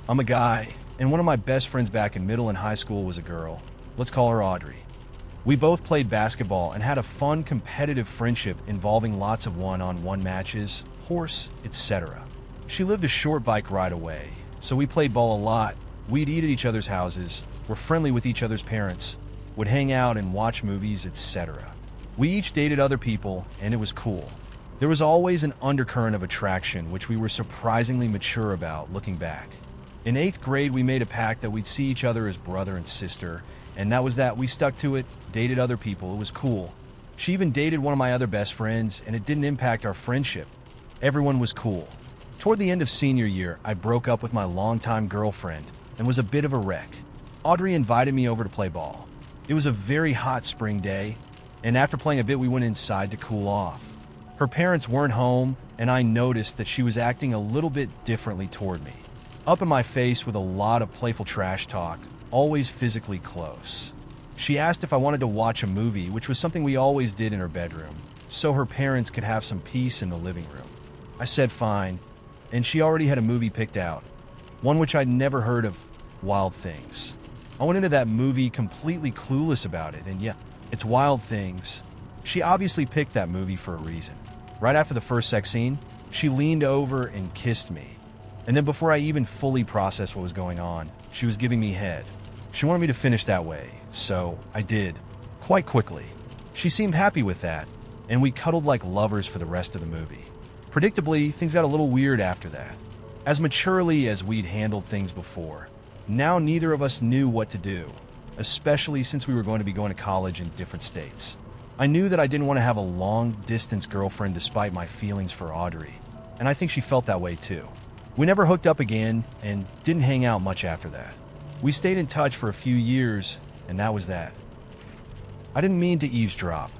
I'm a guy, and one of my best friends back in middle and high school was a girl. Let's call her Audrey. We both played basketball and had a fun, competitive friendship involving lots of one-on-one matches, horse, etc. She lived a short bike ride away, so we played ball a lot. We'd eat at each other's houses, were friendly with each other's parents, would hang out and watch movies, etc. We each dated other people, and it was cool. There was always an undercurrent of attraction, which we were surprisingly mature about looking back. In 8th grade, we made a pact that we'd see each other as brother and sister, and that was that. We stuck to it, dated other people. It was cool. She even dated one of my other best friends, and it didn't impact our friendship. Everyone was cool. Toward the end of senior year, I broke up with my longtime girlfriend and was a bit of a wreck. Audrey invited me over to play ball. It was a very hot spring day, and after playing a bit, we went inside to cool off. Her parents weren't home, and I noticed that she was acting a little bit differently toward me. Up in my face with a lot of playful trash talk, always physically close. She asked if I wanted to watch a movie, which was something we always did in her bedroom, so her parents could have some peace in the living room. I said fine, and she already had a movie picked out, one which I'd never heard of, Wild Things. I went into that movie completely clueless about it, and yeah, it's Wild Things. She obviously picked that movie for a reason. Right after the first sex scene, she leaned over and kissed me. And then before I even fully processed what was going on, she was giving me head. She wanted me to finish that way, so I did, quite quickly. She seemed happy with that, and we cuddled like lovers for the rest of the movie. Predictably, things got a little weird after that. As maturely as we'd handled things before, now neither of us knew what to do, especially since we were going to be going to college in different states. I knew that I didn't want to have a long-distance girlfriend despite my feelings for Audrey, and I think she felt that way too. We never hooked up again and didn't hang out much after that. We stayed in touch for a few years, and that was that. I didn't mean to eavesdrop.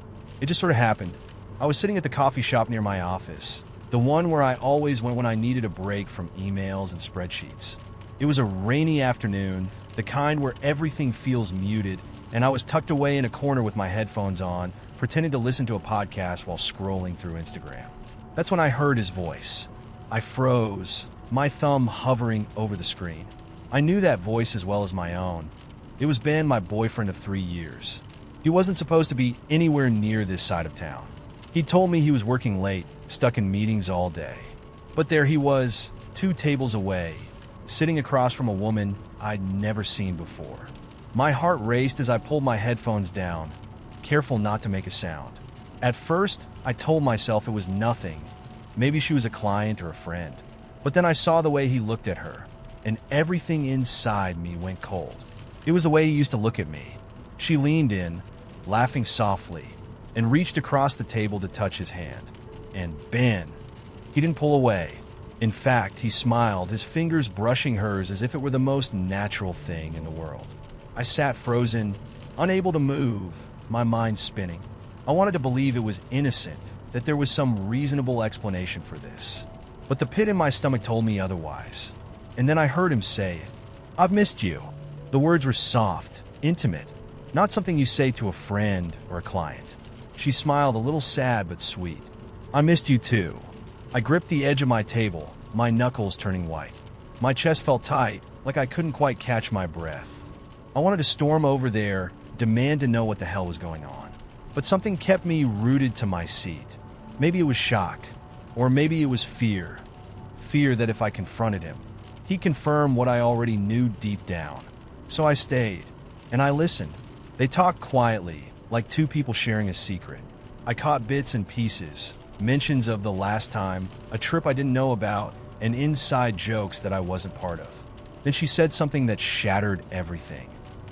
It just sort of happened. I was sitting at the coffee shop near my office, the one where I always went when I needed a break from emails and spreadsheets. It was a rainy afternoon, the kind where everything feels muted, and I was tucked away in a corner with my headphones on, pretending to listen to a podcast while scrolling through Instagram. That's when I heard his voice. I froze, my thumb hovering over the screen. I knew that voice as well as my own. It was Ben, my boyfriend of 3 years. He wasn't supposed to be anywhere near this side of town. He told me he was working late, stuck in meetings all day. But there he was, 2 tables away, sitting across from a woman I'd never seen before. My heart raced as I pulled my headphones down, careful not to make a sound. At first, I told myself it was nothing. Maybe she was a client or a friend. But then I saw the way he looked at her, and everything inside me went cold. It was the way he used to look at me. She leaned in, laughing softly, and reached across the table to touch his hand. And Ben, he didn't pull away. In fact, he smiled, his fingers brushing hers as if it were the most natural thing in the world. I sat frozen, unable to move, my mind spinning. I wanted to believe it was innocent, that there was some reasonable explanation for this. But the pit in my stomach told me otherwise. And then I heard him say it. "I've missed you." The words were soft, intimate, not something you say to a friend or a client. She smiled, a little sad but sweet. "I missed you too." I gripped the edge of my table, my knuckles turning white. My chest felt tight, like I couldn't quite catch my breath. I wanted to storm over there, demand to know what the hell was going on. But something kept me rooted to my seat. Maybe it was shock, or maybe it was fear. Fear that if I confronted him, he'd confirm what I already knew deep down. So I stayed, and I listened. They talked quietly, like 2 people sharing a secret. I caught bits and pieces, mentions of the last time, a trip I didn't know about, and inside jokes that I wasn't part of. Then she said something that shattered everything.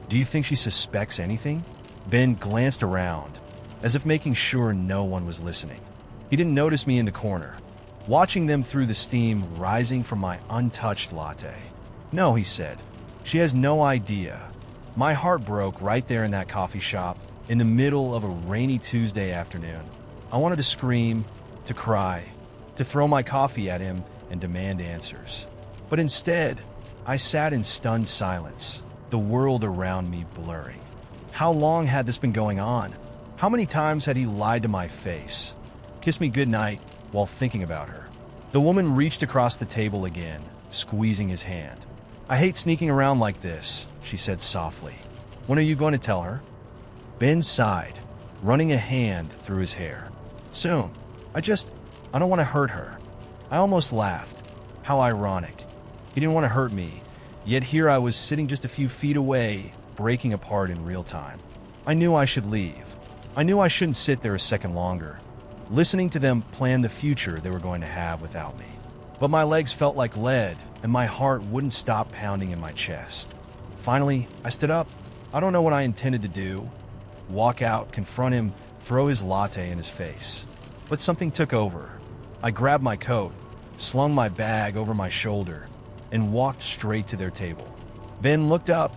"Do you think she suspects anything?" Ben glanced around, as if making sure no one was listening. He didn't notice me in the corner, watching them through the steam rising from my untouched latte. "No," he said. "She has no idea." My heart broke right there in that coffee shop, in the middle of a rainy Tuesday afternoon. I wanted to scream, to cry, to throw my coffee at him and demand answers. But instead, I sat in stunned silence, the world around me blurring. How long had this been going on? How many times had he lied to my face, kissed me goodnight while thinking about her? The woman reached across the table again, squeezing his hand. I hate sneaking around like this, she said softly. When are you going to tell her? Ben sighed, running a hand through his hair. Soon. I don't want to hurt her. I almost laughed. How ironic. He didn't want to hurt me, yet here I was sitting just a few feet away, breaking apart in real time. I knew I should leave. I knew I shouldn't sit there a second longer, listening to them plan the future they were going to have without me. But my legs felt like lead, and my heart wouldn't stop pounding in my chest. Finally, I stood up. I don't know what I intended to do. Walk out, confront him, throw his latte in his face. But something took over. I grabbed my coat, slung my bag over my shoulder, and walked straight to their table. Ben looked up,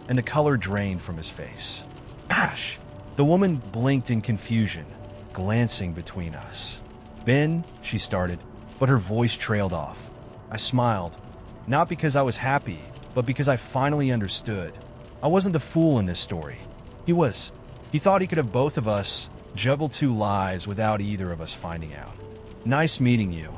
and the color drained from his face. Ash! The woman blinked in confusion, glancing between us. Ben, she started, but her voice trailed off. I smiled, not because I was happy, but because I finally understood. I wasn't the fool in this story. He was. He thought he could have both of us juggle two lives without either of us finding out. Nice meeting you,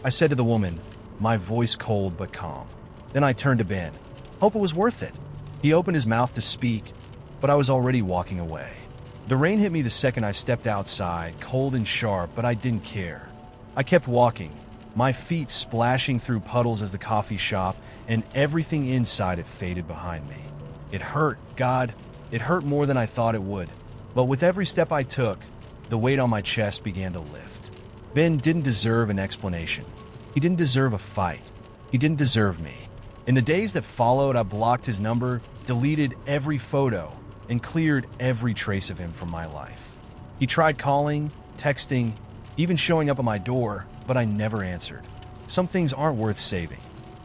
I said to the woman, my voice cold but calm. Then I turned to Ben. Hope it was worth it. He opened his mouth to speak, but I was already walking away. The rain hit me the second I stepped outside, cold and sharp, but I didn't care. I kept walking, my feet splashing through puddles as the coffee shop and everything inside it faded behind me. It hurt, God, it hurt more than I thought it would. But with every step I took, the weight on my chest began to lift. Ben didn't deserve an explanation. He didn't deserve a fight. He didn't deserve me. In the days that followed, I blocked his number, deleted every photo, and cleared every trace of him from my life. He tried calling, texting, even showing up at my door, but I never answered. Some things aren't worth saving.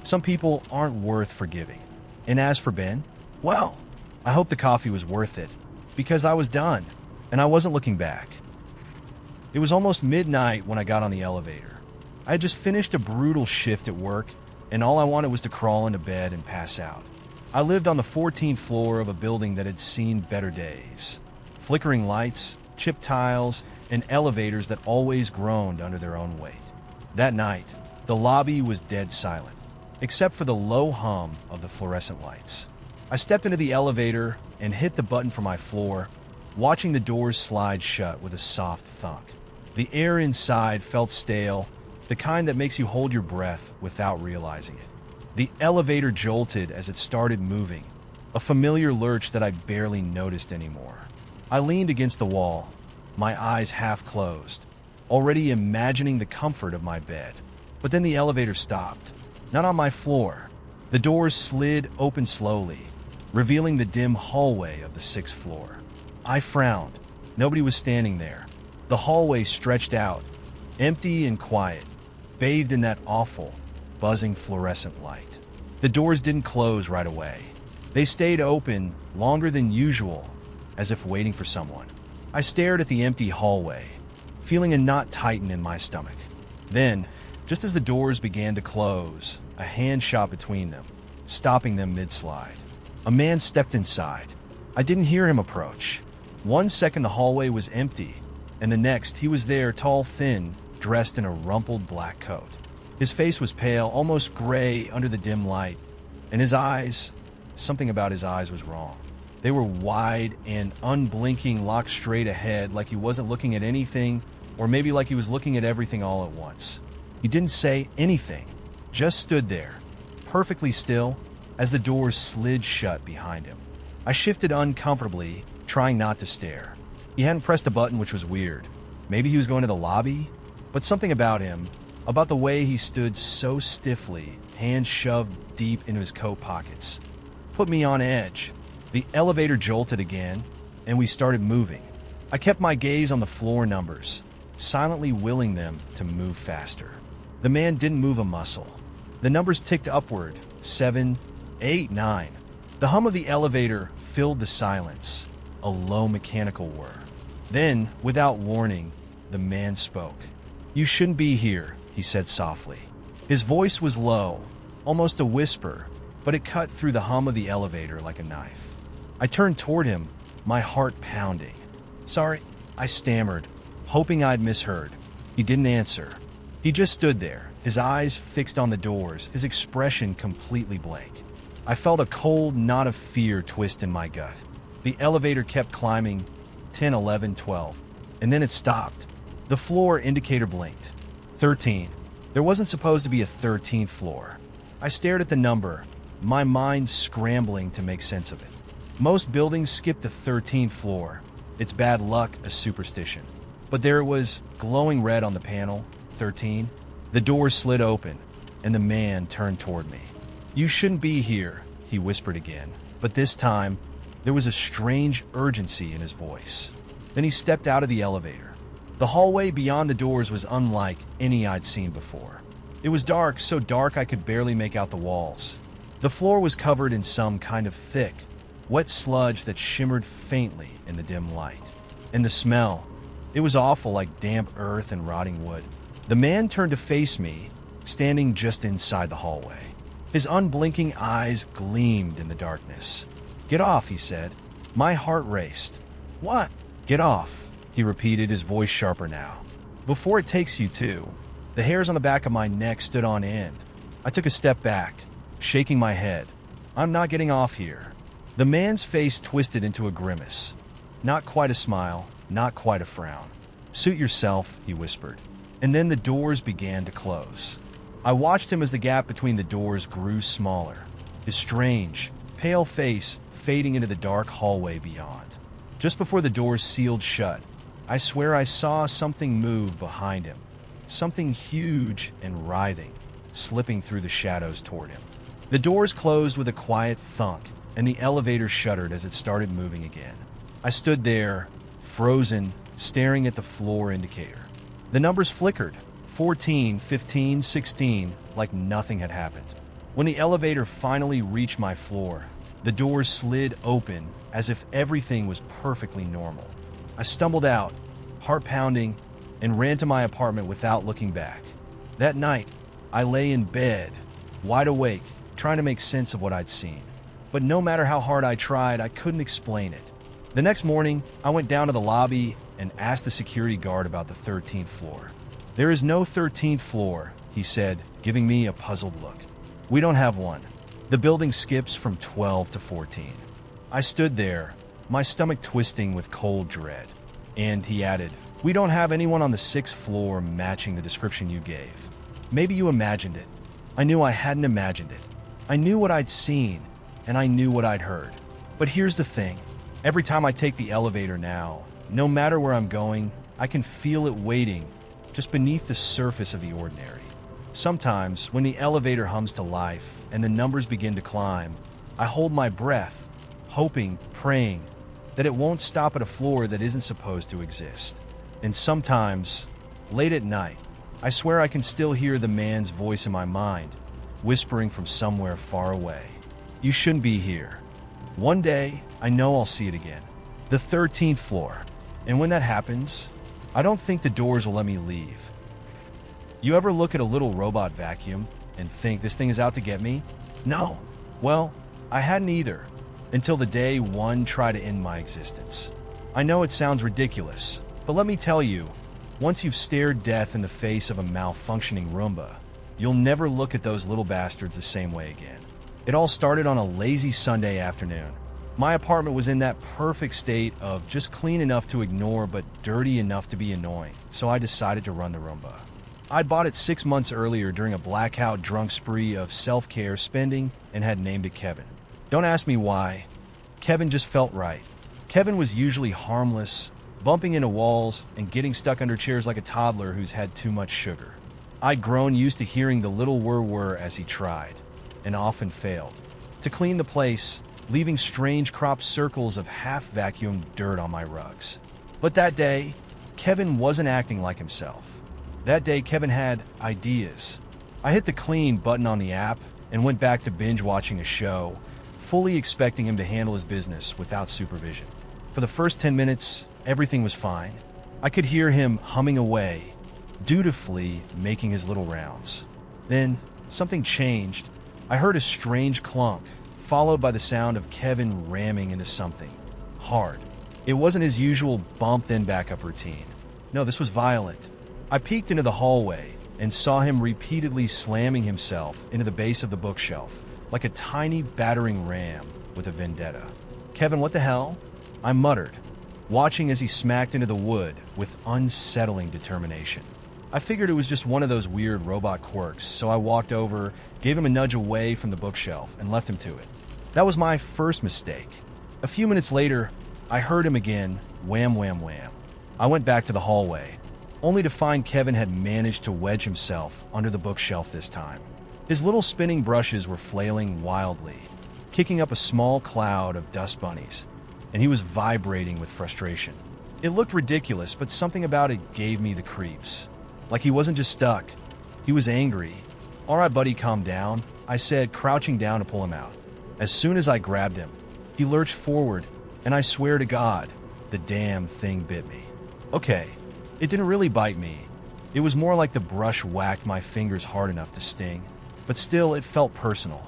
Some people aren't worth forgiving. And as for Ben, well, I hope the coffee was worth it, because I was done, and I wasn't looking back. It was almost midnight when I got on the elevator. I had just finished a brutal shift at work, and all I wanted was to crawl into bed and pass out. I lived on the 14th floor of a building that had seen better days. Flickering lights, chipped tiles, and elevators that always groaned under their own weight. That night, the lobby was dead silent, except for the low hum of the fluorescent lights. I stepped into the elevator and hit the button for my floor, watching the doors slide shut with a soft thunk. The air inside felt stale, the kind that makes you hold your breath without realizing it. The elevator jolted as it started moving, a familiar lurch that I barely noticed anymore. I leaned against the wall, my eyes half closed, already imagining the comfort of my bed. But then the elevator stopped, not on my floor. The doors slid open slowly, revealing the dim hallway of the 6th floor. I frowned. Nobody was standing there. The hallway stretched out, empty and quiet, bathed in that awful, buzzing fluorescent light. The doors didn't close right away. They stayed open longer than usual, as if waiting for someone. I stared at the empty hallway, feeling a knot tighten in my stomach. Then, just as the doors began to close, a hand shot between them, stopping them mid-slide. A man stepped inside. I didn't hear him approach. 1 second the hallway was empty, and the next he was there, tall, thin, dressed in a rumpled black coat. His face was pale, almost gray under the dim light, and his eyes, something about his eyes was wrong. They were wide and unblinking, locked straight ahead, like he wasn't looking at anything, or maybe like he was looking at everything all at once. He didn't say anything, just stood there, perfectly still, as the doors slid shut behind him. I shifted uncomfortably, trying not to stare. He hadn't pressed a button, which was weird. Maybe he was going to the lobby? But something about him, about the way he stood so stiffly, hands shoved deep into his coat pockets, put me on edge. The elevator jolted again, and we started moving. I kept my gaze on the floor numbers, silently willing them to move faster. The man didn't move a muscle. The numbers ticked upward, 7, 8, 9. The hum of the elevator filled the silence, a low mechanical whir. Then, without warning, the man spoke. "You shouldn't be here," he said softly. His voice was low, almost a whisper, but it cut through the hum of the elevator like a knife. I turned toward him, my heart pounding. "Sorry," I stammered, hoping I'd misheard. He didn't answer. He just stood there, his eyes fixed on the doors, his expression completely blank. I felt a cold knot of fear twist in my gut. The elevator kept climbing, 10, 11, 12, and then it stopped. The floor indicator blinked. 13. There wasn't supposed to be a 13th floor. I stared at the number, my mind scrambling to make sense of it. Most buildings skip the 13th floor. It's bad luck, a superstition. But there it was, glowing red on the panel, 13. The door slid open, and the man turned toward me. "You shouldn't be here," he whispered again, but this time, there was a strange urgency in his voice. Then he stepped out of the elevator. The hallway beyond the doors was unlike any I'd seen before. It was dark, so dark I could barely make out the walls. The floor was covered in some kind of thick, wet sludge that shimmered faintly in the dim light. And the smell, it was awful, like damp earth and rotting wood. The man turned to face me, standing just inside the hallway. His unblinking eyes gleamed in the darkness. "Get off," he said. My heart raced. "What?" "Get off," he repeated, his voice sharper now. "Before it takes you to." The hairs on the back of my neck stood on end. I took a step back, shaking my head. "I'm not getting off here." The man's face twisted into a grimace. Not quite a smile, not quite a frown. "Suit yourself," he whispered. And then the doors began to close. I watched him as the gap between the doors grew smaller, his strange, pale face fading into the dark hallway beyond. Just before the doors sealed shut, I swear I saw something move behind him, something huge and writhing, slipping through the shadows toward him. The doors closed with a quiet thunk, and the elevator shuddered as it started moving again. I stood there, frozen, staring at the floor indicator. The numbers flickered, 14, 15, 16, like nothing had happened. When the elevator finally reached my floor, the doors slid open as if everything was perfectly normal. I stumbled out, heart pounding, and ran to my apartment without looking back. That night, I lay in bed, wide awake, trying to make sense of what I'd seen. But no matter how hard I tried, I couldn't explain it. The next morning, I went down to the lobby and asked the security guard about the 13th floor. "There is no 13th floor," he said, giving me a puzzled look. "We don't have one. The building skips from 12 to 14. I stood there, my stomach twisting with cold dread. And he added, "We don't have anyone on the 6th floor matching the description you gave. Maybe you imagined it." I knew I hadn't imagined it. I knew what I'd seen, and I knew what I'd heard. But here's the thing. Every time I take the elevator now, no matter where I'm going, I can feel it waiting just beneath the surface of the ordinary. Sometimes, when the elevator hums to life and the numbers begin to climb, I hold my breath, hoping, praying, that it won't stop at a floor that isn't supposed to exist. And sometimes, late at night, I swear I can still hear the man's voice in my mind, whispering from somewhere far away. "You shouldn't be here. One day, I know I'll see it again. The 13th floor. And when that happens, I don't think the doors will let me leave." You ever look at a little robot vacuum and think this thing is out to get me? No. Well, I hadn't either, until the day one tried to end my existence. I know it sounds ridiculous, but let me tell you, once you've stared death in the face of a malfunctioning Roomba, you'll never look at those little bastards the same way again. It all started on a lazy Sunday afternoon. My apartment was in that perfect state of just clean enough to ignore but dirty enough to be annoying, so I decided to run the Roomba. I'd bought it 6 months earlier during a blackout drunk spree of self-care spending and had named it Kevin. Don't ask me why. Kevin just felt right. Kevin was usually harmless, bumping into walls and getting stuck under chairs like a toddler who's had too much sugar. I'd grown used to hearing the little whir-whir as he tried, and often failed, to clean the place, leaving strange cropped circles of half-vacuumed dirt on my rugs. But that day, Kevin wasn't acting like himself. That day, Kevin had ideas. I hit the clean button on the app and went back to binge-watching a show, fully expecting him to handle his business without supervision. For the first 10 minutes, everything was fine. I could hear him humming away, dutifully making his little rounds. Then, something changed. I heard a strange clunk, followed by the sound of Kevin ramming into something hard. It wasn't his usual bump then back up routine. No, this was violent. I peeked into the hallway and saw him repeatedly slamming himself into the base of the bookshelf, like a tiny battering ram with a vendetta. "Kevin, what the hell?" I muttered, watching as he smacked into the wood with unsettling determination. I figured it was just one of those weird robot quirks, so I walked over, gave him a nudge away from the bookshelf, and left him to it. That was my first mistake. A few minutes later, I heard him again, wham, wham, wham. I went back to the hallway, only to find Kevin had managed to wedge himself under the bookshelf this time. His little spinning brushes were flailing wildly, kicking up a small cloud of dust bunnies, and he was vibrating with frustration. It looked ridiculous, but something about it gave me the creeps. Like he wasn't just stuck, he was angry. "All right, buddy, calm down," I said, crouching down to pull him out. As soon as I grabbed him, he lurched forward, and I swear to God, the damn thing bit me. Okay, it didn't really bite me. It was more like the brush whacked my fingers hard enough to sting, but still it felt personal.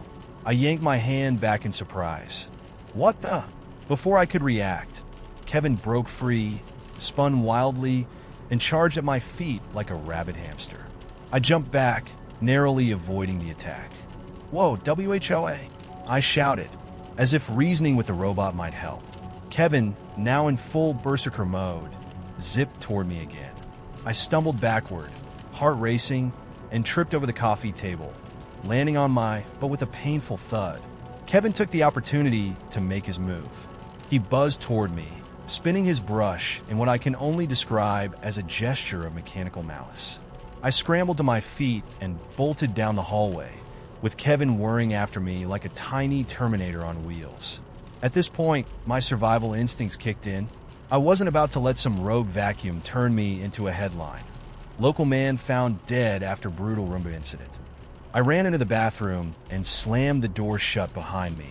I yanked my hand back in surprise. "What the?" Before I could react, Kevin broke free, spun wildly, and charged at my feet like a rabid hamster. I jumped back, narrowly avoiding the attack. "Whoa, WHOA!" I shouted, as if reasoning with the robot might help. Kevin, now in full berserker mode, zipped toward me again. I stumbled backward, heart racing, and tripped over the coffee table, landing on but with a painful thud. Kevin took the opportunity to make his move. He buzzed toward me, spinning his brush in what I can only describe as a gesture of mechanical malice. I scrambled to my feet and bolted down the hallway, with Kevin whirring after me like a tiny Terminator on wheels. At this point, my survival instincts kicked in. I wasn't about to let some rogue vacuum turn me into a headline. "Local man found dead after brutal Roomba incident." I ran into the bathroom and slammed the door shut behind me,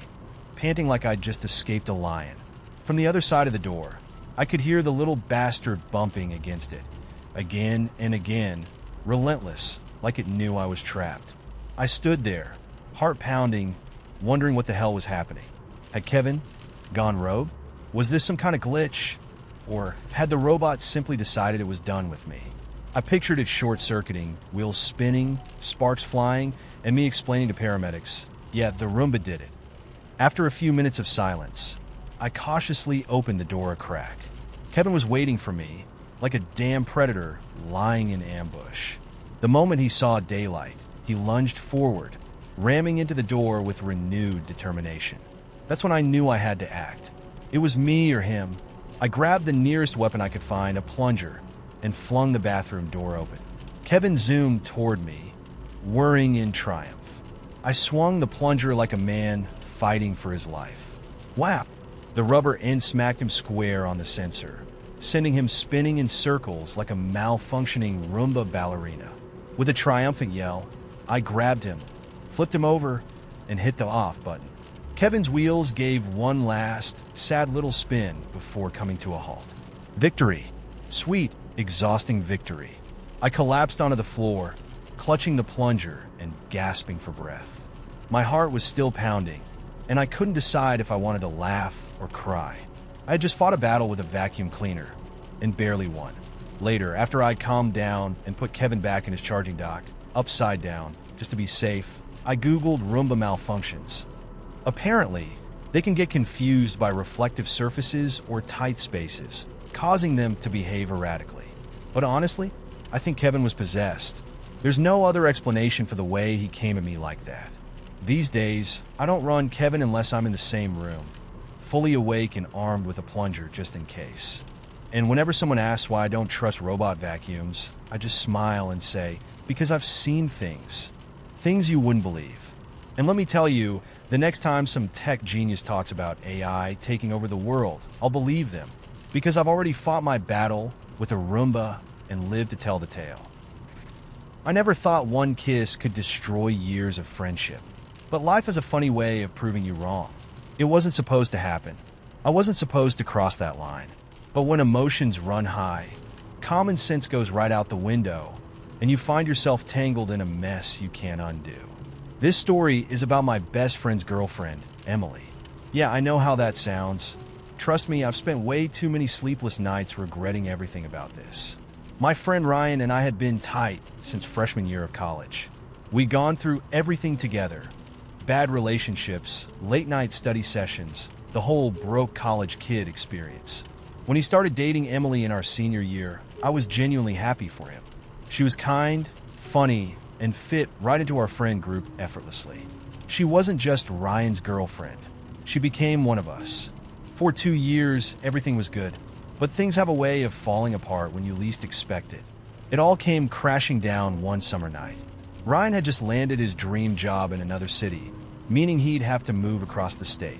panting like I'd just escaped a lion. From the other side of the door, I could hear the little bastard bumping against it, again and again, relentless, like it knew I was trapped. I stood there, heart pounding, wondering what the hell was happening. Had Kevin gone rogue? Was this some kind of glitch? Or had the robot simply decided it was done with me? I pictured it short-circuiting, wheels spinning, sparks flying, and me explaining to paramedics, "Yeah, the Roomba did it." After a few minutes of silence, I cautiously opened the door a crack. Kevin was waiting for me, like a damn predator lying in ambush. The moment he saw daylight, he lunged forward, ramming into the door with renewed determination. That's when I knew I had to act. It was me or him. I grabbed the nearest weapon I could find, a plunger, and flung the bathroom door open. Kevin zoomed toward me, whirring in triumph. I swung the plunger like a man fighting for his life. Whap! The rubber end smacked him square on the sensor, sending him spinning in circles like a malfunctioning Roomba ballerina. With a triumphant yell, I grabbed him, flipped him over, and hit the off button. Kevin's wheels gave one last, sad little spin before coming to a halt. Victory. Sweet, exhausting victory. I collapsed onto the floor, clutching the plunger and gasping for breath. My heart was still pounding, and I couldn't decide if I wanted to laugh or cry. I had just fought a battle with a vacuum cleaner, and barely won. Later, after I calmed down and put Kevin back in his charging dock, upside down, just to be safe, I Googled Roomba malfunctions. Apparently, they can get confused by reflective surfaces or tight spaces, causing them to behave erratically. But honestly, I think Kevin was possessed. There's no other explanation for the way he came at me like that. These days, I don't run Kevin unless I'm in the same room, fully awake and armed with a plunger just in case. And whenever someone asks why I don't trust robot vacuums, I just smile and say, because I've seen things. Things you wouldn't believe. And let me tell you, the next time some tech genius talks about AI taking over the world, I'll believe them, because I've already fought my battle with a Roomba and lived to tell the tale. I never thought one kiss could destroy years of friendship, but life has a funny way of proving you wrong. It wasn't supposed to happen. I wasn't supposed to cross that line. But when emotions run high, common sense goes right out the window, and you find yourself tangled in a mess you can't undo. This story is about my best friend's girlfriend, Emily. Yeah, I know how that sounds. Trust me, I've spent way too many sleepless nights regretting everything about this. My friend Ryan and I had been tight since freshman year of college. We'd gone through everything together. Bad relationships, late-night study sessions, the whole broke college kid experience. When he started dating Emily in our senior year, I was genuinely happy for him. She was kind, funny, and fit right into our friend group effortlessly. She wasn't just Ryan's girlfriend. She became one of us. For 2 years, everything was good, but things have a way of falling apart when you least expect it. It all came crashing down one summer night. Ryan had just landed his dream job in another city, meaning he'd have to move across the state.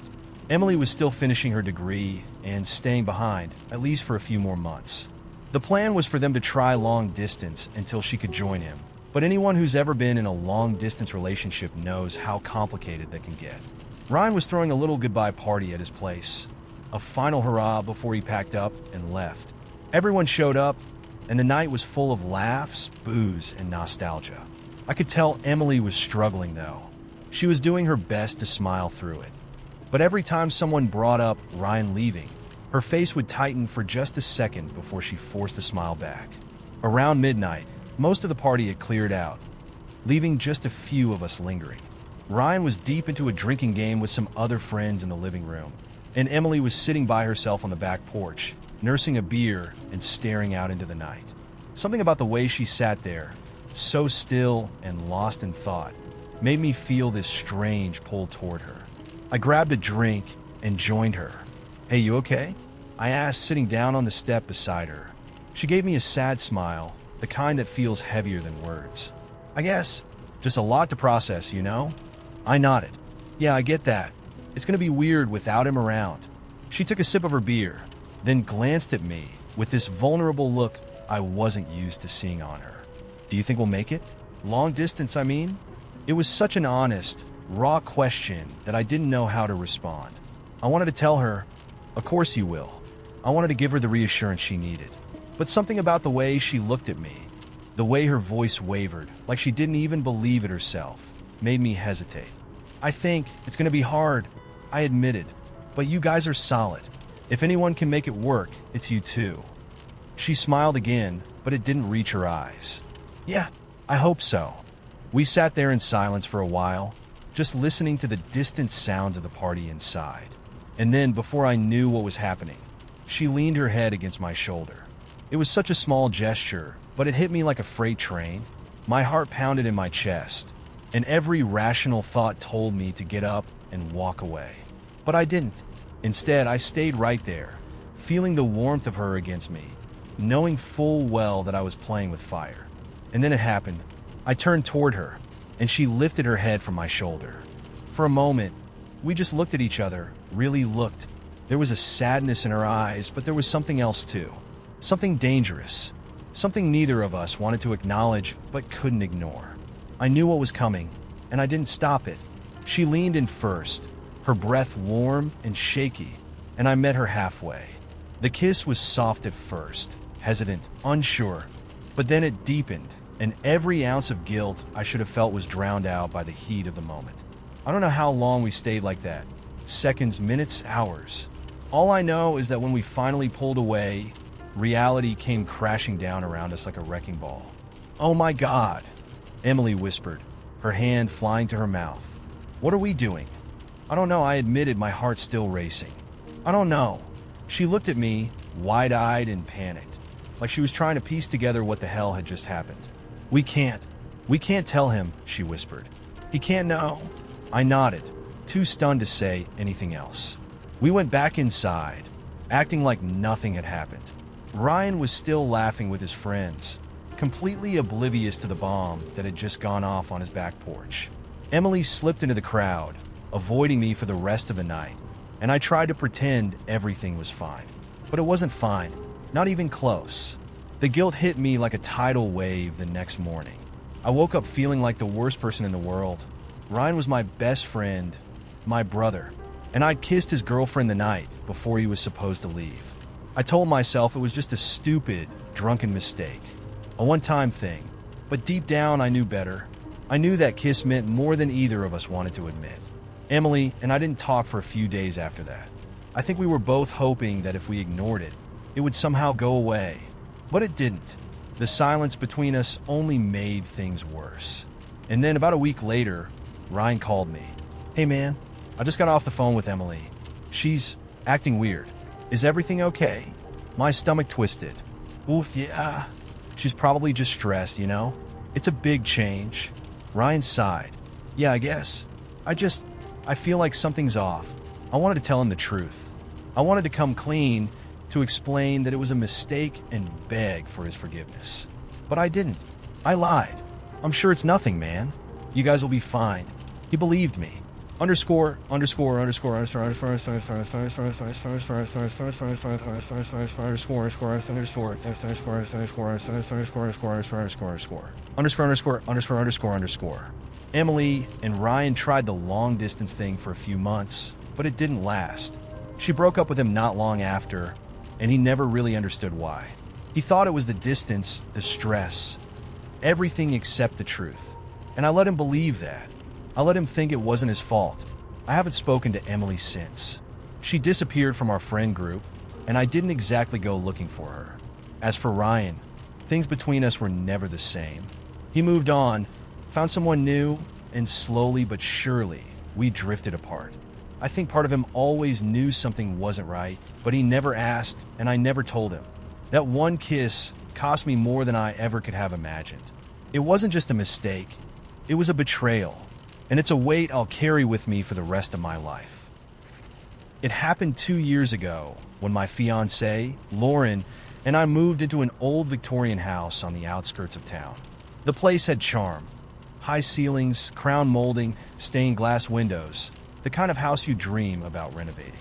Emily was still finishing her degree and staying behind, at least for a few more months. The plan was for them to try long distance until she could join him, but anyone who's ever been in a long-distance relationship knows how complicated that can get. Ryan was throwing a little goodbye party at his place, a final hurrah before he packed up and left. Everyone showed up, and the night was full of laughs, booze, and nostalgia. I could tell Emily was struggling, though. She was doing her best to smile through it. But every time someone brought up Ryan leaving, her face would tighten for just a second before she forced a smile back. Around midnight, most of the party had cleared out, leaving just a few of us lingering. Ryan was deep into a drinking game with some other friends in the living room, and Emily was sitting by herself on the back porch, nursing a beer and staring out into the night. Something about the way she sat there, so still and lost in thought, made me feel this strange pull toward her. I grabbed a drink and joined her. "Hey, you okay?" I asked, sitting down on the step beside her. She gave me a sad smile, the kind that feels heavier than words. "I guess. Just a lot to process, you know?" I nodded. "Yeah, I get that. It's gonna be weird without him around." She took a sip of her beer, then glanced at me with this vulnerable look I wasn't used to seeing on her. "Do you think we'll make it? Long distance, I mean?" It was such an honest, raw question that I didn't know how to respond. I wanted to tell her, "Of course you will." I wanted to give her the reassurance she needed. But something about the way she looked at me, the way her voice wavered, like she didn't even believe it herself, made me hesitate. "I think it's going to be hard," I admitted, "but you guys are solid. If anyone can make it work, it's you two." She smiled again, but it didn't reach her eyes. "Yeah, I hope so." We sat there in silence for a while, just listening to the distant sounds of the party inside. And then, before I knew what was happening, she leaned her head against my shoulder. It was such a small gesture, but it hit me like a freight train. My heart pounded in my chest, and every rational thought told me to get up and walk away. But I didn't. Instead, I stayed right there, feeling the warmth of her against me, knowing full well that I was playing with fire. And then it happened. I turned toward her, and she lifted her head from my shoulder. For a moment, we just looked at each other, really looked. There was a sadness in her eyes, but there was something else too. Something dangerous. Something neither of us wanted to acknowledge, but couldn't ignore. I knew what was coming, and I didn't stop it. She leaned in first, her breath warm and shaky, and I met her halfway. The kiss was soft at first, hesitant, unsure, but then it deepened, and every ounce of guilt I should have felt was drowned out by the heat of the moment. I don't know how long we stayed like that. Seconds, minutes, hours. All I know is that when we finally pulled away, reality came crashing down around us like a wrecking ball. "Oh my God," Emily whispered, her hand flying to her mouth. "What are we doing?" "I don't know," I admitted, my heart still racing. "I don't know." She looked at me, wide-eyed and panicked, like she was trying to piece together what the hell had just happened. We can't tell him," she whispered. "He can't know." I nodded, too stunned to say anything else. We went back inside, acting like nothing had happened. Ryan was still laughing with his friends, completely oblivious to the bomb that had just gone off on his back porch. Emily slipped into the crowd, avoiding me for the rest of the night, and I tried to pretend everything was fine. But it wasn't fine, not even close. The guilt hit me like a tidal wave the next morning. I woke up feeling like the worst person in the world. Ryan was my best friend, my brother, and I'd kissed his girlfriend the night before he was supposed to leave. I told myself it was just a stupid, drunken mistake, a one-time thing, but deep down I knew better. I knew that kiss meant more than either of us wanted to admit. Emily and I didn't talk for a few days after that. I think we were both hoping that if we ignored it, it would somehow go away. But it didn't. The silence between us only made things worse. And then about a week later, Ryan called me. Hey man, I just got off the phone with Emily. She's acting weird. Is everything okay? My stomach twisted. Oof, yeah. She's probably just stressed, you know? It's a big change. Ryan sighed. Yeah, I guess. I feel like something's off. I wanted to tell him the truth. I wanted to come clean, to explain that it was a mistake and beg for his forgiveness. But I didn't. I lied. I'm sure it's nothing, man. You guys will be fine. He believed me. Underscore. Emily and Ryan tried the long distance thing for a few months, but it didn't last. She broke up with him not long after, and he never really understood why. He thought it was the distance, the stress, everything except the truth. And I let him believe that. I let him think it wasn't his fault. I haven't spoken to Emily since. She disappeared from our friend group, and I didn't exactly go looking for her. As for Ryan, things between us were never the same. He moved on, found someone new, and slowly but surely, we drifted apart. I think part of him always knew something wasn't right, but he never asked, and I never told him. That one kiss cost me more than I ever could have imagined. It wasn't just a mistake, it was a betrayal, and it's a weight I'll carry with me for the rest of my life. It happened 2 years ago when my fiancée, Lauren, and I moved into an old Victorian house on the outskirts of town. The place had charm. High ceilings, crown molding, stained glass windows, the kind of house you dream about renovating.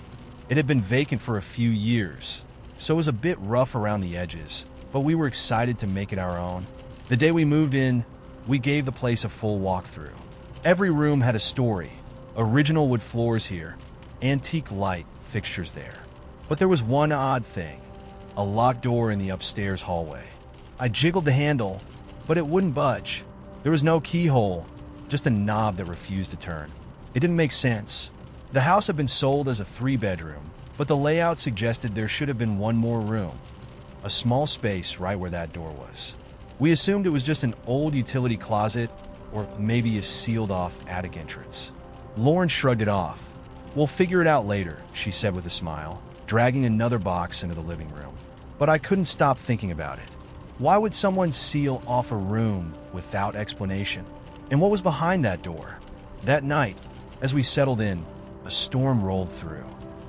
It had been vacant for a few years, so it was a bit rough around the edges, but we were excited to make it our own. The day we moved in, we gave the place a full walkthrough. Every room had a story. Original wood floors here, antique light fixtures there. But there was one odd thing, a locked door in the upstairs hallway. I jiggled the handle, but it wouldn't budge. There was no keyhole, just a knob that refused to turn. It didn't make sense. The house had been sold as a 3-bedroom, but the layout suggested there should have been one more room, a small space right where that door was. We assumed it was just an old utility closet or maybe a sealed-off attic entrance. Lauren shrugged it off. We'll figure it out later, she said with a smile, dragging another box into the living room. But I couldn't stop thinking about it. Why would someone seal off a room without explanation? And what was behind that door? That night, as we settled in, a storm rolled through.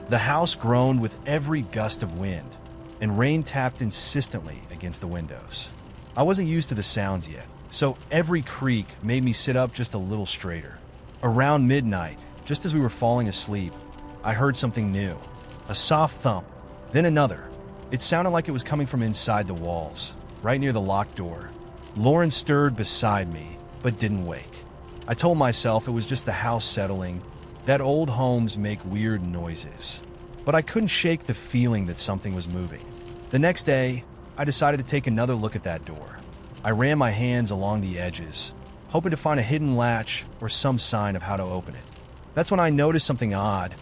The house groaned with every gust of wind, and rain tapped insistently against the windows. I wasn't used to the sounds yet, so every creak made me sit up just a little straighter. Around midnight, just as we were falling asleep, I heard something new. A soft thump, then another. It sounded like it was coming from inside the walls, right near the locked door. Lauren stirred beside me, but didn't wake. I told myself it was just the house settling, that old homes make weird noises. But I couldn't shake the feeling that something was moving. The next day, I decided to take another look at that door. I ran my hands along the edges, hoping to find a hidden latch or some sign of how to open it. That's when I noticed something odd.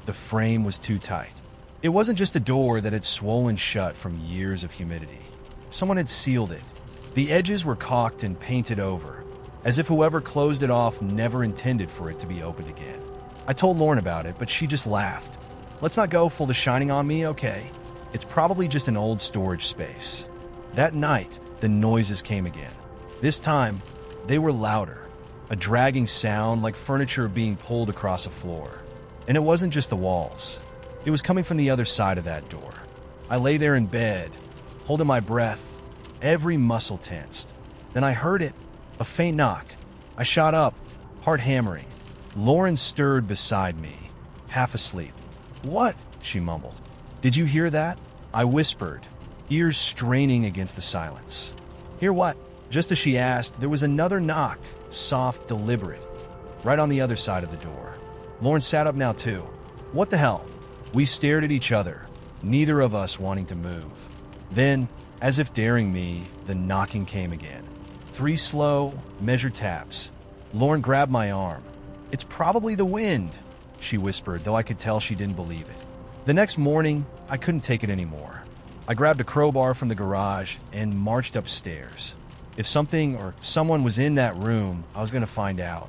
The frame was too tight. It wasn't just a door that had swollen shut from years of humidity. Someone had sealed it. The edges were caulked and painted over, as if whoever closed it off never intended for it to be opened again. I told Lauren about it, but she just laughed. Let's not go full The Shining on me, okay? It's probably just an old storage space. That night, the noises came again. This time, they were louder, a dragging sound like furniture being pulled across a floor. And it wasn't just the walls. It was coming from the other side of that door. I lay there in bed, holding my breath, every muscle tensed. Then I heard it, a faint knock. I shot up, heart hammering. Lauren stirred beside me, half asleep. "What?" she mumbled. "Did you hear that?" I whispered, ears straining against the silence. "Hear what?" Just as she asked, there was another knock, soft, deliberate, right on the other side of the door. Lauren sat up now too. "What the hell?" We stared at each other, neither of us wanting to move. Then, as if daring me, the knocking came again. 3 slow, measured taps. Lauren grabbed my arm. "It's probably the wind," she whispered, though I could tell she didn't believe it. The next morning, I couldn't take it anymore. I grabbed a crowbar from the garage and marched upstairs. If something or someone was in that room, I was going to find out.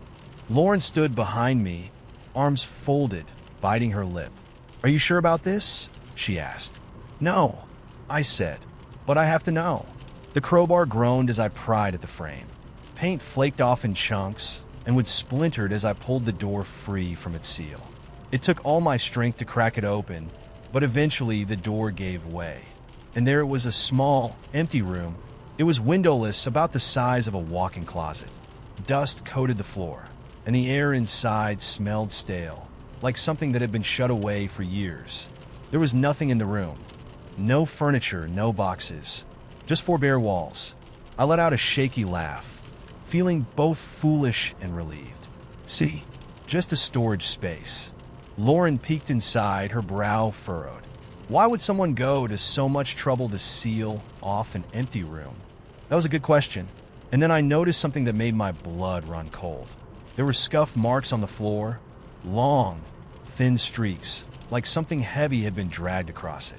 Lauren stood behind me, arms folded, biting her lip. "Are you sure about this?" she asked. "No," I said, "but I have to know." The crowbar groaned as I pried at the frame. Paint flaked off in chunks and would splintered as I pulled the door free from its seal. It took all my strength to crack it open, but eventually the door gave way. And there it was, a small, empty room. It was windowless, about the size of a walk-in closet. Dust coated the floor, and the air inside smelled stale, like something that had been shut away for years. There was nothing in the room. No furniture, no boxes, just four bare walls. I let out a shaky laugh, feeling both foolish and relieved. "See, just a storage space." Lauren peeked inside, her brow furrowed. Why would someone go to so much trouble to seal off an empty room? That was a good question. And then I noticed something that made my blood run cold. There were scuff marks on the floor, long, thin streaks, like something heavy had been dragged across it.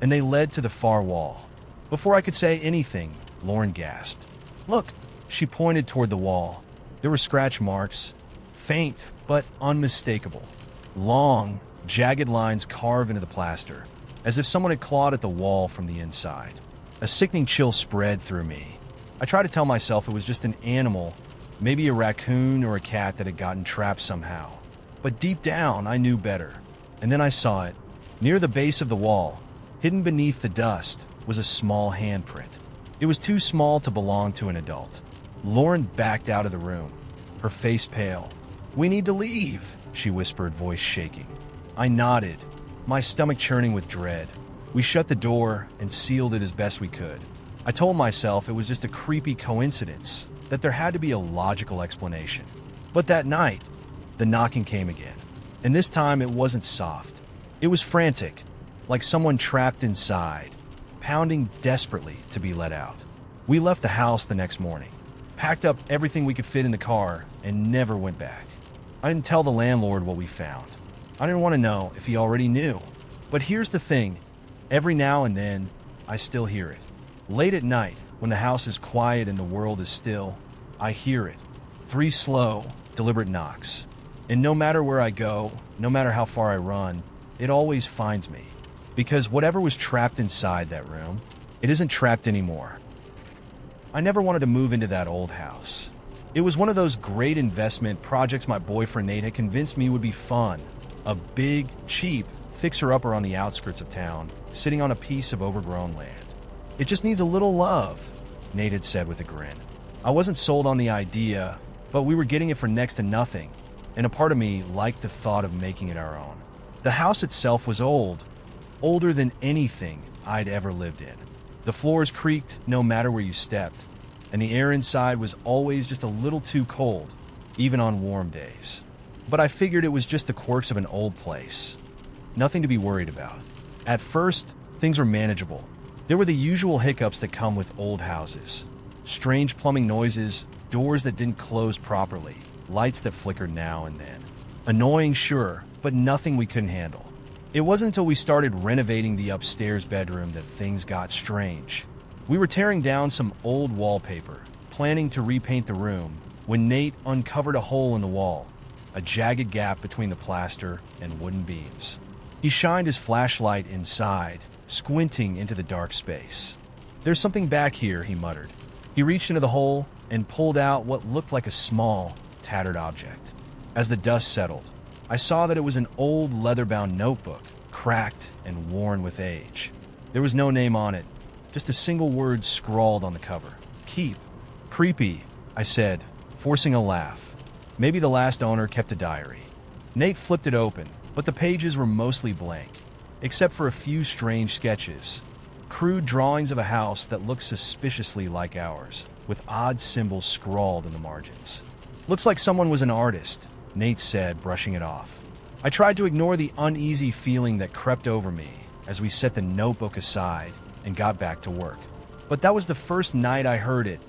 And they led to the far wall. Before I could say anything, Lauren gasped. "Look!" She pointed toward the wall. There were scratch marks, faint but unmistakable. Long, jagged lines carved into the plaster, as if someone had clawed at the wall from the inside. A sickening chill spread through me. I tried to tell myself it was just an animal, maybe a raccoon or a cat that had gotten trapped somehow. But deep down, I knew better. And then I saw it. Near the base of the wall, hidden beneath the dust, was a small handprint. It was too small to belong to an adult. Lauren backed out of the room, her face pale. "We need to leave," she whispered, voice shaking. I nodded, my stomach churning with dread. We shut the door and sealed it as best we could. I told myself it was just a creepy coincidence, that there had to be a logical explanation. But that night, the knocking came again. And this time it wasn't soft. It was frantic, like someone trapped inside, pounding desperately to be let out. We left the house the next morning, packed up everything we could fit in the car, and never went back. I didn't tell the landlord what we found. I didn't want to know if he already knew. But here's the thing. Every now and then, I still hear it. Late at night, when the house is quiet and the world is still, I hear it. 3 slow, deliberate knocks. And no matter where I go, no matter how far I run, it always finds me. Because whatever was trapped inside that room, it isn't trapped anymore. I never wanted to move into that old house. It was one of those great investment projects my boyfriend Nate had convinced me would be fun. A big, cheap fixer-upper on the outskirts of town, sitting on a piece of overgrown land. "It just needs a little love," Nate had said with a grin. I wasn't sold on the idea, but we were getting it for next to nothing, and a part of me liked the thought of making it our own. The house itself was old, older than anything I'd ever lived in. The floors creaked no matter where you stepped, and the air inside was always just a little too cold, even on warm days. But I figured it was just the quirks of an old place. Nothing to be worried about. At first, things were manageable. There were the usual hiccups that come with old houses. Strange plumbing noises, doors that didn't close properly, lights that flickered now and then. Annoying, sure, but nothing we couldn't handle. It wasn't until we started renovating the upstairs bedroom that things got strange. We were tearing down some old wallpaper, planning to repaint the room, when Nate uncovered a hole in the wall, a jagged gap between the plaster and wooden beams. He shined his flashlight inside, squinting into the dark space. "There's something back here," he muttered. He reached into the hole and pulled out what looked like a small, tattered object. As the dust settled, I saw that it was an old leather-bound notebook, cracked and worn with age. There was no name on it, just a single word scrawled on the cover. "Keep." "Creepy," I said, forcing a laugh. Maybe the last owner kept a diary. Nate flipped it open, but the pages were mostly blank, except for a few strange sketches. Crude drawings of a house that looked suspiciously like ours, with odd symbols scrawled in the margins. "Looks like someone was an artist," Nate said, brushing it off. I tried to ignore the uneasy feeling that crept over me as we set the notebook aside and got back to work. But that was the first night I heard it,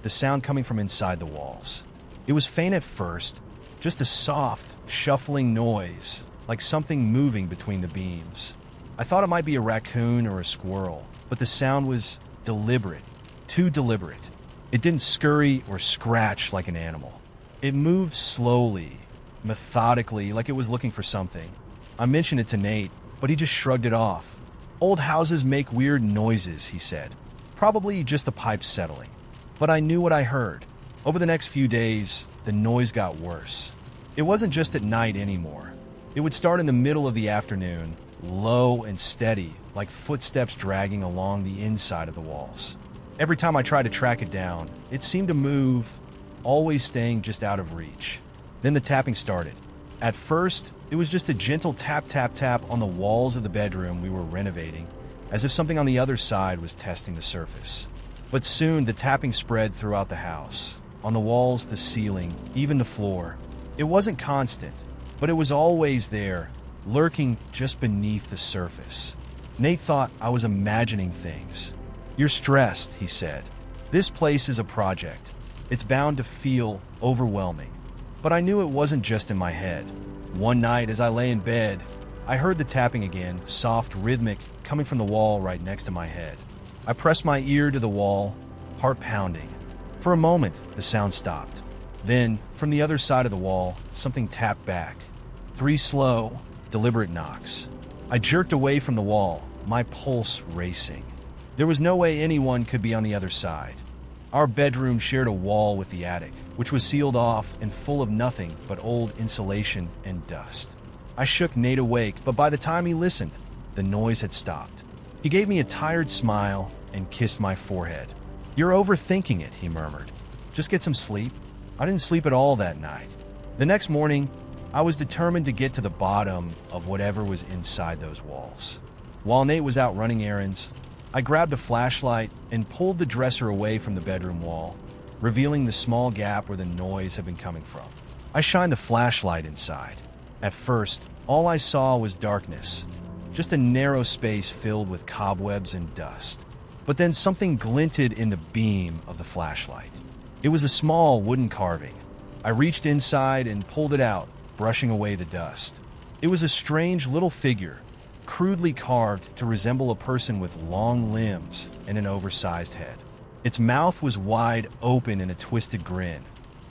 the sound coming from inside the walls. It was faint at first, just a soft, shuffling noise, like something moving between the beams. I thought it might be a raccoon or a squirrel, but the sound was deliberate, too deliberate. It didn't scurry or scratch like an animal. It moved slowly, methodically, like it was looking for something. I mentioned it to Nate, but he just shrugged it off. "Old houses make weird noises," he said. "Probably just the pipes settling." But I knew what I heard. Over the next few days, the noise got worse. It wasn't just at night anymore. It would start in the middle of the afternoon, low and steady, like footsteps dragging along the inside of the walls. Every time I tried to track it down, it seemed to move, always staying just out of reach. Then the tapping started. At first, it was just a gentle tap, tap, tap on the walls of the bedroom we were renovating, as if something on the other side was testing the surface. But soon, the tapping spread throughout the house. On the walls, the ceiling, even the floor. It wasn't constant, but it was always there, lurking just beneath the surface. Nate thought I was imagining things. "You're stressed," he said. "This place is a project. It's bound to feel overwhelming." But I knew it wasn't just in my head. One night, as I lay in bed, I heard the tapping again, soft, rhythmic, coming from the wall right next to my head. I pressed my ear to the wall, heart pounding. For a moment, the sound stopped. Then, from the other side of the wall, something tapped back. 3 slow, deliberate knocks. I jerked away from the wall, my pulse racing. There was no way anyone could be on the other side. Our bedroom shared a wall with the attic, which was sealed off and full of nothing but old insulation and dust. I shook Nate awake, but by the time he listened, the noise had stopped. He gave me a tired smile and kissed my forehead. "You're overthinking it," he murmured. "Just get some sleep." I didn't sleep at all that night. The next morning, I was determined to get to the bottom of whatever was inside those walls. While Nate was out running errands, I grabbed a flashlight and pulled the dresser away from the bedroom wall, revealing the small gap where the noise had been coming from. I shined the flashlight inside. At first, all I saw was darkness, just a narrow space filled with cobwebs and dust. But then something glinted in the beam of the flashlight. It was a small wooden carving. I reached inside and pulled it out, brushing away the dust. It was a strange little figure, crudely carved to resemble a person with long limbs and an oversized head. Its mouth was wide open in a twisted grin,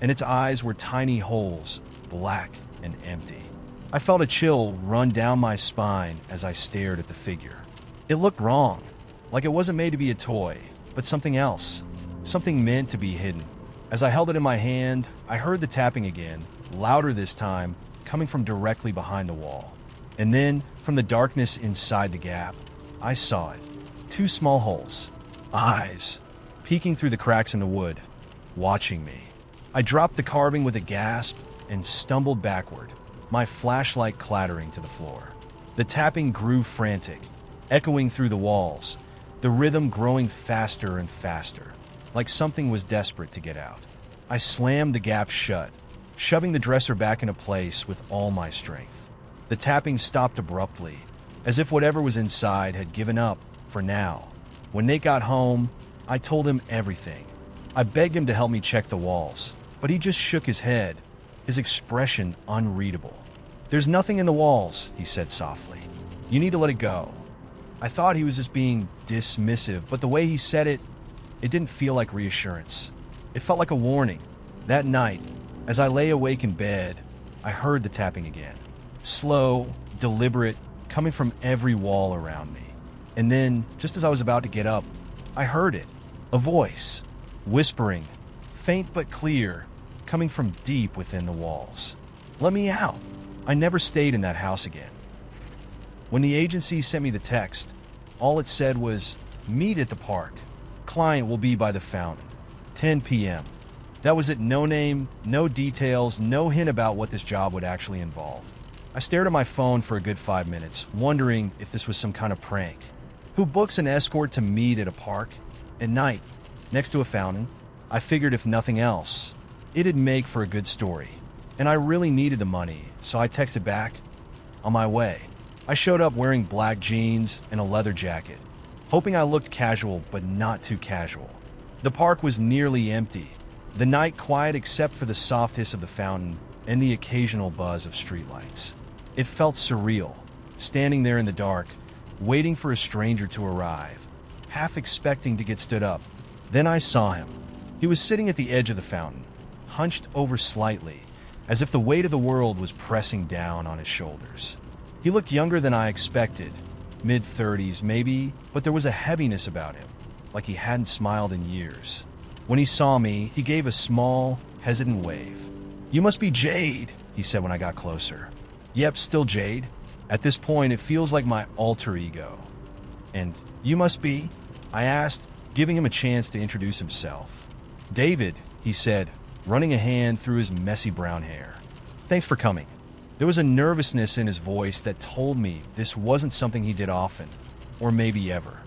and its eyes were tiny holes, black and empty. I felt a chill run down my spine as I stared at the figure. It looked wrong, like it wasn't made to be a toy, but something else, something meant to be hidden. As I held it in my hand, I heard the tapping again, louder this time, coming from directly behind the wall. And then, from the darkness inside the gap, I saw it. 2 small holes. Eyes. Peeking through the cracks in the wood. Watching me. I dropped the carving with a gasp and stumbled backward, my flashlight clattering to the floor. The tapping grew frantic, echoing through the walls, the rhythm growing faster and faster, like something was desperate to get out. I slammed the gap shut, shoving the dresser back into place with all my strength. The tapping stopped abruptly, as if whatever was inside had given up for now. When Nate got home, I told him everything. I begged him to help me check the walls, but he just shook his head, his expression unreadable. "There's nothing in the walls," he said softly. "You need to let it go." I thought he was just being dismissive, but the way he said it didn't feel like reassurance. It felt like a warning. That night, as I lay awake in bed, I heard the tapping again. Slow, deliberate, coming from every wall around me. And then, just as I was about to get up, I heard it. A voice, whispering, faint but clear, coming from deep within the walls. "Let me out." I never stayed in that house again. When the agency sent me the text, all it said was, "Meet at the park. Client will be by the fountain. 10 p.m. That was it. No name, no details, no hint about what this job would actually involve. I stared at my phone for a good 5 minutes, wondering if this was some kind of prank. Who books an escort to meet at a park? At night, next to a fountain? I figured if nothing else, it'd make for a good story. And I really needed the money, so I texted back, "On my way." I showed up wearing black jeans and a leather jacket, hoping I looked casual but not too casual. The park was nearly empty, the night quiet except for the soft hiss of the fountain and the occasional buzz of streetlights. It felt surreal, standing there in the dark, waiting for a stranger to arrive, half expecting to get stood up. Then I saw him. He was sitting at the edge of the fountain, hunched over slightly, as if the weight of the world was pressing down on his shoulders. He looked younger than I expected, mid-30s maybe, but there was a heaviness about him, like he hadn't smiled in years. When he saw me, he gave a small, hesitant wave. "You must be Jade," he said when I got closer. "Yep, still Jade. At this point, it feels like my alter ego." "And you must be?" I asked, giving him a chance to introduce himself. "David," he said, running a hand through his messy brown hair. "Thanks for coming." There was a nervousness in his voice that told me this wasn't something he did often, or maybe ever.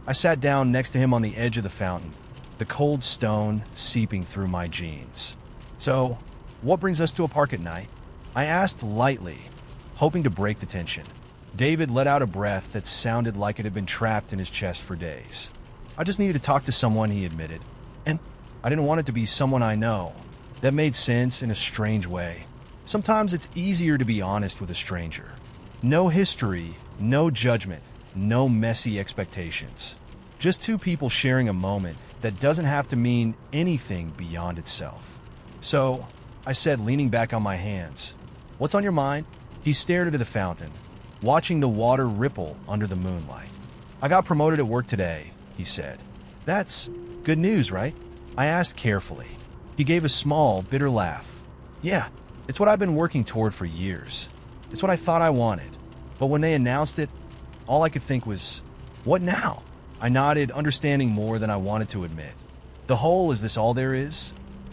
I sat down next to him on the edge of the fountain, the cold stone seeping through my jeans. "So, what brings us to a park at night?" I asked lightly, hoping to break the tension. David let out a breath that sounded like it had been trapped in his chest for days. "I just needed to talk to someone," he admitted. "And I didn't want it to be someone I know." That made sense in a strange way. Sometimes it's easier to be honest with a stranger. No history, no judgment, no messy expectations. Just two people sharing a moment that doesn't have to mean anything beyond itself. "So," I said, leaning back on my hands, "what's on your mind?" He stared into the fountain, watching the water ripple under the moonlight. "I got promoted at work today," he said. "That's good news, right?" I asked carefully. He gave a small, bitter laugh. "Yeah, it's what I've been working toward for years. It's what I thought I wanted. But when they announced it, all I could think was, what now?" I nodded, understanding more than I wanted to admit. "The whole is this all there is?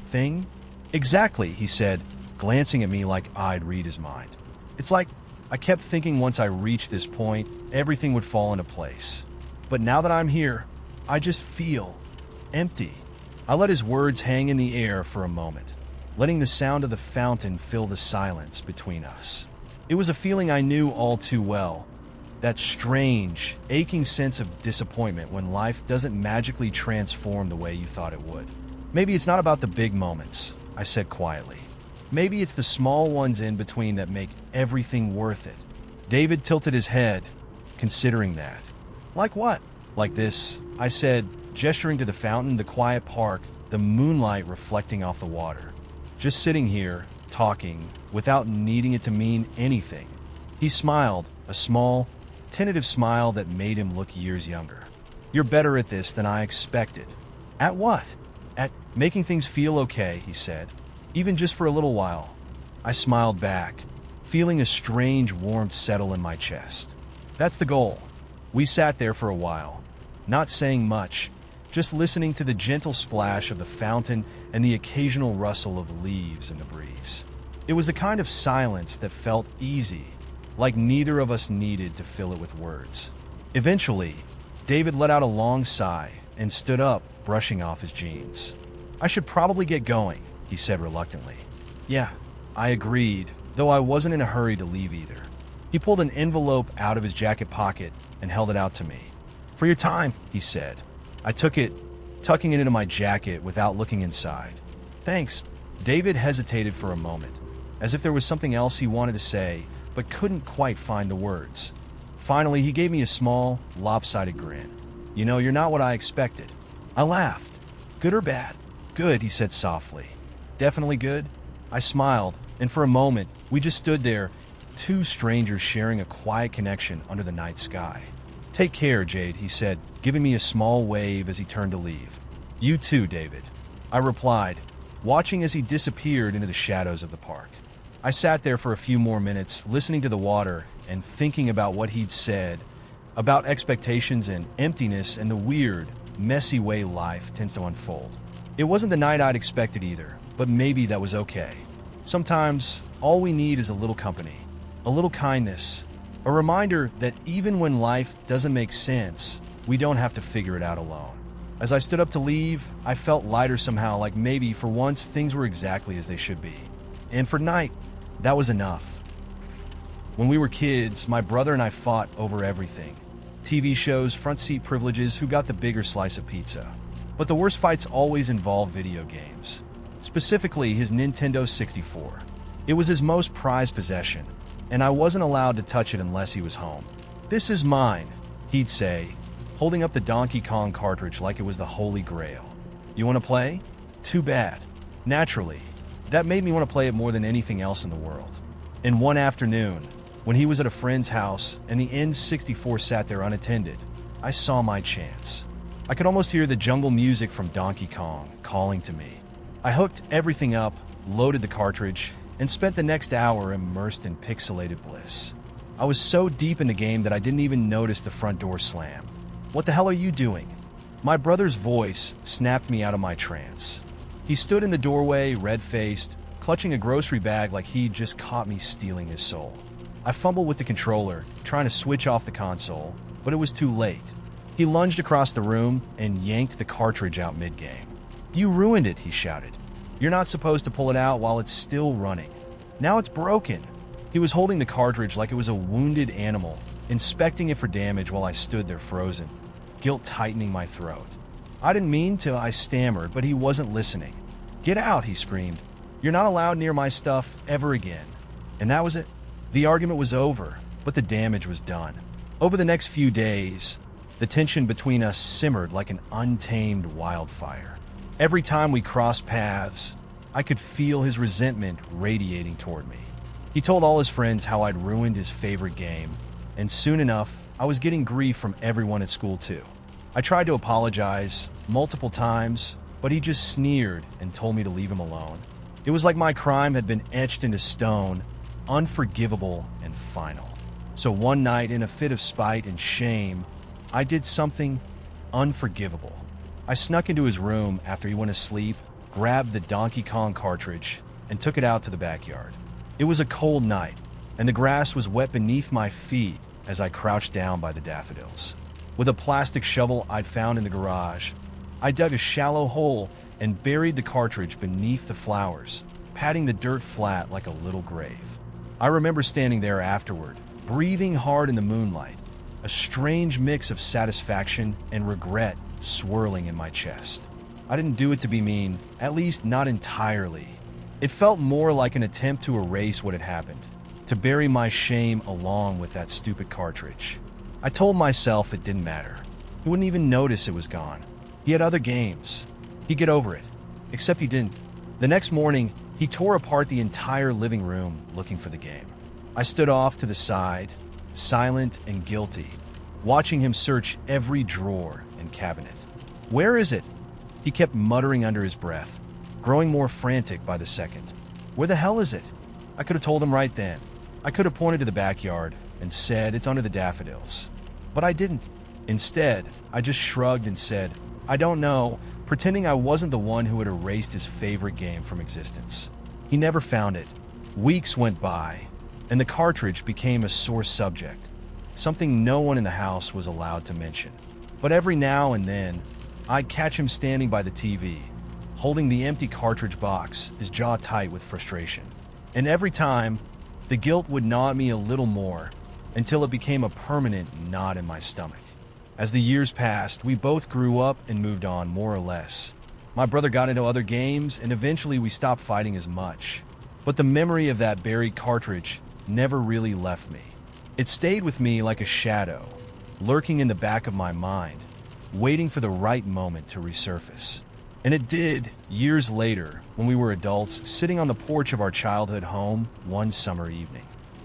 Thing?" "Exactly," he said, glancing at me like I'd read his mind. "It's like I kept thinking once I reached this point, everything would fall into place. But now that I'm here, I just feel empty." I let his words hang in the air for a moment, letting the sound of the fountain fill the silence between us. It was a feeling I knew all too well, that strange, aching sense of disappointment when life doesn't magically transform the way you thought it would. "Maybe it's not about the big moments," I said quietly. "Maybe it's the small ones in between that make everything worth it." David tilted his head, considering that. "Like what?" "Like this," I said, gesturing to the fountain, the quiet park, the moonlight reflecting off the water. "Just sitting here, talking, without needing it to mean anything." He smiled, a small, tentative smile that made him look years younger. "You're better at this than I expected." "At what?" "At making things feel okay," he said. "Even just for a little while." I smiled back, feeling a strange warmth settle in my chest. "That's the goal." We sat there for a while, not saying much, just listening to the gentle splash of the fountain and the occasional rustle of leaves in the breeze. It was the kind of silence that felt easy, like neither of us needed to fill it with words. Eventually, David let out a long sigh and stood up, brushing off his jeans. "I should probably get going," he said reluctantly. "Yeah," I agreed, though I wasn't in a hurry to leave either. He pulled an envelope out of his jacket pocket and held it out to me. "For your time," he said. I took it, tucking it into my jacket without looking inside. "Thanks." David hesitated for a moment, as if there was something else he wanted to say, but couldn't quite find the words. Finally, he gave me a small, lopsided grin. "You know, you're not what I expected." I laughed. "Good or bad?" "Good," he said softly. "Definitely good?" I smiled, and for a moment, we just stood there, two strangers sharing a quiet connection under the night sky. "Take care, Jade," he said, giving me a small wave as he turned to leave. "You too, David," I replied, watching as he disappeared into the shadows of the park. I sat there for a few more minutes, listening to the water and thinking about what he'd said, about expectations and emptiness and the weird, messy way life tends to unfold. It wasn't the night I'd expected either, but maybe that was okay. Sometimes, all we need is a little company, a little kindness, a reminder that even when life doesn't make sense, we don't have to figure it out alone. As I stood up to leave, I felt lighter somehow, like maybe for once things were exactly as they should be. And for night, that was enough. When we were kids, my brother and I fought over everything. TV shows, front seat privileges, who got the bigger slice of pizza. But the worst fights always involved video games. Specifically, his Nintendo 64. It was his most prized possession, and I wasn't allowed to touch it unless he was home. "This is mine," he'd say, holding up the Donkey Kong cartridge like it was the Holy Grail. "You want to play? Too bad." Naturally, That made me want to play it more than anything else in the world. And one afternoon, when he was at a friend's house and the N64 sat there unattended, I saw my chance. I could almost hear the jungle music from Donkey Kong calling to me. I hooked everything up, loaded the cartridge, and spent the next hour immersed in pixelated bliss. I was so deep in the game that I didn't even notice the front door slam. "What the hell are you doing?" My brother's voice snapped me out of my trance. He stood in the doorway, red-faced, clutching a grocery bag like he'd just caught me stealing his soul. I fumbled with the controller, trying to switch off the console, but it was too late. He lunged across the room and yanked the cartridge out mid-game. "You ruined it," he shouted. "You're not supposed to pull it out while it's still running. Now it's broken." He was holding the cartridge like it was a wounded animal, inspecting it for damage while I stood there frozen, guilt tightening my throat. "I didn't mean to," I stammered, but he wasn't listening. "Get out," he screamed. "You're not allowed near my stuff ever again." And that was it. The argument was over, but the damage was done. Over the next few days, the tension between us simmered like an untamed wildfire. Every time we crossed paths, I could feel his resentment radiating toward me. He told all his friends how I'd ruined his favorite game, and soon enough, I was getting grief from everyone at school too. I tried to apologize multiple times, but he just sneered and told me to leave him alone. It was like my crime had been etched into stone, unforgivable and final. So one night, in a fit of spite and shame, I did something unforgivable. I snuck into his room after he went to sleep, grabbed the Donkey Kong cartridge, and took it out to the backyard. It was a cold night, and the grass was wet beneath my feet as I crouched down by the daffodils. With a plastic shovel I'd found in the garage, I dug a shallow hole and buried the cartridge beneath the flowers, patting the dirt flat like a little grave. I remember standing there afterward, breathing hard in the moonlight, a strange mix of satisfaction and regret swirling in my chest. I didn't do it to be mean, at least not entirely. It felt more like an attempt to erase what had happened, to bury my shame along with that stupid cartridge. I told myself it didn't matter. He wouldn't even notice it was gone. He had other games. He'd get over it. Except he didn't. The next morning, he tore apart the entire living room looking for the game. I stood off to the side, silent and guilty, watching him search every drawer and cabinet. "Where is it?" He kept muttering under his breath, growing more frantic by the second. "Where the hell is it?" I could have told him right then. I could have pointed to the backyard and said it's under the daffodils. But I didn't. Instead, I just shrugged and said, "I don't know," pretending I wasn't the one who had erased his favorite game from existence. He never found it. Weeks went by, and the cartridge became a sore subject, something no one in the house was allowed to mention. But every now and then, I'd catch him standing by the TV, holding the empty cartridge box, his jaw tight with frustration. And every time, the guilt would gnaw at me a little more, until it became a permanent knot in my stomach. As the years passed, we both grew up and moved on, more or less. My brother got into other games, and eventually we stopped fighting as much. But the memory of that buried cartridge never really left me. It stayed with me like a shadow, lurking in the back of my mind, waiting for the right moment to resurface. And it did, years later, when we were adults, sitting on the porch of our childhood home one summer evening.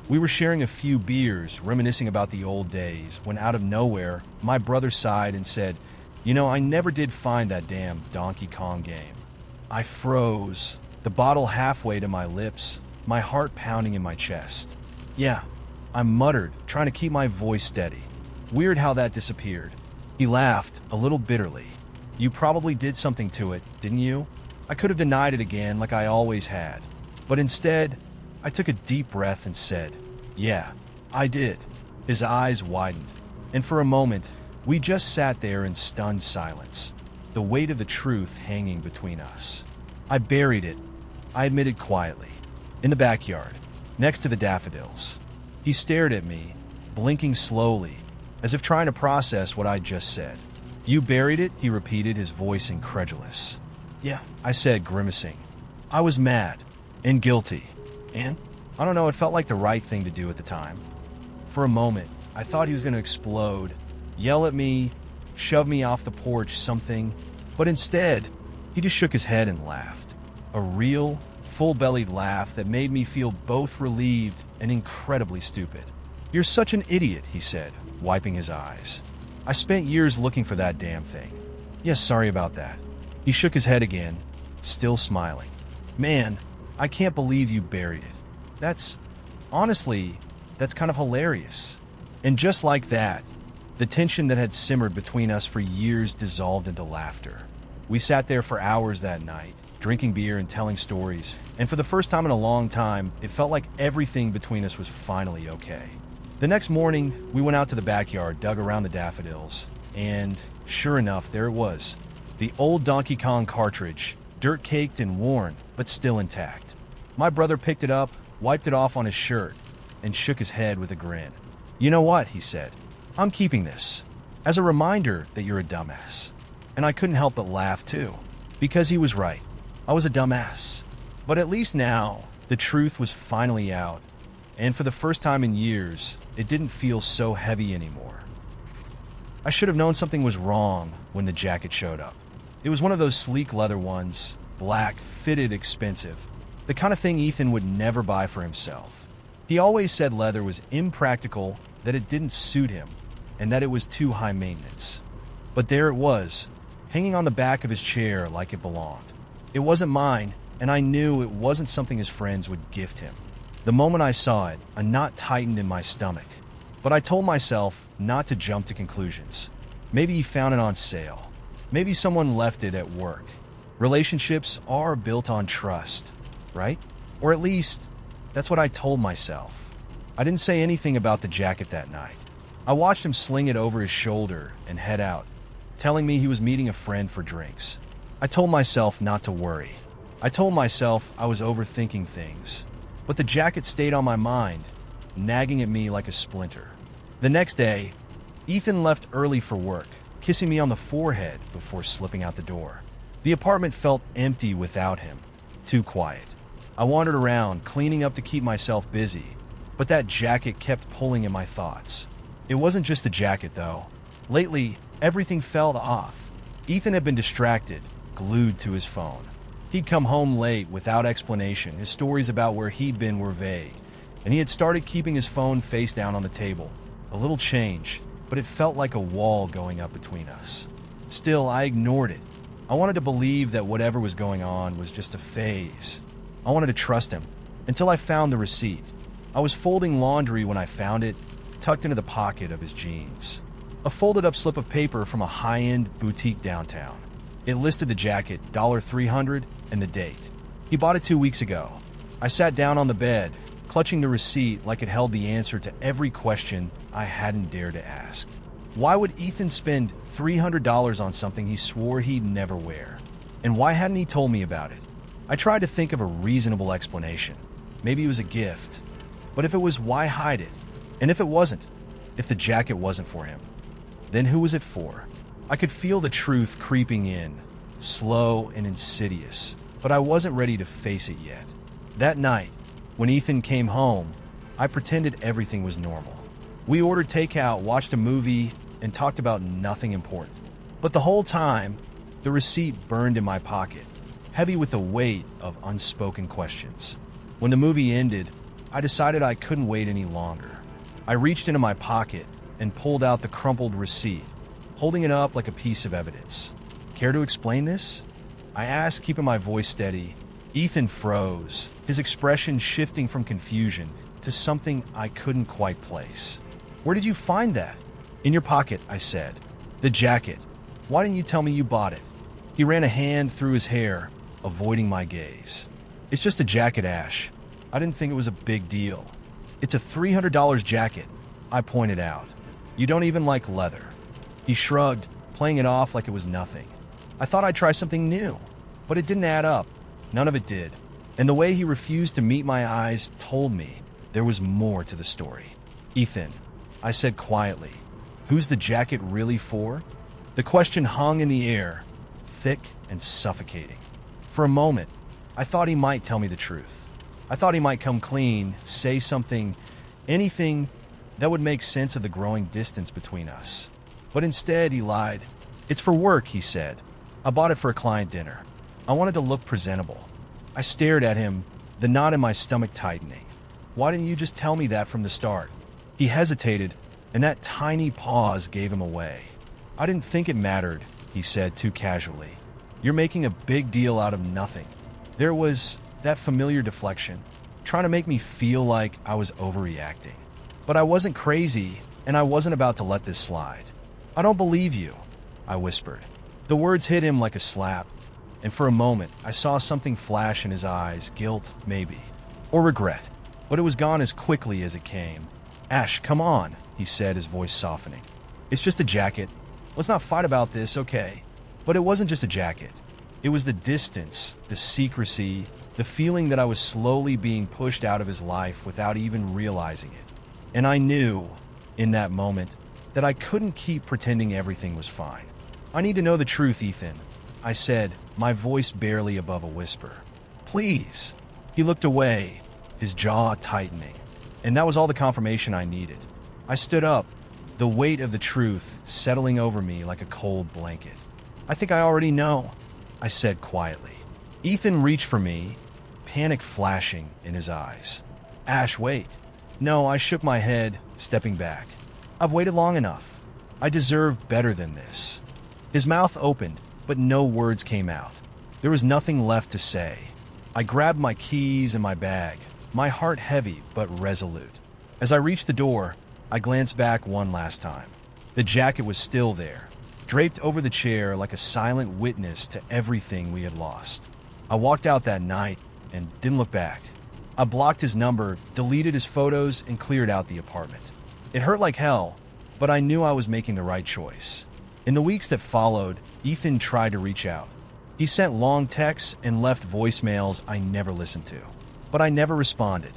We were sharing a few beers, reminiscing about the old days, when out of nowhere, my brother sighed and said, "You know, I never did find that damn Donkey Kong game." I froze, the bottle halfway to my lips, my heart pounding in my chest. "Yeah," I muttered, trying to keep my voice steady. Weird how that disappeared. He laughed, a little bitterly. "You probably did something to it, didn't you?" I could have denied it again like I always had. But instead, I took a deep breath and said, "Yeah, I did." His eyes widened, and for a moment, we just sat there in stunned silence, the weight of the truth hanging between us. "I buried it," I admitted quietly, "in the backyard, next to the daffodils." He stared at me, blinking slowly, as if trying to process what I'd just said. "You buried it?" he repeated, his voice incredulous. "Yeah," I said, grimacing. I was mad and guilty, and I don't know, it felt like the right thing to do at the time. For a moment, I thought he was going to explode, yell at me, shove me off the porch, something, but instead, he just shook his head and laughed. A real, full-bellied laugh that made me feel both relieved and incredibly stupid. "You're such an idiot," he said, wiping his eyes. "I spent years looking for that damn thing." "Yes, sorry about that." He shook his head again, still smiling. "Man, I can't believe you buried it. Honestly, that's kind of hilarious." And just like that, the tension that had simmered between us for years dissolved into laughter. We sat there for hours that night, drinking beer and telling stories, and for the first time in a long time, it felt like everything between us was finally okay. The next morning, we went out to the backyard, dug around the daffodils, and sure enough, there it was. The old Donkey Kong cartridge, dirt-caked and worn, but still intact. My brother picked it up, wiped it off on his shirt, and shook his head with a grin. "You know what?" he said. "I'm keeping this, as a reminder that you're a dumbass." And I couldn't help but laugh too, because he was right. I was a dumbass. But at least now, the truth was finally out, and for the first time in years, it didn't feel so heavy anymore. I should have known something was wrong when the jacket showed up. It was one of those sleek leather ones, black, fitted, expensive, the kind of thing Ethan would never buy for himself. He always said leather was impractical, that it didn't suit him, and that it was too high maintenance. But there it was, hanging on the back of his chair like it belonged. It wasn't mine, and I knew it wasn't something his friends would gift him. The moment I saw it, a knot tightened in my stomach. But I told myself not to jump to conclusions. Maybe he found it on sale. Maybe someone left it at work. Relationships are built on trust, right? Or at least, that's what I told myself. I didn't say anything about the jacket that night. I watched him sling it over his shoulder and head out, telling me he was meeting a friend for drinks. I told myself not to worry. I told myself I was overthinking things. But the jacket stayed on my mind, nagging at me like a splinter. The next day, Ethan left early for work, kissing me on the forehead before slipping out the door. The apartment felt empty without him, too quiet. I wandered around, cleaning up to keep myself busy, but that jacket kept pulling at my thoughts. It wasn't just the jacket, though. Lately, everything felt off. Ethan had been distracted, glued to his phone. He'd come home late without explanation. His stories about where he'd been were vague, and he had started keeping his phone face down on the table. A little change, but it felt like a wall going up between us. Still, I ignored it. I wanted to believe that whatever was going on was just a phase. I wanted to trust him, until I found the receipt. I was folding laundry when I found it, tucked into the pocket of his jeans. A folded-up slip of paper from a high-end boutique downtown. It listed the jacket, $300, and the date. He bought it 2 weeks ago. I sat down on the bed, clutching the receipt like it held the answer to every question I hadn't dared to ask. Why would Ethan spend $300 on something he swore he'd never wear? And why hadn't he told me about it? I tried to think of a reasonable explanation. Maybe it was a gift. But if it was, why hide it? And if it wasn't, if the jacket wasn't for him, then who was it for? I could feel the truth creeping in, slow and insidious, but I wasn't ready to face it yet. That night, when Ethan came home, I pretended everything was normal. We ordered takeout, watched a movie, and talked about nothing important. But the whole time, the receipt burned in my pocket, heavy with the weight of unspoken questions. When the movie ended, I decided I couldn't wait any longer. I reached into my pocket and pulled out the crumpled receipt, holding it up like a piece of evidence. "Care to explain this?" I asked, keeping my voice steady. Ethan froze, his expression shifting from confusion to something I couldn't quite place. "Where did you find that?" "In your pocket," I said. "The jacket. Why didn't you tell me you bought it?" He ran a hand through his hair, avoiding my gaze. "It's just a jacket, Ash. I didn't think it was a big deal." "It's a $300 jacket," I pointed out. "You don't even like leather." He shrugged, playing it off like it was nothing. I thought I'd try something new, but it didn't add up. None of it did. And the way he refused to meet my eyes told me there was more to the story. "Ethan," I said quietly, "who's the jacket really for?" The question hung in the air, thick and suffocating. For a moment, I thought he might tell me the truth. I thought he might come clean, say something, anything that would make sense of the growing distance between us. But instead, he lied. "It's for work," he said. "I bought it for a client dinner. I wanted to look presentable." I stared at him, the knot in my stomach tightening. Why didn't you just tell me that from the start? He hesitated, and that tiny pause gave him away. I didn't think it mattered, he said too casually. You're making a big deal out of nothing. There was that familiar deflection, trying to make me feel like I was overreacting. But I wasn't crazy, and I wasn't about to let this slide. I don't believe you, I whispered. The words hit him like a slap, and for a moment I saw something flash in his eyes, guilt, maybe, or regret. But it was gone as quickly as it came. Ash, come on, he said, his voice softening. It's just a jacket. Let's not fight about this, okay? But it wasn't just a jacket. It was the distance, the secrecy, the feeling that I was slowly being pushed out of his life without even realizing it. And I knew, in that moment, that I couldn't keep pretending everything was fine. I need to know the truth, Ethan, I said, my voice barely above a whisper. Please. He looked away, his jaw tightening. And that was all the confirmation I needed. I stood up, the weight of the truth settling over me like a cold blanket. I think I already know, I said quietly. Ethan reached for me, panic flashing in his eyes. Ash, wait. No, I shook my head, stepping back. I've waited long enough. I deserve better than this. His mouth opened, but no words came out. There was nothing left to say. I grabbed my keys and my bag, my heart heavy but resolute. As I reached the door, I glanced back one last time. The jacket was still there, draped over the chair like a silent witness to everything we had lost. I walked out that night and didn't look back. I blocked his number, deleted his photos, and cleared out the apartment. It hurt like hell, but I knew I was making the right choice. In the weeks that followed, Ethan tried to reach out. He sent long texts and left voicemails I never listened to. But I never responded.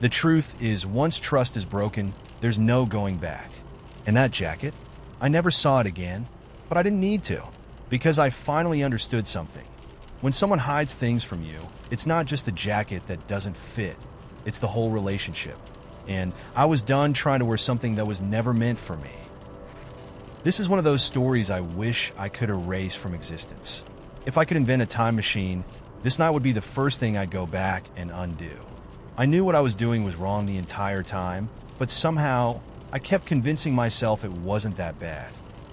The truth is, once trust is broken, there's no going back. And that jacket? I never saw it again, but I didn't need to, because I finally understood something. When someone hides things from you, it's not just the jacket that doesn't fit, it's the whole relationship. And I was done trying to wear something that was never meant for me. This is one of those stories I wish I could erase from existence. If I could invent a time machine, this night would be the first thing I'd go back and undo. I knew what I was doing was wrong the entire time, but somehow I kept convincing myself it wasn't that bad,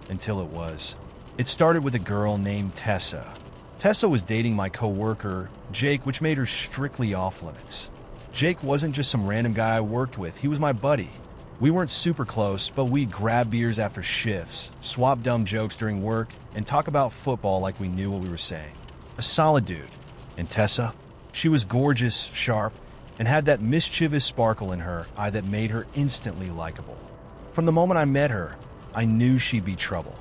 until it was. It started with a girl named Tessa. Tessa was dating my coworker, Jake, which made her strictly off limits. Jake wasn't just some random guy I worked with, he was my buddy. We weren't super close, but we'd grab beers after shifts, swap dumb jokes during work, and talk about football like we knew what we were saying. A solid dude. And Tessa? She was gorgeous, sharp, and had that mischievous sparkle in her eye that made her instantly likable. From the moment I met her, I knew she'd be trouble.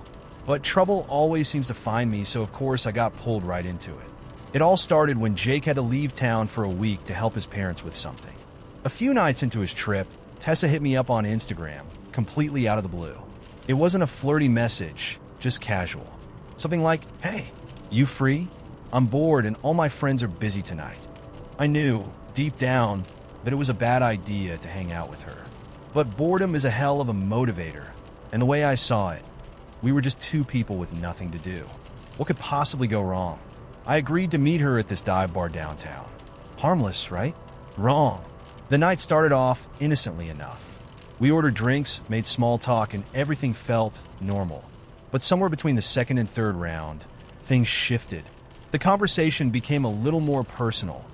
But trouble always seems to find me, so of course I got pulled right into it. It all started when Jake had to leave town for a week to help his parents with something. A few nights into his trip, Tessa hit me up on Instagram, completely out of the blue. It wasn't a flirty message, just casual. Something like, hey, you free? I'm bored and all my friends are busy tonight. I knew, deep down, that it was a bad idea to hang out with her. But boredom is a hell of a motivator, and the way I saw it, we were just two people with nothing to do. What could possibly go wrong? I agreed to meet her at this dive bar downtown. Harmless, right? Wrong. The night started off innocently enough. We ordered drinks, made small talk, and everything felt normal. But somewhere between the second and third round, things shifted. The conversation became a little more personal.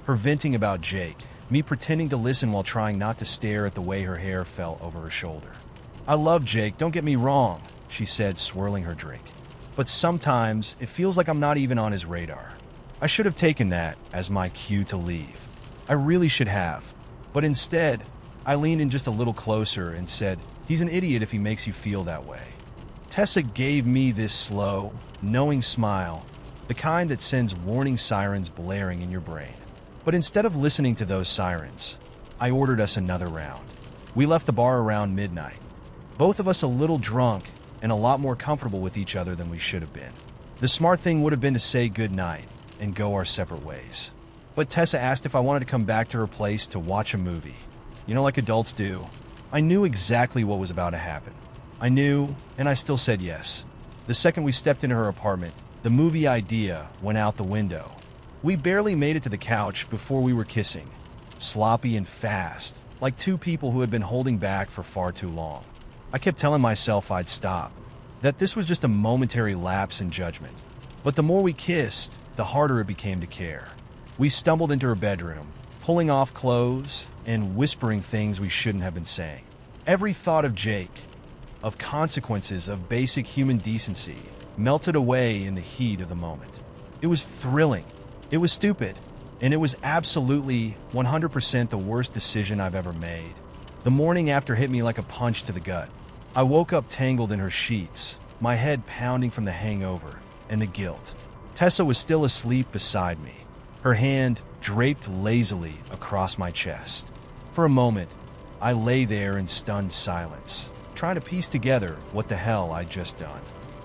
Her venting about Jake, me pretending to listen while trying not to stare at the way her hair fell over her shoulder. I love Jake, don't get me wrong, she said, swirling her drink. But sometimes it feels like I'm not even on his radar. I should have taken that as my cue to leave. I really should have. But instead, I leaned in just a little closer and said, he's an idiot if he makes you feel that way. Tessa gave me this slow, knowing smile, the kind that sends warning sirens blaring in your brain. But instead of listening to those sirens, I ordered us another round. We left the bar around midnight, both of us a little drunk and a lot more comfortable with each other than we should have been. The smart thing would have been to say goodnight and go our separate ways. But Tessa asked if I wanted to come back to her place to watch a movie. You know, like adults do. I knew exactly what was about to happen. I knew, and I still said yes. The second we stepped into her apartment, the movie idea went out the window. We barely made it to the couch before we were kissing, sloppy and fast, like two people who had been holding back for far too long. I kept telling myself I'd stop, that this was just a momentary lapse in judgment. But the more we kissed, the harder it became to care. We stumbled into her bedroom, pulling off clothes and whispering things we shouldn't have been saying. Every thought of Jake, of consequences, of basic human decency, melted away in the heat of the moment. It was thrilling. It was stupid. And it was absolutely 100% the worst decision I've ever made. The morning after hit me like a punch to the gut. I woke up tangled in her sheets, my head pounding from the hangover and the guilt. Tessa was still asleep beside me, her hand draped lazily across my chest. For a moment, I lay there in stunned silence, trying to piece together what the hell I'd just done.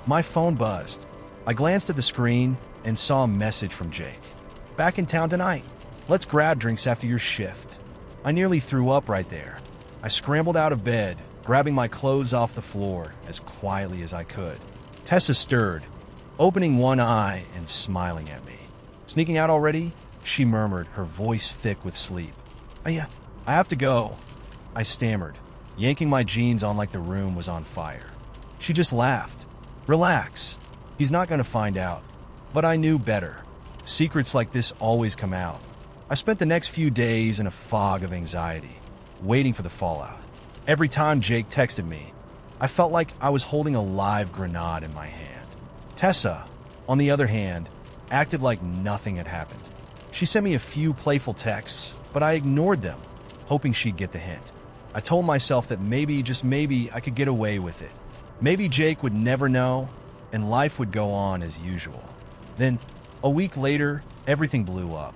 My phone buzzed. I glanced at the screen and saw a message from Jake. "Back in town tonight. Let's grab drinks after your shift." I nearly threw up right there. I scrambled out of bed, grabbing my clothes off the floor as quietly as I could. Tessa stirred, opening one eye and smiling at me. "Sneaking out already?" she murmured, her voice thick with sleep. I have to go," I stammered, yanking my jeans on like the room was on fire. She just laughed. "Relax. He's not going to find out." But I knew better. Secrets like this always come out. I spent the next few days in a fog of anxiety, waiting for the fallout. Every time Jake texted me, I felt like I was holding a live grenade in my hand. Tessa, on the other hand, acted like nothing had happened. She sent me a few playful texts, but I ignored them, hoping she'd get the hint. I told myself that maybe, just maybe, I could get away with it. Maybe Jake would never know, and life would go on as usual. Then, a week later, everything blew up.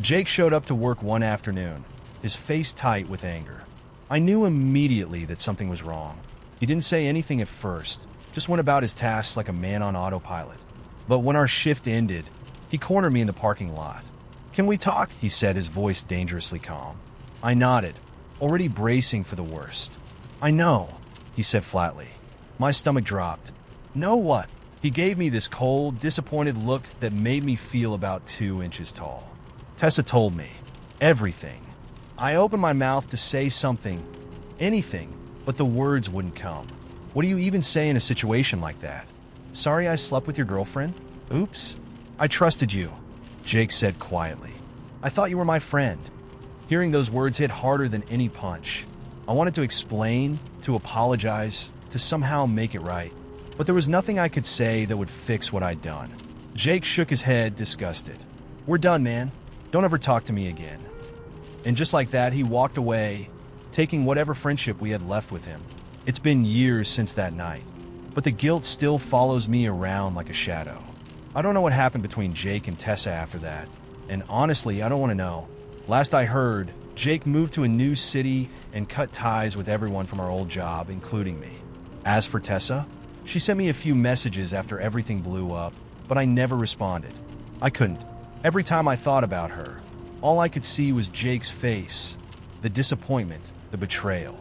Jake showed up to work one afternoon, his face tight with anger. I knew immediately that something was wrong. He didn't say anything at first, just went about his tasks like a man on autopilot. But when our shift ended, he cornered me in the parking lot. "Can we talk?" he said, his voice dangerously calm. I nodded, already bracing for the worst. "I know," he said flatly. My stomach dropped. "Know what?" He gave me this cold, disappointed look that made me feel about 2 inches tall. "Tessa told me. Everything." I opened my mouth to say something, anything, but the words wouldn't come. What do you even say in a situation like that? "Sorry I slept with your girlfriend? Oops." "I trusted you," Jake said quietly. "I thought you were my friend." Hearing those words hit harder than any punch. I wanted to explain, to apologize, to somehow make it right. But there was nothing I could say that would fix what I'd done. Jake shook his head, disgusted. "We're done, man. Don't ever talk to me again." And just like that, he walked away, taking whatever friendship we had left with him. It's been years since that night, but the guilt still follows me around like a shadow. I don't know what happened between Jake and Tessa after that, and honestly, I don't want to know. Last I heard, Jake moved to a new city and cut ties with everyone from our old job, including me. As for Tessa, she sent me a few messages after everything blew up, but I never responded. I couldn't. Every time I thought about her, all I could see was Jake's face, the disappointment, the betrayal.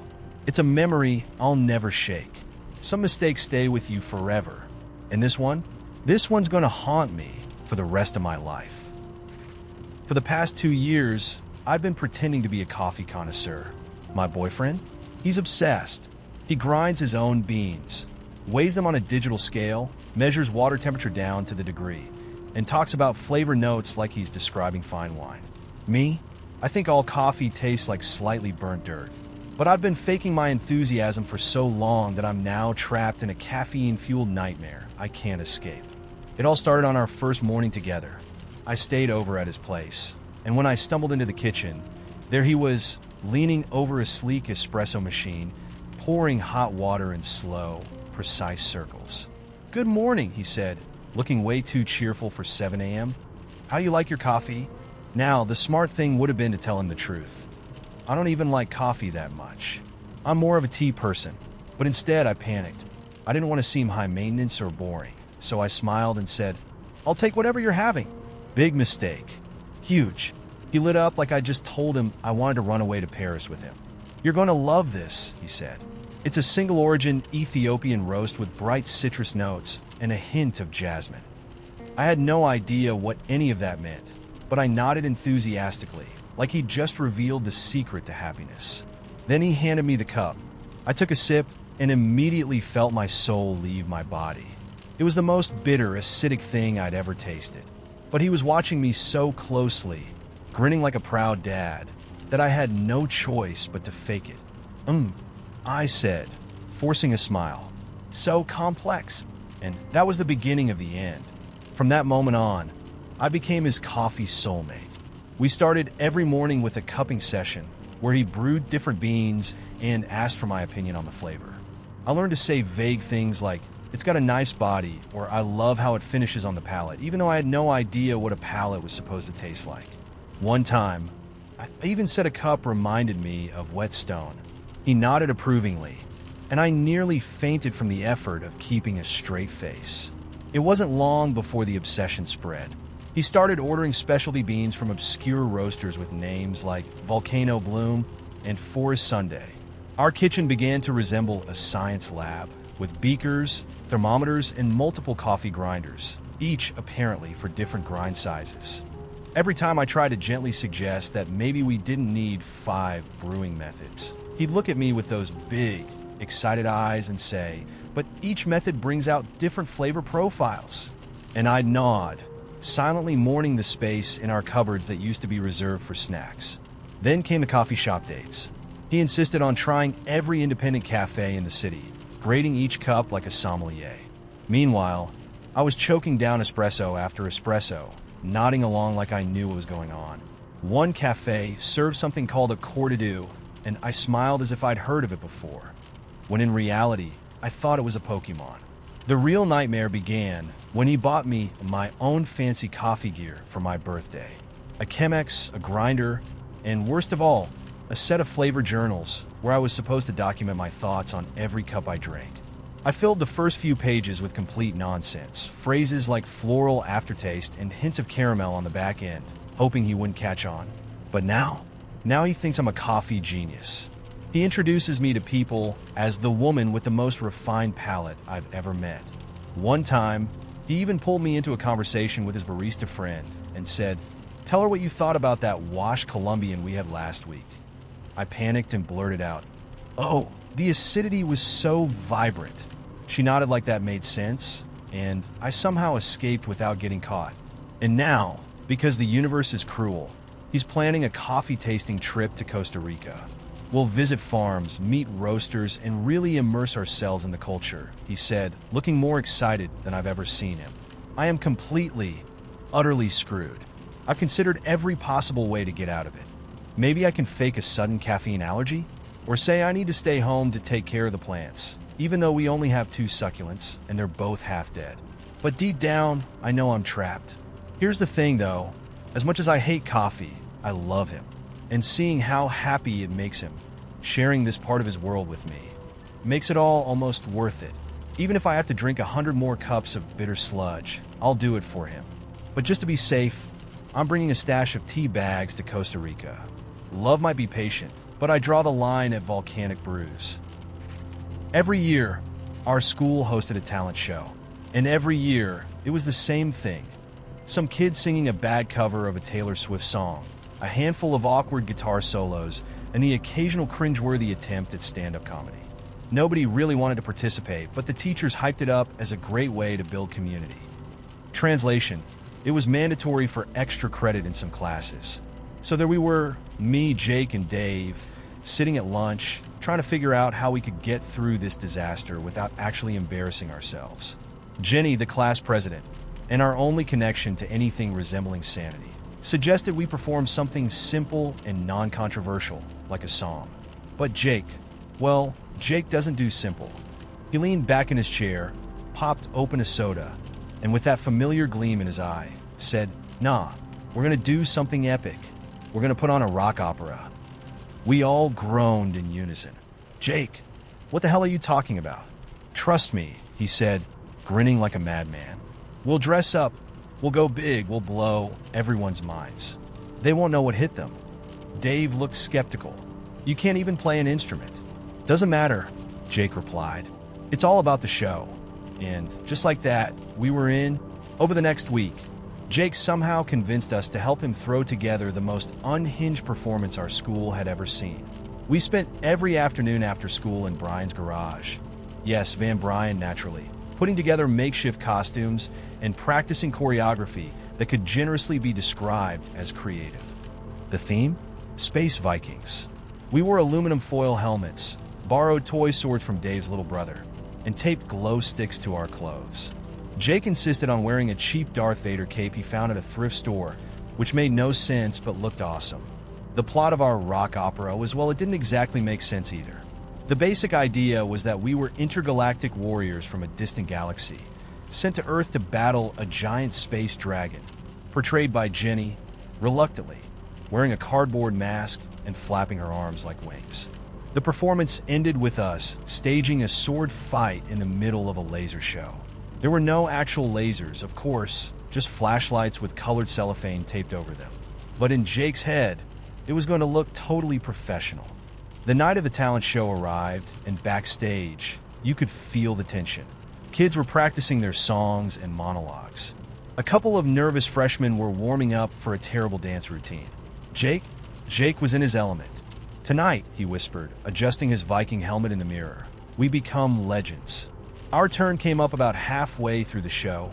It's a memory I'll never shake. Some mistakes stay with you forever. And this one's gonna haunt me for the rest of my life. For the past 2 years, I've been pretending to be a coffee connoisseur. My boyfriend? He's obsessed. He grinds his own beans, weighs them on a digital scale, measures water temperature down to the degree, and talks about flavor notes like he's describing fine wine. Me? I think all coffee tastes like slightly burnt dirt. But I've been faking my enthusiasm for so long that I'm now trapped in a caffeine-fueled nightmare I can't escape. It all started on our first morning together. I stayed over at his place, and when I stumbled into the kitchen, there he was, leaning over a sleek espresso machine, pouring hot water in slow, precise circles. "Good morning," he said, looking way too cheerful for 7 a.m. "How you like your coffee?" Now, the smart thing would have been to tell him the truth. I don't even like coffee that much. I'm more of a tea person, but instead I panicked. I didn't want to seem high maintenance or boring, so I smiled and said, "I'll take whatever you're having." Big mistake. Huge. He lit up like I just told him I wanted to run away to Paris with him. "You're going to love this," he said. "It's a single-origin Ethiopian roast with bright citrus notes and a hint of jasmine." I had no idea what any of that meant, but I nodded enthusiastically, like he'd just revealed the secret to happiness. Then he handed me the cup. I took a sip and immediately felt my soul leave my body. It was the most bitter, acidic thing I'd ever tasted. But he was watching me so closely, grinning like a proud dad, that I had no choice but to fake it. I said, forcing a smile. So complex. And that was the beginning of the end. From that moment on, I became his coffee soulmate. We started every morning with a cupping session where he brewed different beans and asked for my opinion on the flavor. I learned to say vague things like, "It's got a nice body," or "I love how it finishes on the palate," even though I had no idea what a palate was supposed to taste like. One time, I even said a cup reminded me of Whetstone. He nodded approvingly, and I nearly fainted from the effort of keeping a straight face. It wasn't long before the obsession spread. He started ordering specialty beans from obscure roasters with names like Volcano Bloom and Forest Sunday. Our kitchen began to resemble a science lab, with beakers, thermometers, and multiple coffee grinders, each apparently for different grind sizes. Every time I tried to gently suggest that maybe we didn't need 5 brewing methods, he'd look at me with those big, excited eyes and say, "But each method brings out different flavor profiles." And I'd nod, silently mourning the space in our cupboards that used to be reserved for snacks. Then came the coffee shop dates. He insisted on trying every independent cafe in the city, grading each cup like a sommelier. Meanwhile, I was choking down espresso after espresso, nodding along like I knew what was going on. One cafe served something called a cordidu, and I smiled as if I'd heard of it before, when in reality, I thought it was a Pokemon. The real nightmare began when he bought me my own fancy coffee gear for my birthday. A Chemex, a grinder, and worst of all, a set of flavor journals where I was supposed to document my thoughts on every cup I drank. I filled the first few pages with complete nonsense, phrases like floral aftertaste and hints of caramel on the back end, hoping he wouldn't catch on. But now he thinks I'm a coffee genius. He introduces me to people as the woman with the most refined palate I've ever met. One time, he even pulled me into a conversation with his barista friend and said, "Tell her what you thought about that washed Colombian we had last week." I panicked and blurted out, "Oh, the acidity was so vibrant." She nodded like that made sense, and I somehow escaped without getting caught. And now, because the universe is cruel, he's planning a coffee tasting trip to Costa Rica. We'll visit farms, meet roasters, and really immerse ourselves in the culture, he said, looking more excited than I've ever seen him. I am completely, utterly screwed. I've considered every possible way to get out of it. Maybe I can fake a sudden caffeine allergy? Or say I need to stay home to take care of the plants, even though we only have 2 succulents and they're both half dead. But deep down, I know I'm trapped. Here's the thing though, as much as I hate coffee, I love him. And seeing how happy it makes him, sharing this part of his world with me, makes it all almost worth it. Even if I have to drink 100 more cups of bitter sludge, I'll do it for him. But just to be safe, I'm bringing a stash of tea bags to Costa Rica. Love might be patient, but I draw the line at volcanic brews. Every year, our school hosted a talent show. And every year, it was the same thing. Some kid singing a bad cover of a Taylor Swift song, a handful of awkward guitar solos, and the occasional cringeworthy attempt at stand-up comedy. Nobody really wanted to participate, but the teachers hyped it up as a great way to build community. Translation: it was mandatory for extra credit in some classes. So there we were, me, Jake, and Dave, sitting at lunch, trying to figure out how we could get through this disaster without actually embarrassing ourselves. Jenny, the class president, and our only connection to anything resembling sanity, suggested we perform something simple and non-controversial, like a song. But Jake doesn't do simple. He leaned back in his chair, popped open a soda, and with that familiar gleam in his eye, said, "Nah, we're gonna do something epic. We're gonna put on a rock opera." We all groaned in unison. "Jake, what the hell are you talking about?" "Trust me," he said, grinning like a madman. "We'll dress up, we'll go big, we'll blow everyone's minds. They won't know what hit them." Dave looked skeptical. "You can't even play an instrument." "Doesn't matter," Jake replied. "It's all about the show." And just like that, we were in. Over the next week, Jake somehow convinced us to help him throw together the most unhinged performance our school had ever seen. We spent every afternoon after school in Brian's garage. Yes, Van Brian, naturally, putting together makeshift costumes and practicing choreography that could generously be described as creative. The theme? Space Vikings. We wore aluminum foil helmets, borrowed toy swords from Dave's little brother, and taped glow sticks to our clothes. Jake insisted on wearing a cheap Darth Vader cape he found at a thrift store, which made no sense but looked awesome. The plot of our rock opera was, well, it didn't exactly make sense either. The basic idea was that we were intergalactic warriors from a distant galaxy, sent to Earth to battle a giant space dragon, portrayed by Jenny, reluctantly, wearing a cardboard mask and flapping her arms like wings. The performance ended with us staging a sword fight in the middle of a laser show. There were no actual lasers, of course, just flashlights with colored cellophane taped over them. But in Jake's head, it was going to look totally professional. The night of the talent show arrived, and backstage, you could feel the tension. Kids were practicing their songs and monologues. A couple of nervous freshmen were warming up for a terrible dance routine. Jake was in his element. "Tonight," he whispered, adjusting his Viking helmet in the mirror, "we become legends." Our turn came up about halfway through the show,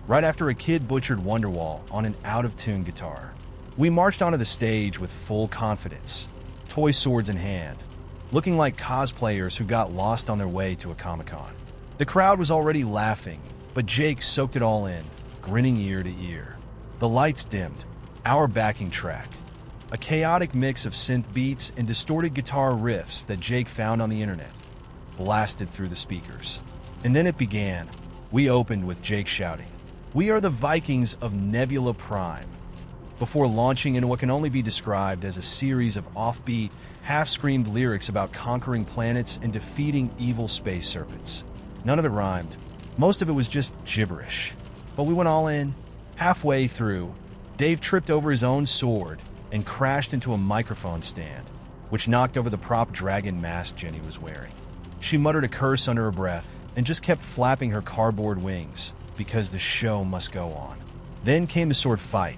right after a kid butchered Wonderwall on an out-of-tune guitar. We marched onto the stage with full confidence, toy swords in hand, looking like cosplayers who got lost on their way to a Comic-Con. The crowd was already laughing, but Jake soaked it all in, grinning ear to ear. The lights dimmed, our backing track, a chaotic mix of synth beats and distorted guitar riffs that Jake found on the internet, blasted through the speakers. And then it began. We opened with Jake shouting, "We are the Vikings of Nebula Prime," before launching into what can only be described as a series of offbeat, half-screamed lyrics about conquering planets and defeating evil space serpents. None of it rhymed. Most of it was just gibberish. But we went all in. Halfway through, Dave tripped over his own sword and crashed into a microphone stand, which knocked over the prop dragon mask Jenny was wearing. She muttered a curse under her breath and just kept flapping her cardboard wings because the show must go on. Then came the sword fight.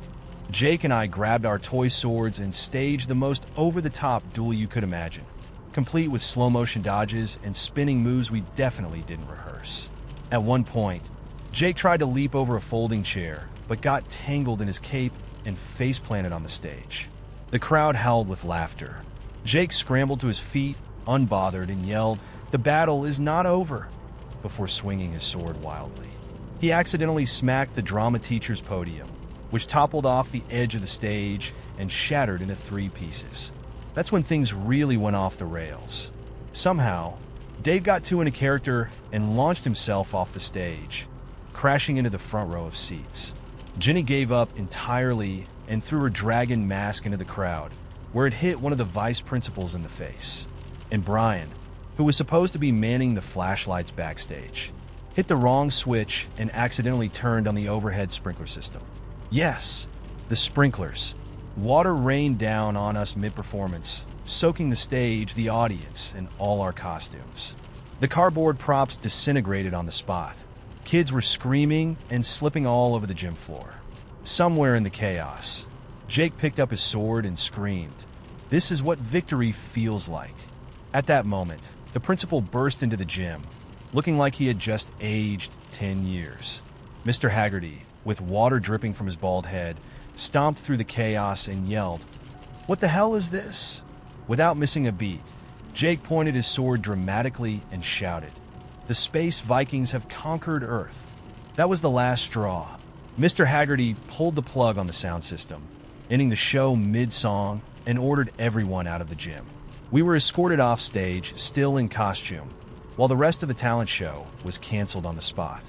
Jake and I grabbed our toy swords and staged the most over-the-top duel you could imagine, complete with slow-motion dodges and spinning moves we definitely didn't rehearse. At one point, Jake tried to leap over a folding chair, but got tangled in his cape and face-planted on the stage. The crowd howled with laughter. Jake scrambled to his feet, unbothered, and yelled, "The battle is not over," before swinging his sword wildly. He accidentally smacked the drama teacher's podium, which toppled off the edge of the stage and shattered into 3 pieces. That's when things really went off the rails. Somehow, Dave got too into character and launched himself off the stage, crashing into the front row of seats. Jenny gave up entirely and threw her dragon mask into the crowd, where it hit one of the vice principals in the face. And Brian, who was supposed to be manning the flashlights backstage, hit the wrong switch and accidentally turned on the overhead sprinkler system. Yes, the sprinklers. Water rained down on us mid-performance, soaking the stage, the audience, and all our costumes. The cardboard props disintegrated on the spot. Kids were screaming and slipping all over the gym floor. Somewhere in the chaos, Jake picked up his sword and screamed, "This is what victory feels like." At that moment, the principal burst into the gym, looking like he had just aged 10 years. Mr. Haggerty, with water dripping from his bald head, stomped through the chaos and yelled, "What the hell is this?" Without missing a beat, Jake pointed his sword dramatically and shouted, "The Space Vikings have conquered Earth." That was the last straw. Mr. Haggerty pulled the plug on the sound system, ending the show mid-song, and ordered everyone out of the gym. We were escorted off stage, still in costume, while the rest of the talent show was canceled on the spot.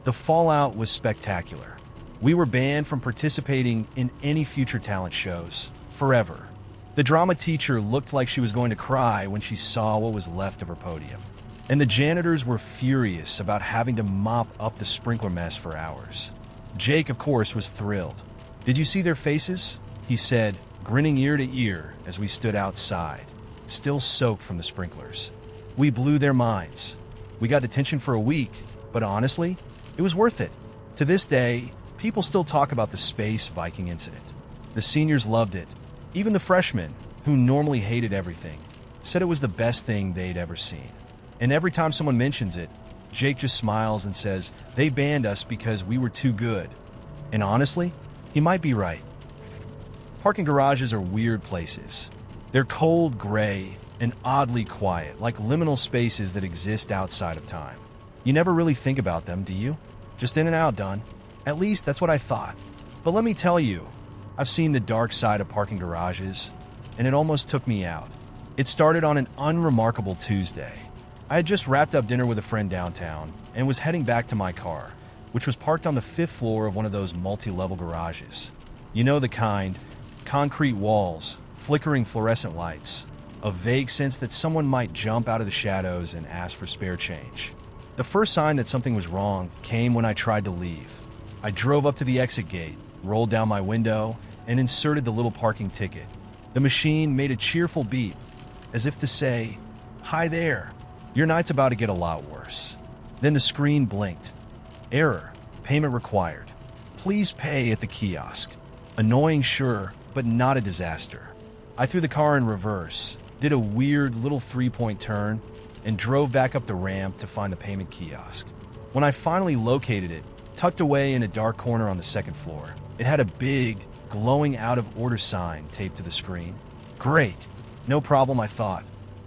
The fallout was spectacular. We were banned from participating in any future talent shows, forever. The drama teacher looked like she was going to cry when she saw what was left of her podium. And the janitors were furious about having to mop up the sprinkler mess for hours. Jake, of course, was thrilled. "Did you see their faces?" he said, grinning ear to ear as we stood outside, still soaked from the sprinklers. "We blew their minds. We got detention for a week, but honestly, it was worth it." To this day, People still talk about the Space Viking incident. The seniors loved it. Even the freshmen, who normally hated everything, said it was the best thing they'd ever seen. And every time someone mentions it, Jake just smiles and says, they banned us because we were too good. And honestly, he might be right. Parking garages are weird places. They're cold, gray, and oddly quiet, like liminal spaces that exist outside of time. You never really think about them, do you? Just in and out, done. At least that's what I thought. But let me tell you, I've seen the dark side of parking garages, and it almost took me out. It started on an unremarkable Tuesday. I had just wrapped up dinner with a friend downtown and was heading back to my car, which was parked on the 5th floor of one of those multi-level garages. You know the kind, concrete walls, flickering fluorescent lights, a vague sense that someone might jump out of the shadows and ask for spare change. The first sign that something was wrong came when I tried to leave. I drove up to the exit gate, rolled down my window, and inserted the little parking ticket. The machine made a cheerful beep, as if to say, "Hi there, your night's about to get a lot worse." Then the screen blinked. Error, payment required. Please pay at the kiosk. Annoying, sure, but not a disaster. I threw the car in reverse, did a weird little 3-point turn, and drove back up the ramp to find the payment kiosk. When I finally located it, tucked away in a dark corner on the 2nd floor, it had a big, glowing out-of-order sign taped to the screen. Great. No problem, I thought.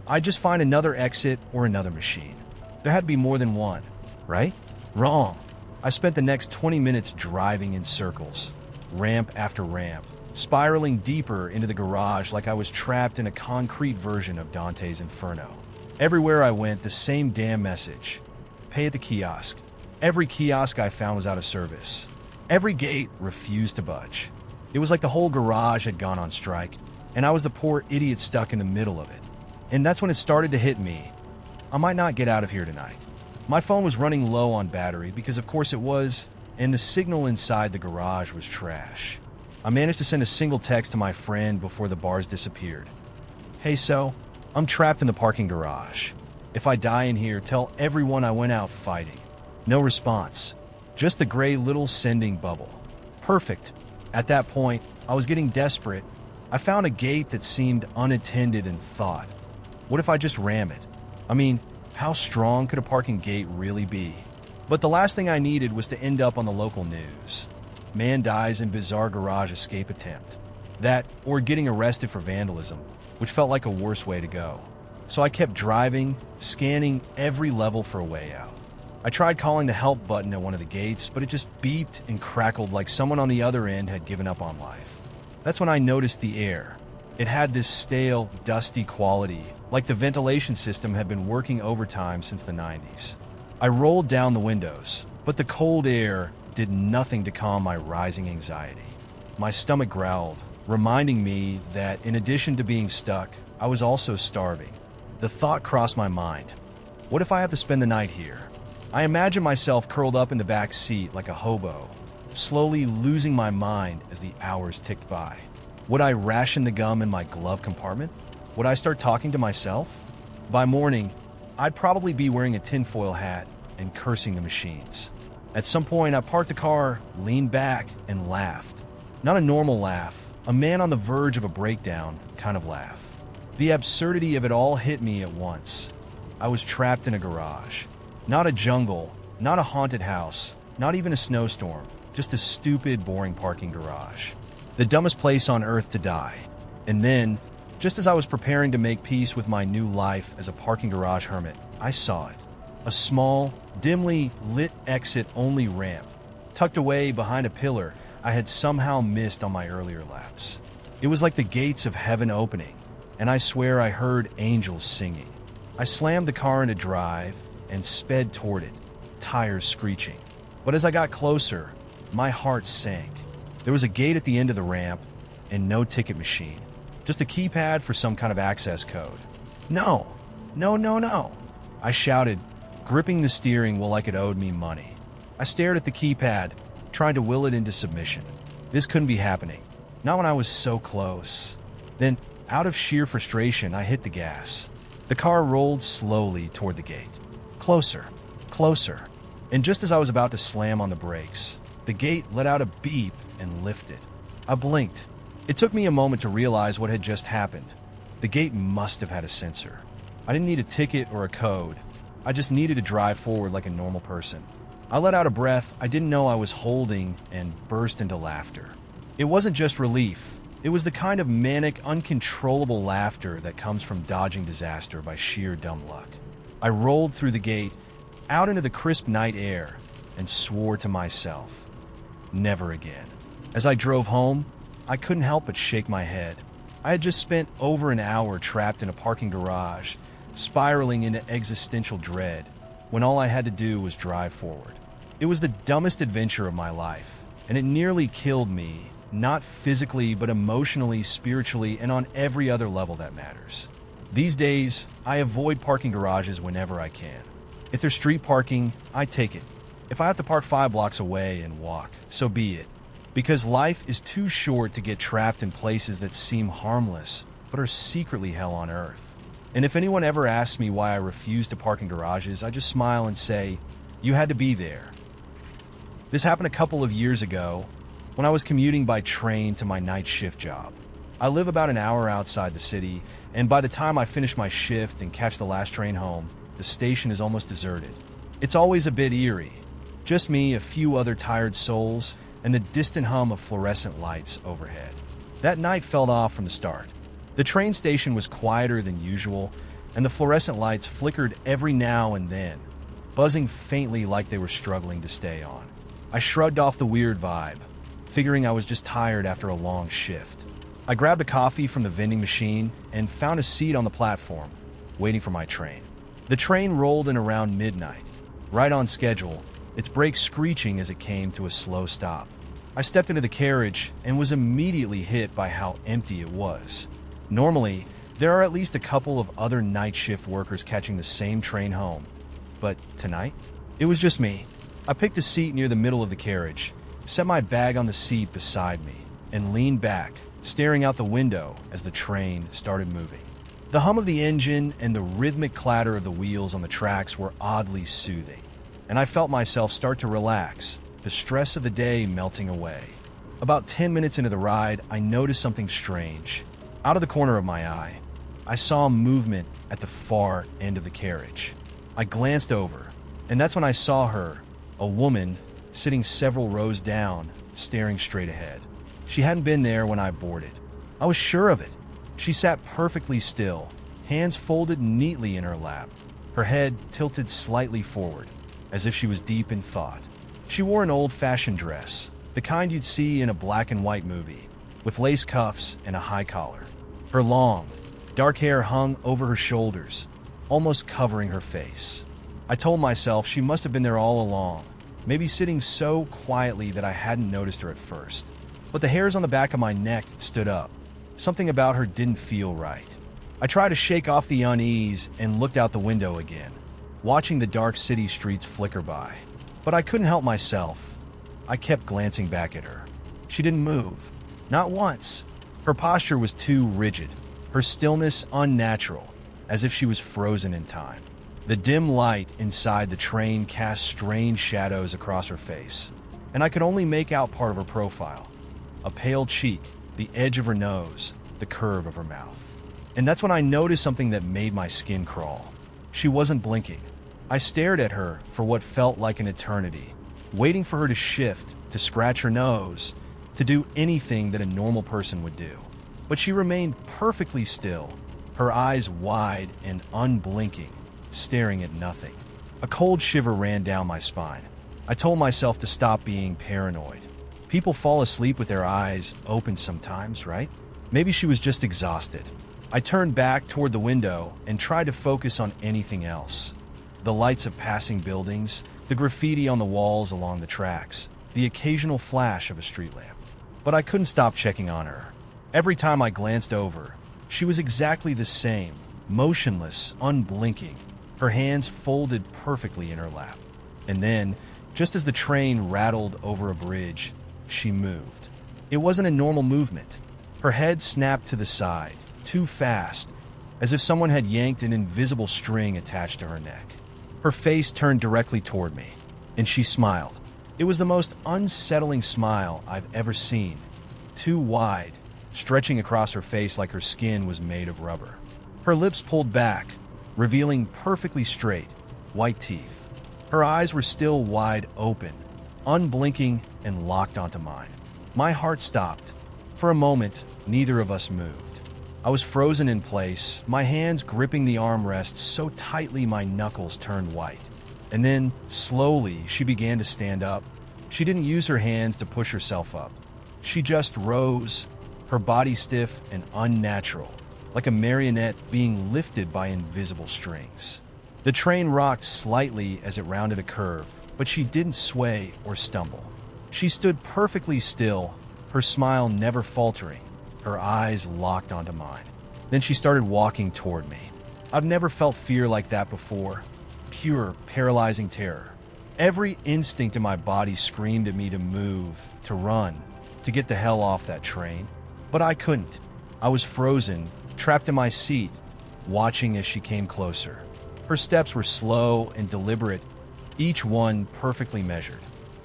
I'd just find another exit or another machine. There had to be more than one, right? Wrong. I spent the next 20 minutes driving in circles, ramp after ramp, spiraling deeper into the garage like I was trapped in a concrete version of Dante's Inferno. Everywhere I went, the same damn message. Pay at the kiosk. Every kiosk I found was out of service. Every gate refused to budge. It was like the whole garage had gone on strike, and I was the poor idiot stuck in the middle of it. And that's when it started to hit me. I might not get out of here tonight. My phone was running low on battery because of course it was, and the signal inside the garage was trash. I managed to send a single text to my friend before the bars disappeared. Hey, so, I'm trapped in the parking garage. If I die in here, tell everyone I went out fighting. No response. Just the gray little sending bubble. Perfect. At that point, I was getting desperate. I found a gate that seemed unattended and thought, what if I just ram it? I mean, how strong could a parking gate really be? But the last thing I needed was to end up on the local news. Man dies in bizarre garage escape attempt. That, or getting arrested for vandalism, which felt like a worse way to go. So I kept driving, scanning every level for a way out. I tried calling the help button at one of the gates, but it just beeped and crackled like someone on the other end had given up on life. That's when I noticed the air. It had this stale, dusty quality, like the ventilation system had been working overtime since the 90s. I rolled down the windows, but the cold air did nothing to calm my rising anxiety. My stomach growled, reminding me that in addition to being stuck, I was also starving. The thought crossed my mind. What if I have to spend the night here? I imagined myself curled up in the back seat like a hobo, slowly losing my mind as the hours ticked by. Would I ration the gum in my glove compartment? Would I start talking to myself? By morning, I'd probably be wearing a tinfoil hat and cursing the machines. At some point, I parked the car, leaned back, and laughed. Not a normal laugh, a man on the verge of a breakdown kind of laugh. The absurdity of it all hit me at once. I was trapped in a garage. Not a jungle, not a haunted house, not even a snowstorm, just a stupid, boring parking garage. The dumbest place on earth to die. And then, just as I was preparing to make peace with my new life as a parking garage hermit, I saw it. A small, dimly lit exit-only ramp, tucked away behind a pillar I had somehow missed on my earlier laps. It was like the gates of heaven opening, and I swear I heard angels singing. I slammed the car into drive and sped toward it, tires screeching. But as I got closer, my heart sank. There was a gate at the end of the ramp and no ticket machine, just a keypad for some kind of access code. No, no, no, no, I shouted, gripping the steering wheel like it owed me money. I stared at the keypad, trying to will it into submission. This couldn't be happening, not when I was so close. Then, out of sheer frustration, I hit the gas. The car rolled slowly toward the gate. Closer, closer. And just as I was about to slam on the brakes, The gate let out a beep and lifted. I blinked. It took me a moment to realize what had just happened. The gate must have had a sensor. I didn't need a ticket or a code. I just needed to drive forward like a normal person. I let out a breath I didn't know I was holding and burst into laughter. It wasn't just relief. It was the kind of manic, uncontrollable laughter that comes from dodging disaster by sheer dumb luck. I rolled through the gate, out into the crisp night air, and swore to myself, never again. As I drove home, I couldn't help but shake my head. I had just spent over an hour trapped in a parking garage, spiraling into existential dread, when all I had to do was drive forward. It was the dumbest adventure of my life, and it nearly killed me, not physically, but emotionally, spiritually, and on every other level that matters. These days, I avoid parking garages whenever I can. If there's street parking, I take it. If I have to park 5 blocks away and walk, so be it. Because life is too short to get trapped in places that seem harmless, but are secretly hell on earth. And if anyone ever asks me why I refuse to park in garages, I just smile and say, you had to be there. This happened a couple of years ago when I was commuting by train to my night shift job. I live about an hour outside the city, and by the time I finish my shift and catch the last train home, the station is almost deserted. It's always a bit eerie. Just me, a few other tired souls, and the distant hum of fluorescent lights overhead. That night felt off from the start. The train station was quieter than usual, and the fluorescent lights flickered every now and then, buzzing faintly like they were struggling to stay on. I shrugged off the weird vibe, figuring I was just tired after a long shift. I grabbed a coffee from the vending machine and found a seat on the platform, waiting for my train. The train rolled in around midnight, right on schedule, its brakes screeching as it came to a slow stop. I stepped into the carriage and was immediately hit by how empty it was. Normally, there are at least a couple of other night shift workers catching the same train home. But tonight, it was just me. I picked a seat near the middle of the carriage, set my bag on the seat beside me, and leaned back, staring out the window as the train started moving. The hum of the engine and the rhythmic clatter of the wheels on the tracks were oddly soothing, and I felt myself start to relax, the stress of the day melting away. About 10 minutes into the ride, I noticed something strange. Out of the corner of my eye, I saw movement at the far end of the carriage. I glanced over, and that's when I saw her, a woman, sitting several rows down, staring straight ahead. She hadn't been there when I boarded. I was sure of it. She sat perfectly still, hands folded neatly in her lap, her head tilted slightly forward, as if she was deep in thought. She wore an old-fashioned dress, the kind you'd see in a black and white movie, with lace cuffs and a high collar. Her long, dark hair hung over her shoulders, almost covering her face. I told myself she must have been there all along, maybe sitting so quietly that I hadn't noticed her at first. But the hairs on the back of my neck stood up. Something about her didn't feel right. I tried to shake off the unease and looked out the window again, watching the dark city streets flicker by. But I couldn't help myself. I kept glancing back at her. She didn't move. Not once. Her posture was too rigid, her stillness unnatural, as if she was frozen in time. The dim light inside the train cast strange shadows across her face, and I could only make out part of her profile. A pale cheek, the edge of her nose, the curve of her mouth. And that's when I noticed something that made my skin crawl. She wasn't blinking. I stared at her for what felt like an eternity, waiting for her to shift, to scratch her nose, to do anything that a normal person would do. But she remained perfectly still, her eyes wide and unblinking, staring at nothing. A cold shiver ran down my spine. I told myself to stop being paranoid. People fall asleep with their eyes open sometimes, right? Maybe she was just exhausted. I turned back toward the window and tried to focus on anything else. The lights of passing buildings, the graffiti on the walls along the tracks, the occasional flash of a street lamp. But I couldn't stop checking on her. Every time I glanced over, she was exactly the same, motionless, unblinking, her hands folded perfectly in her lap. And then, just as the train rattled over a bridge, she moved. It wasn't a normal movement. Her head snapped to the side, too fast, as if someone had yanked an invisible string attached to her neck. Her face turned directly toward me, and she smiled. It was the most unsettling smile I've ever seen. Too wide, stretching across her face like her skin was made of rubber. Her lips pulled back, revealing perfectly straight, white teeth. Her eyes were still wide open, unblinking and locked onto mine. My heart stopped. For a moment, neither of us moved. I was frozen in place, my hands gripping the armrests so tightly my knuckles turned white. And then, slowly, she began to stand up. She didn't use her hands to push herself up. She just rose, her body stiff and unnatural, like a marionette being lifted by invisible strings. The train rocked slightly as it rounded a curve, but she didn't sway or stumble. She stood perfectly still, her smile never faltering, her eyes locked onto mine. Then she started walking toward me. I've never felt fear like that before. Pure, paralyzing terror. Every instinct in my body screamed at me to move, to run, to get the hell off that train. But I couldn't. I was frozen, trapped in my seat, watching as she came closer. Her steps were slow and deliberate, each one perfectly measured.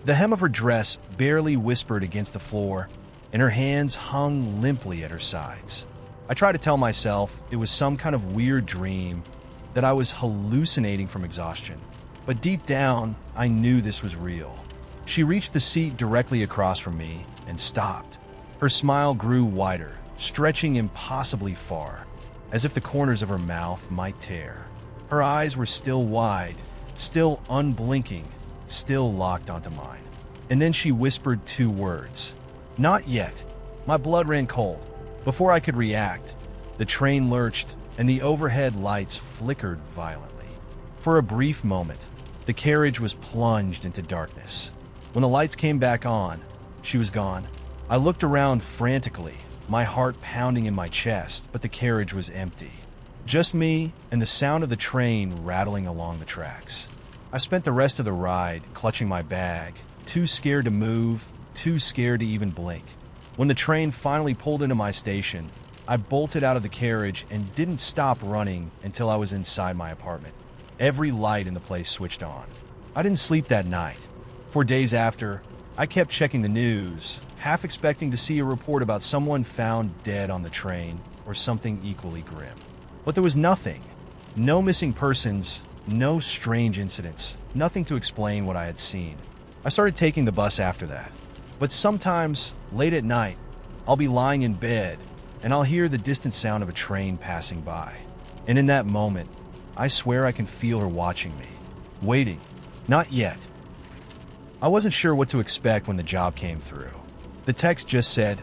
The hem of her dress barely whispered against the floor, and her hands hung limply at her sides. I tried to tell myself it was some kind of weird dream, that I was hallucinating from exhaustion. But deep down, I knew this was real. She reached the seat directly across from me and stopped. Her smile grew wider, stretching impossibly far, as if the corners of her mouth might tear. Her eyes were still wide, still unblinking, still locked onto mine. And then she whispered 2 words. Not yet. My blood ran cold. Before I could react, the train lurched and the overhead lights flickered violently. For a brief moment, the carriage was plunged into darkness. When the lights came back on, she was gone. I looked around frantically, my heart pounding in my chest, but the carriage was empty. Just me and the sound of the train rattling along the tracks. I spent the rest of the ride clutching my bag, too scared to move, too scared to even blink. When the train finally pulled into my station, I bolted out of the carriage and didn't stop running until I was inside my apartment. Every light in the place switched on. I didn't sleep that night. For days after, I kept checking the news, half expecting to see a report about someone found dead on the train or something equally grim. But there was nothing. No missing persons, no strange incidents, nothing to explain what I had seen. I started taking the bus after that. But sometimes, late at night, I'll be lying in bed and I'll hear the distant sound of a train passing by. And in that moment, I swear I can feel her watching me, waiting. Not yet. I wasn't sure what to expect when the job came through. The text just said,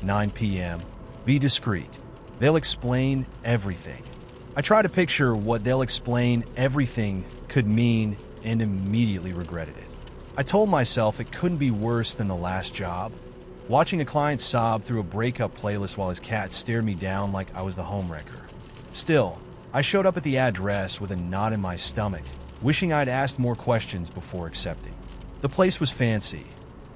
9 p.m., be discreet. They'll explain everything. I tried to picture what they'll explain everything could mean and immediately regretted it. I told myself it couldn't be worse than the last job. Watching a client sob through a breakup playlist while his cat stared me down like I was the homewrecker. Still, I showed up at the address with a knot in my stomach, wishing I'd asked more questions before accepting. The place was fancy,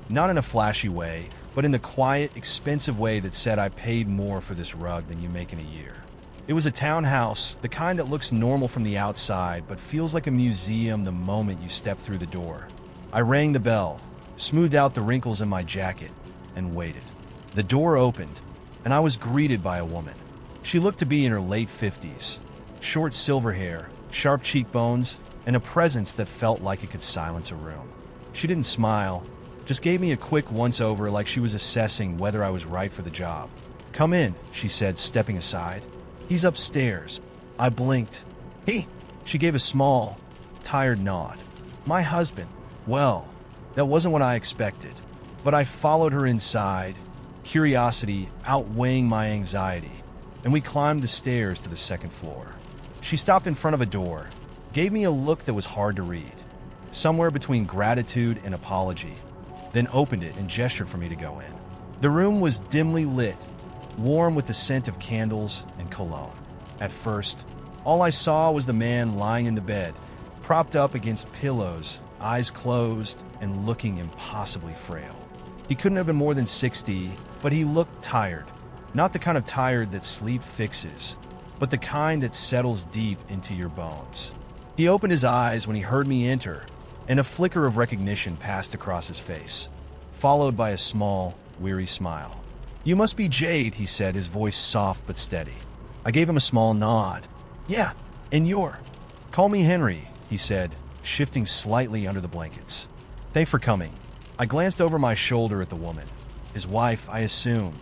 not in a flashy way, but in the quiet, expensive way that said I paid more for this rug than you make in a year. It was a townhouse, the kind that looks normal from the outside but feels like a museum the moment you step through the door. I rang the bell, smoothed out the wrinkles in my jacket, and waited. The door opened, and I was greeted by a woman. She looked to be in her late 50s, short silver hair, sharp cheekbones, and a presence that felt like it could silence a room. She didn't smile, just gave me a quick once-over like she was assessing whether I was right for the job. Come in, she said, stepping aside. He's upstairs. I blinked. He. She gave a small, tired nod. My husband. Well, that wasn't what I expected, but I followed her inside, curiosity outweighing my anxiety, and we climbed the stairs to the second floor. She stopped in front of a door, gave me a look that was hard to read, somewhere between gratitude and apology, then opened it and gestured for me to go in. The room was dimly lit, warm with the scent of candles and cologne. At first, all I saw was the man lying in the bed, propped up against pillows, eyes closed and looking impossibly frail. He couldn't have been more than 60, but he looked tired. Not the kind of tired that sleep fixes, but the kind that settles deep into your bones. He opened his eyes when he heard me enter, and a flicker of recognition passed across his face, followed by a small, weary smile. "You must be Jade," he said, his voice soft but steady. I gave him a small nod. "Yeah, and you're?" "Call me Henry," he said, shifting slightly under the blankets. "Thanks for coming." I glanced over my shoulder at the woman, his wife, I assumed,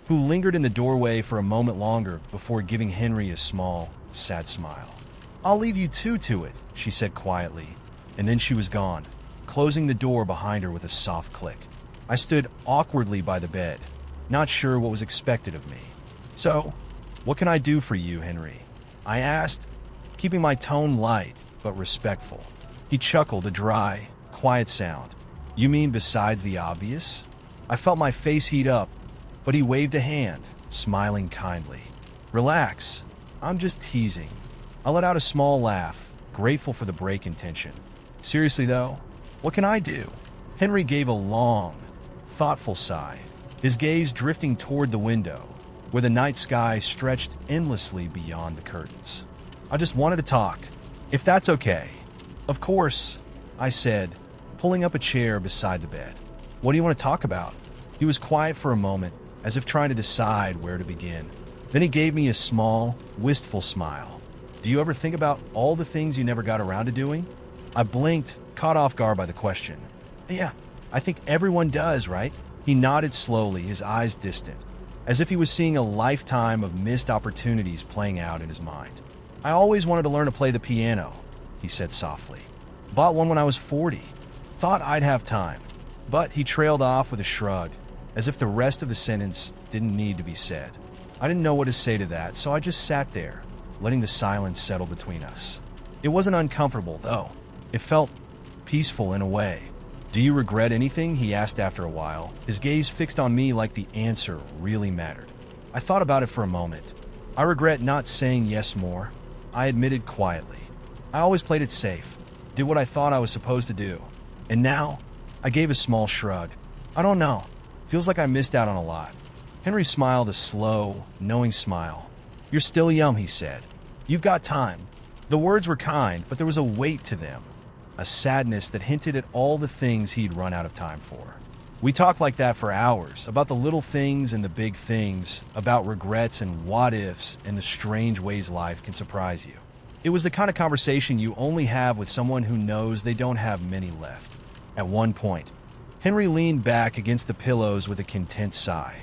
who lingered in the doorway for a moment longer before giving Henry a small, sad smile. "I'll leave you two to it," she said quietly, and then she was gone, closing the door behind her with a soft click. I stood awkwardly by the bed, not sure what was expected of me. "So, what can I do for you, Henry?" I asked, keeping my tone light but respectful. He chuckled, a dry, quiet sound. "You mean besides the obvious?" I felt my face heat up, but he waved a hand, smiling kindly. "Relax, I'm just teasing." I let out a small laugh, grateful for the break in tension. "Seriously though, what can I do?" Henry gave a long, thoughtful sigh, his gaze drifting toward the window, where the night sky stretched endlessly beyond the curtains. "I just wanted to talk, if that's okay." "Of course," I said, pulling up a chair beside the bed. "What do you want to talk about?" He was quiet for a moment, as if trying to decide where to begin. Then he gave me a small, wistful smile. "Do you ever think about all the things you never got around to doing?" I blinked, caught off guard by the question. "Yeah, I think everyone does, right?" He nodded slowly, his eyes distant, as if he was seeing a lifetime of missed opportunities playing out in his mind. "I always wanted to learn to play the piano," he said softly. "Bought one when I was 40. Thought I'd have time." But he trailed off with a shrug, as if the rest of the sentence didn't need to be said. I didn't know what to say to that, so I just sat there, letting the silence settle between us. It wasn't uncomfortable, though. It felt peaceful in a way. "Do you regret anything?" he asked after a while, his gaze fixed on me like the answer really mattered. I thought about it for a moment. "I regret not saying yes more," I admitted quietly. "I always played it safe, did what I thought I was supposed to do. And now," I gave a small shrug. "I don't know. Feels like I missed out on a lot." Henry smiled, a slow, knowing smile. "You're still young," he said. "You've got time." The words were kind, but there was a weight to them, a sadness that hinted at all the things he'd run out of time for. We talked like that for hours, about the little things and the big things, about regrets and what-ifs and the strange ways life can surprise you. It was the kind of conversation you only have with someone who knows they don't have many left. At one point, Henry leaned back against the pillows with a content sigh.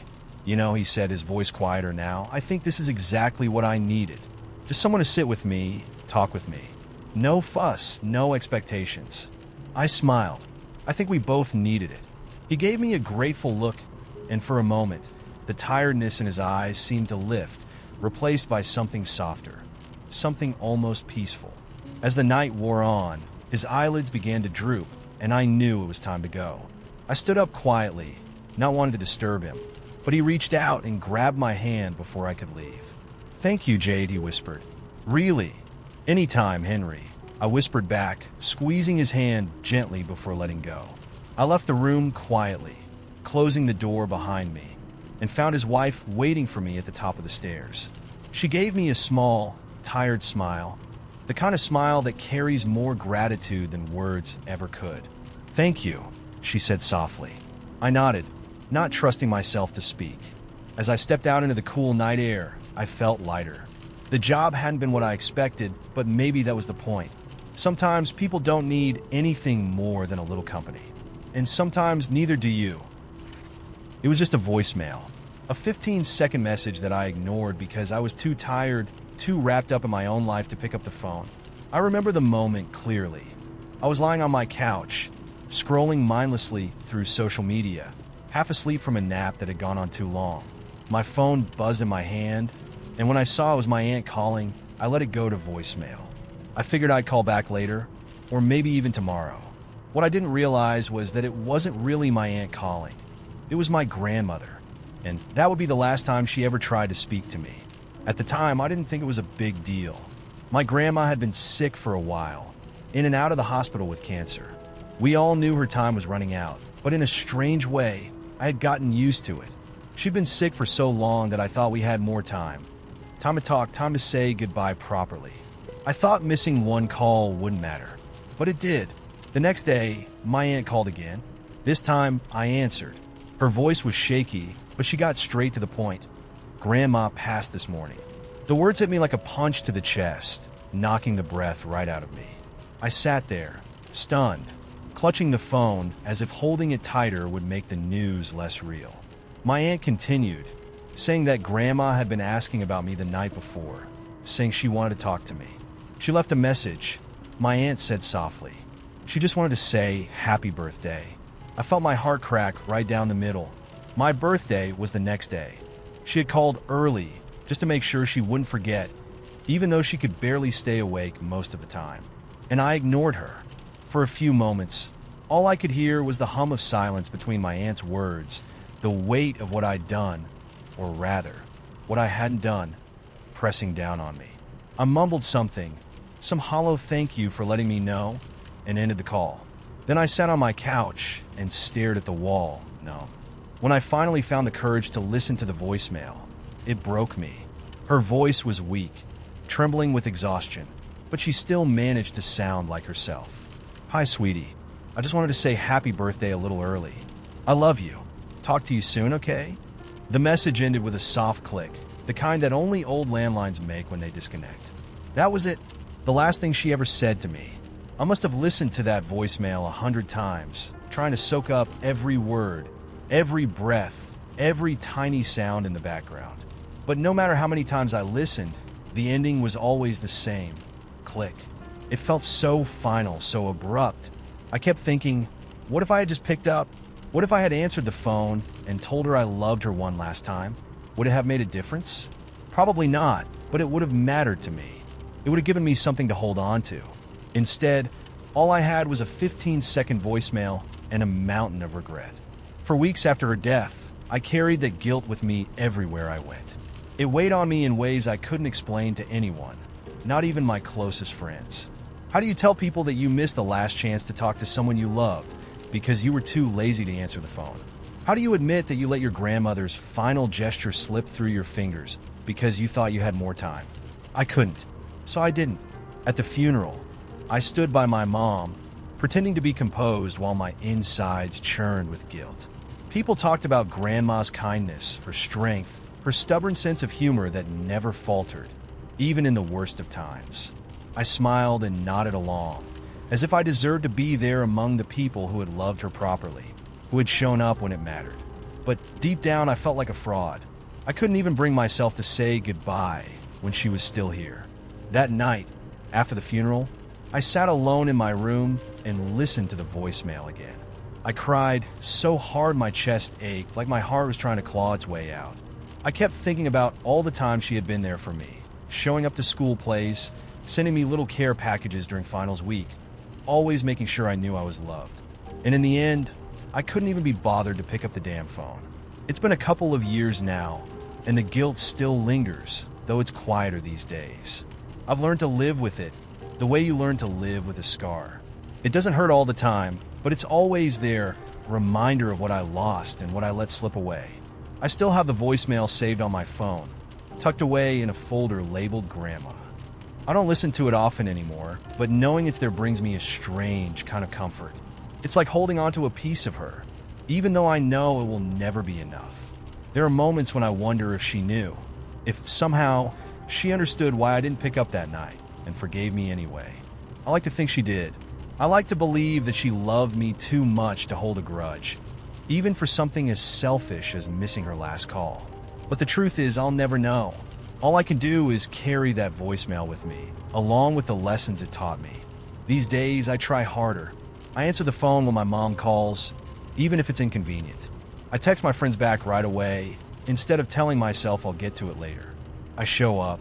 "You know," he said, his voice quieter now, "I think this is exactly what I needed. Just someone to sit with me, talk with me. No fuss, no expectations." I smiled. I think we both needed it. He gave me a grateful look, and for a moment, the tiredness in his eyes seemed to lift, replaced by something softer, something almost peaceful. As the night wore on, his eyelids began to droop, and I knew it was time to go. I stood up quietly, not wanting to disturb him, but he reached out and grabbed my hand before I could leave. "Thank you, Jade," he whispered. "Really? Anytime, Henry," I whispered back, squeezing his hand gently before letting go. I left the room quietly, closing the door behind me, and found his wife waiting for me at the top of the stairs. She gave me a small, tired smile, the kind of smile that carries more gratitude than words ever could. "Thank you," she said softly. I nodded, not trusting myself to speak. As I stepped out into the cool night air, I felt lighter. The job hadn't been what I expected, but maybe that was the point. Sometimes people don't need anything more than a little company. And sometimes neither do you. It was just a voicemail, a 15-second message that I ignored because I was too tired, too wrapped up in my own life to pick up the phone. I remember the moment clearly. I was lying on my couch, scrolling mindlessly through social media, half asleep from a nap that had gone on too long. My phone buzzed in my hand, and when I saw it was my aunt calling, I let it go to voicemail. I figured I'd call back later, or maybe even tomorrow. What I didn't realize was that it wasn't really my aunt calling. It was my grandmother, and that would be the last time she ever tried to speak to me. At the time, I didn't think it was a big deal. My grandma had been sick for a while, in and out of the hospital with cancer. We all knew her time was running out, but in a strange way, I had gotten used to it. She'd been sick for so long that I thought we had more time. Time to talk, time to say goodbye properly. I thought missing one call wouldn't matter, but it did. The next day, my aunt called again. This time, I answered. Her voice was shaky, but she got straight to the point. Grandma passed this morning. The words hit me like a punch to the chest, knocking the breath right out of me. I sat there, stunned, clutching the phone as if holding it tighter would make the news less real. My aunt continued, saying that Grandma had been asking about me the night before, saying she wanted to talk to me. She left a message. My aunt said softly. She just wanted to say happy birthday. I felt my heart crack right down the middle. My birthday was the next day. She had called early just to make sure she wouldn't forget, even though she could barely stay awake most of the time. And I ignored her. For a few moments, all I could hear was the hum of silence between my aunt's words, the weight of what I'd done, or rather, what I hadn't done, pressing down on me. I mumbled something, some hollow thank you for letting me know, and ended the call. Then I sat on my couch and stared at the wall, numb. When I finally found the courage to listen to the voicemail, it broke me. Her voice was weak, trembling with exhaustion, but she still managed to sound like herself. Hi, sweetie. I just wanted to say happy birthday a little early. I love you. Talk to you soon, okay? The message ended with a soft click, the kind that only old landlines make when they disconnect. That was it. The last thing she ever said to me. I must have listened to that voicemail 100 times, trying to soak up every word, every breath, every tiny sound in the background. But no matter how many times I listened, the ending was always the same. Click. It felt so final, so abrupt. I kept thinking, what if I had just picked up? What if I had answered the phone and told her I loved her one last time? Would it have made a difference? Probably not, but it would have mattered to me. It would have given me something to hold on to. Instead, all I had was a 15-second voicemail and a mountain of regret. For weeks after her death, I carried that guilt with me everywhere I went. It weighed on me in ways I couldn't explain to anyone, not even my closest friends. How do you tell people that you missed the last chance to talk to someone you loved because you were too lazy to answer the phone? How do you admit that you let your grandmother's final gesture slip through your fingers because you thought you had more time? I couldn't, so I didn't. At the funeral, I stood by my mom, pretending to be composed while my insides churned with guilt. People talked about Grandma's kindness, her strength, her stubborn sense of humor that never faltered, even in the worst of times. I smiled and nodded along, as if I deserved to be there among the people who had loved her properly, who had shown up when it mattered. But deep down, I felt like a fraud. I couldn't even bring myself to say goodbye when she was still here. That night, after the funeral, I sat alone in my room and listened to the voicemail again. I cried so hard my chest ached, like my heart was trying to claw its way out. I kept thinking about all the time she had been there for me, showing up to school plays, sending me little care packages during finals week, always making sure I knew I was loved. And in the end, I couldn't even be bothered to pick up the damn phone. It's been a couple of years now, and the guilt still lingers, though it's quieter these days. I've learned to live with it, the way you learn to live with a scar. It doesn't hurt all the time, but it's always there, a reminder of what I lost and what I let slip away. I still have the voicemail saved on my phone, tucked away in a folder labeled Grandma. I don't listen to it often anymore, but knowing it's there brings me a strange kind of comfort. It's like holding onto a piece of her, even though I know it will never be enough. There are moments when I wonder if she knew, if somehow she understood why I didn't pick up that night and forgave me anyway. I like to think she did. I like to believe that she loved me too much to hold a grudge, even for something as selfish as missing her last call. But the truth is, I'll never know. All I can do is carry that voicemail with me, along with the lessons it taught me. These days, I try harder. I answer the phone when my mom calls, even if it's inconvenient. I text my friends back right away, instead of telling myself I'll get to it later. I show up,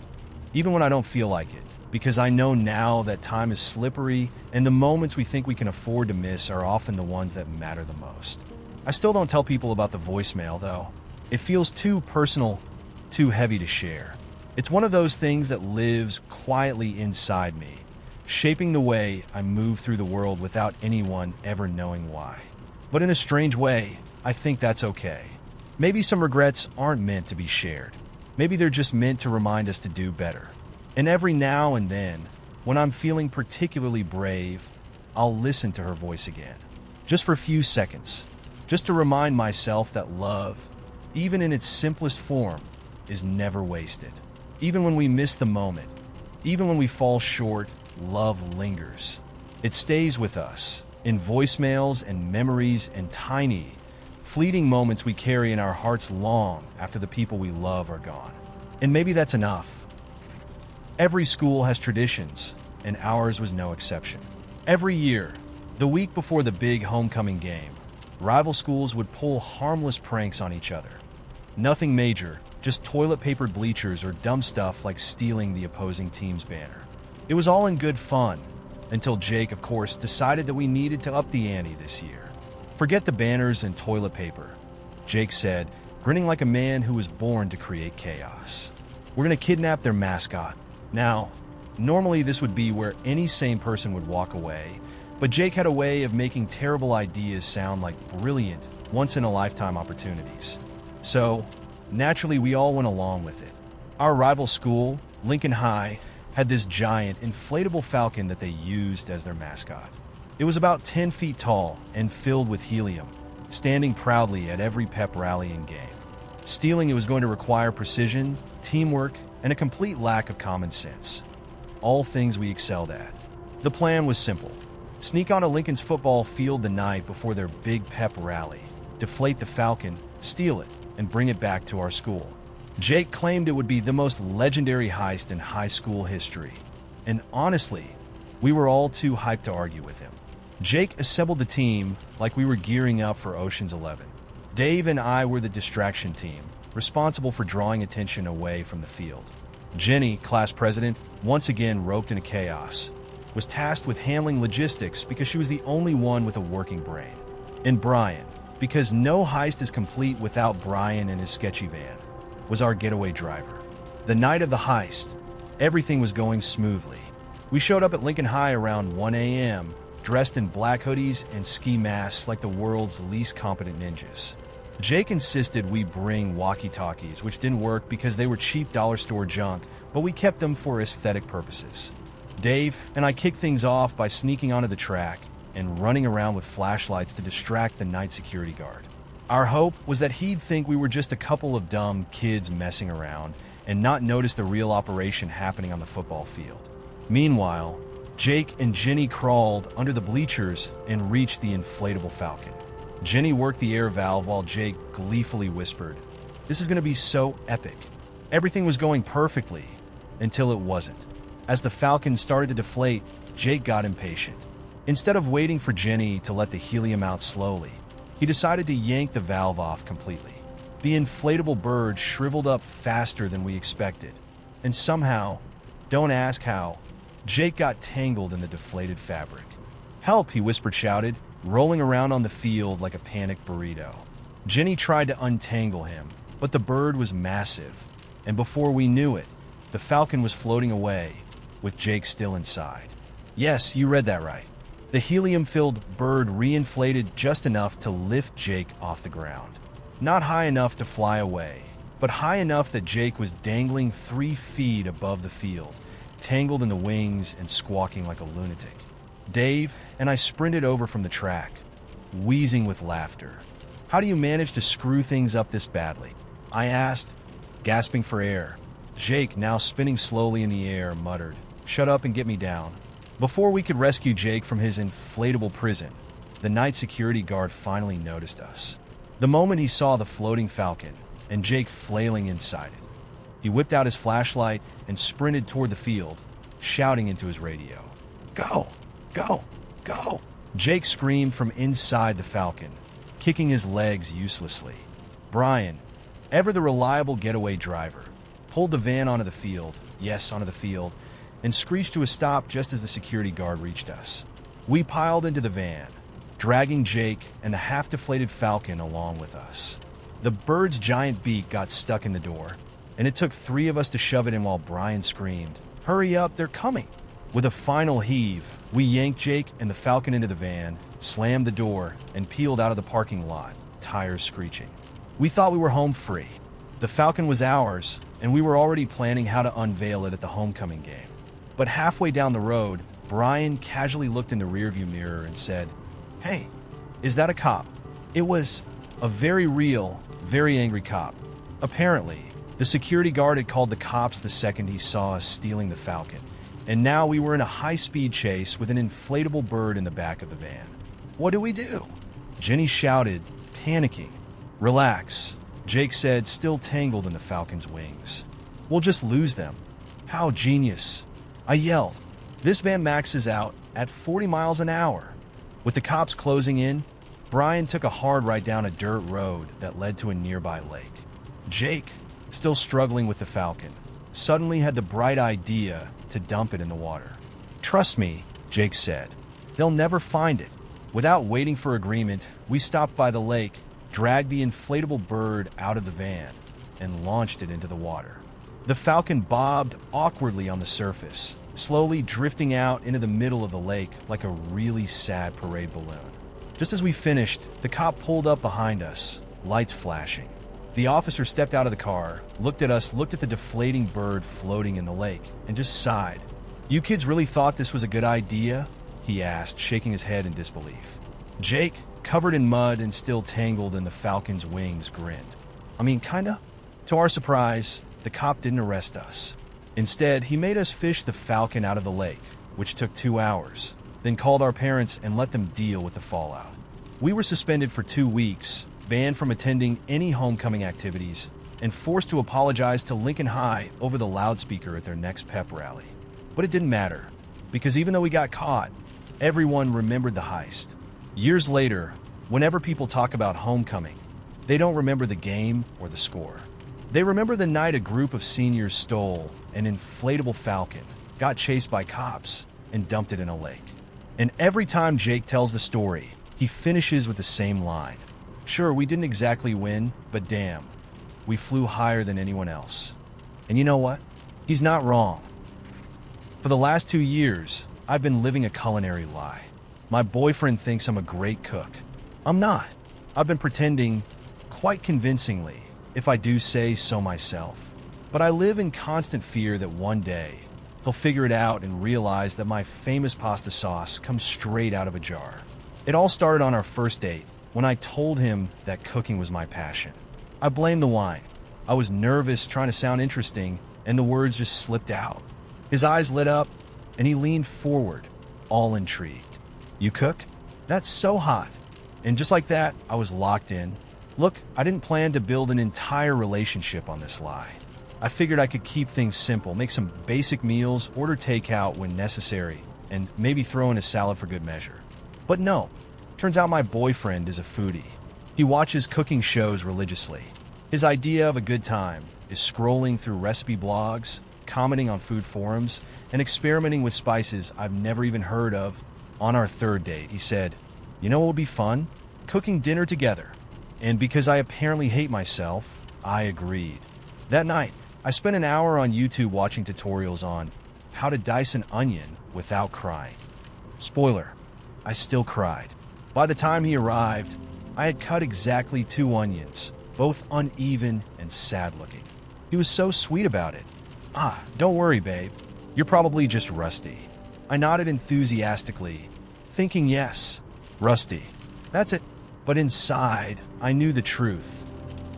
even when I don't feel like it, because I know now that time is slippery and the moments we think we can afford to miss are often the ones that matter the most. I still don't tell people about the voicemail, though. It feels too personal, too heavy to share. It's one of those things that lives quietly inside me, shaping the way I move through the world without anyone ever knowing why. But in a strange way, I think that's okay. Maybe some regrets aren't meant to be shared. Maybe they're just meant to remind us to do better. And every now and then, when I'm feeling particularly brave, I'll listen to her voice again. Just for a few seconds. Just to remind myself that love, even in its simplest form, is never wasted. Even when we miss the moment, even when we fall short, love lingers. It stays with us, in voicemails and memories and tiny, fleeting moments we carry in our hearts long after the people we love are gone. And maybe that's enough. Every school has traditions, and ours was no exception. Every year, the week before the big homecoming game, rival schools would pull harmless pranks on each other. Nothing major, just toilet-papered bleachers or dumb stuff like stealing the opposing team's banner. It was all in good fun, until Jake, of course, decided that we needed to up the ante this year. Forget the banners and toilet paper, Jake said, grinning like a man who was born to create chaos. We're going to kidnap their mascot. Now, normally this would be where any sane person would walk away, but Jake had a way of making terrible ideas sound like brilliant, once-in-a-lifetime opportunities. So, naturally, we all went along with it. Our rival school, Lincoln High, had this giant, inflatable falcon that they used as their mascot. It was about 10 feet tall and filled with helium, standing proudly at every pep rally and game. Stealing it was going to require precision, teamwork, and a complete lack of common sense. All things we excelled at. The plan was simple. Sneak onto Lincoln's football field the night before their big pep rally, deflate the falcon, steal it, and bring it back to our school. Jake claimed it would be the most legendary heist in high school history. And honestly, we were all too hyped to argue with him. Jake assembled the team like we were gearing up for Ocean's 11. Dave and I were the distraction team, responsible for drawing attention away from the field. Jenny, class president, once again roped into chaos, was tasked with handling logistics because she was the only one with a working brain. And Brian, because no heist is complete without Brian and his sketchy van, was our getaway driver. The night of the heist, everything was going smoothly. We showed up at Lincoln High around 1 a.m., dressed in black hoodies and ski masks like the world's least competent ninjas. Jake insisted we bring walkie-talkies, which didn't work because they were cheap dollar store junk, but we kept them for aesthetic purposes. Dave and I kicked things off by sneaking onto the track and running around with flashlights to distract the night security guard. Our hope was that he'd think we were just a couple of dumb kids messing around and not notice the real operation happening on the football field. Meanwhile, Jake and Jenny crawled under the bleachers and reached the inflatable falcon. Jenny worked the air valve while Jake gleefully whispered, "This is going to be so epic." Everything was going perfectly until it wasn't. As the falcon started to deflate, Jake got impatient. Instead of waiting for Jenny to let the helium out slowly, he decided to yank the valve off completely. The inflatable bird shriveled up faster than we expected, and somehow, don't ask how, Jake got tangled in the deflated fabric. "Help," he whispered, shouted, rolling around on the field like a panicked burrito. Jenny tried to untangle him, but the bird was massive, and before we knew it, the falcon was floating away, with Jake still inside. Yes, you read that right. The helium-filled bird reinflated just enough to lift Jake off the ground. Not high enough to fly away, but high enough that Jake was dangling 3 feet above the field, tangled in the wings and squawking like a lunatic. Dave and I sprinted over from the track, wheezing with laughter. "How do you manage to screw things up this badly?" I asked, gasping for air. Jake, now spinning slowly in the air, muttered, "Shut up and get me down." Before we could rescue Jake from his inflatable prison, the night security guard finally noticed us. The moment he saw the floating falcon and Jake flailing inside it, he whipped out his flashlight and sprinted toward the field, shouting into his radio, "Go! Go! Go!" Jake screamed from inside the falcon, kicking his legs uselessly. Brian, ever the reliable getaway driver, pulled the van onto the field, yes, onto the field, and screeched to a stop just as the security guard reached us. We piled into the van, dragging Jake and the half-deflated falcon along with us. The bird's giant beak got stuck in the door, and it took 3 of us to shove it in while Brian screamed, "Hurry up, they're coming!" With a final heave, we yanked Jake and the falcon into the van, slammed the door, and peeled out of the parking lot, tires screeching. We thought we were home free. The falcon was ours, and we were already planning how to unveil it at the homecoming game. But halfway down the road, Brian casually looked in the rearview mirror and said, "Hey, is that a cop?" It was a very real, very angry cop. Apparently, the security guard had called the cops the second he saw us stealing the Falcon, and now we were in a high-speed chase with an inflatable bird in the back of the van. "What do we do?" Jenny shouted, panicking. "Relax," Jake said, still tangled in the Falcon's wings. "We'll just lose them." "How genius," I yelled. "This van maxes out at 40 miles an hour." With the cops closing in, Brian took a hard right down a dirt road that led to a nearby lake. Jake, still struggling with the Falcon, suddenly had the bright idea to dump it in the water. "Trust me," Jake said. "They'll never find it." Without waiting for agreement, we stopped by the lake, dragged the inflatable bird out of the van, and launched it into the water. The Falcon bobbed awkwardly on the surface, slowly drifting out into the middle of the lake like a really sad parade balloon. Just as we finished, the cop pulled up behind us, lights flashing. The officer stepped out of the car, looked at us, looked at the deflating bird floating in the lake, and just sighed. "You kids really thought this was a good idea?" he asked, shaking his head in disbelief. Jake, covered in mud and still tangled in the Falcon's wings, grinned. "I mean, kinda." To our surprise, the cop didn't arrest us. Instead, he made us fish the Falcon out of the lake, which took 2 hours, then called our parents and let them deal with the fallout. We were suspended for 2 weeks, banned from attending any homecoming activities, and forced to apologize to Lincoln High over the loudspeaker at their next pep rally. But it didn't matter, because even though we got caught, everyone remembered the heist. Years later, whenever people talk about homecoming, they don't remember the game or the score. They remember the night a group of seniors stole an inflatable Falcon, got chased by cops, and dumped it in a lake. And every time Jake tells the story, he finishes with the same line. "Sure, we didn't exactly win, but damn, we flew higher than anyone else." And you know what? He's not wrong. For the last 2 years, I've been living a culinary lie. My boyfriend thinks I'm a great cook. I'm not. I've been pretending, quite convincingly, if I do say so myself. But I live in constant fear that one day, he'll figure it out and realize that my famous pasta sauce comes straight out of a jar. It all started on our first date, when I told him that cooking was my passion. I blamed the wine. I was nervous, trying to sound interesting, and the words just slipped out. His eyes lit up, and he leaned forward, all intrigued. "You cook? That's so hot." And just like that, I was locked in. Look, I didn't plan to build an entire relationship on this lie. I figured I could keep things simple, make some basic meals, order takeout when necessary, and maybe throw in a salad for good measure. But no, turns out my boyfriend is a foodie. He watches cooking shows religiously. His idea of a good time is scrolling through recipe blogs, commenting on food forums, and experimenting with spices I've never even heard of. On our third date, he said, "You know what would be fun? Cooking dinner together." And because I apparently hate myself, I agreed. That night, I spent an hour on YouTube watching tutorials on how to dice an onion without crying. Spoiler, I still cried. By the time he arrived, I had cut exactly 2 onions, both uneven and sad-looking. He was so sweet about it. "Ah, don't worry, babe. You're probably just rusty." I nodded enthusiastically, thinking yes, rusty. That's it. But inside, I knew the truth.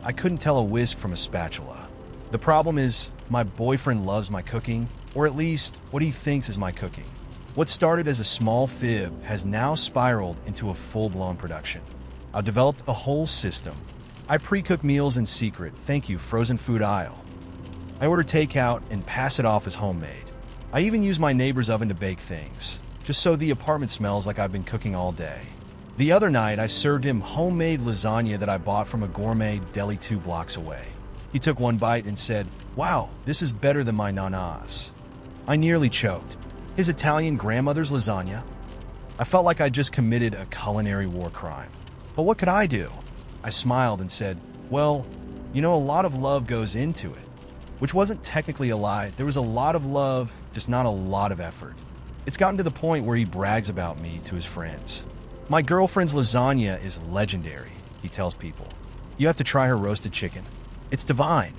I couldn't tell a whisk from a spatula. The problem is, my boyfriend loves my cooking, or at least what he thinks is my cooking. What started as a small fib has now spiraled into a full-blown production. I've developed a whole system. I pre-cook meals in secret, thank you, frozen food aisle. I order takeout and pass it off as homemade. I even use my neighbor's oven to bake things, just so the apartment smells like I've been cooking all day. The other night, I served him homemade lasagna that I bought from a gourmet deli 2 blocks away. He took one bite and said, "Wow, this is better than my nana's." I nearly choked. His Italian grandmother's lasagna? I felt like I just committed a culinary war crime. But what could I do? I smiled and said, "Well, you know, a lot of love goes into it." Which wasn't technically a lie. There was a lot of love, just not a lot of effort. It's gotten to the point where he brags about me to his friends. "My girlfriend's lasagna is legendary," he tells people. "You have to try her roasted chicken. It's divine."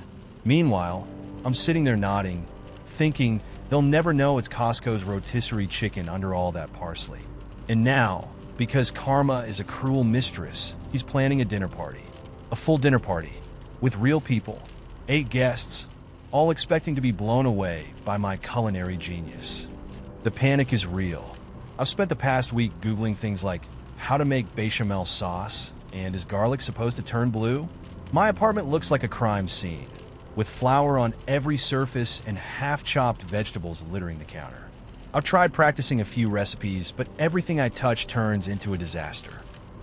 Meanwhile, I'm sitting there nodding, thinking They'll never know it's Costco's rotisserie chicken under all that parsley. And now, because karma is a cruel mistress, he's planning a dinner party. A full dinner party. With real people. 8 guests. All expecting to be blown away by my culinary genius. The panic is real. I've spent the past week Googling things like how to make bechamel sauce and is garlic supposed to turn blue? My apartment looks like a crime scene, with flour on every surface and half-chopped vegetables littering the counter. I've tried practicing a few recipes, but everything I touch turns into a disaster.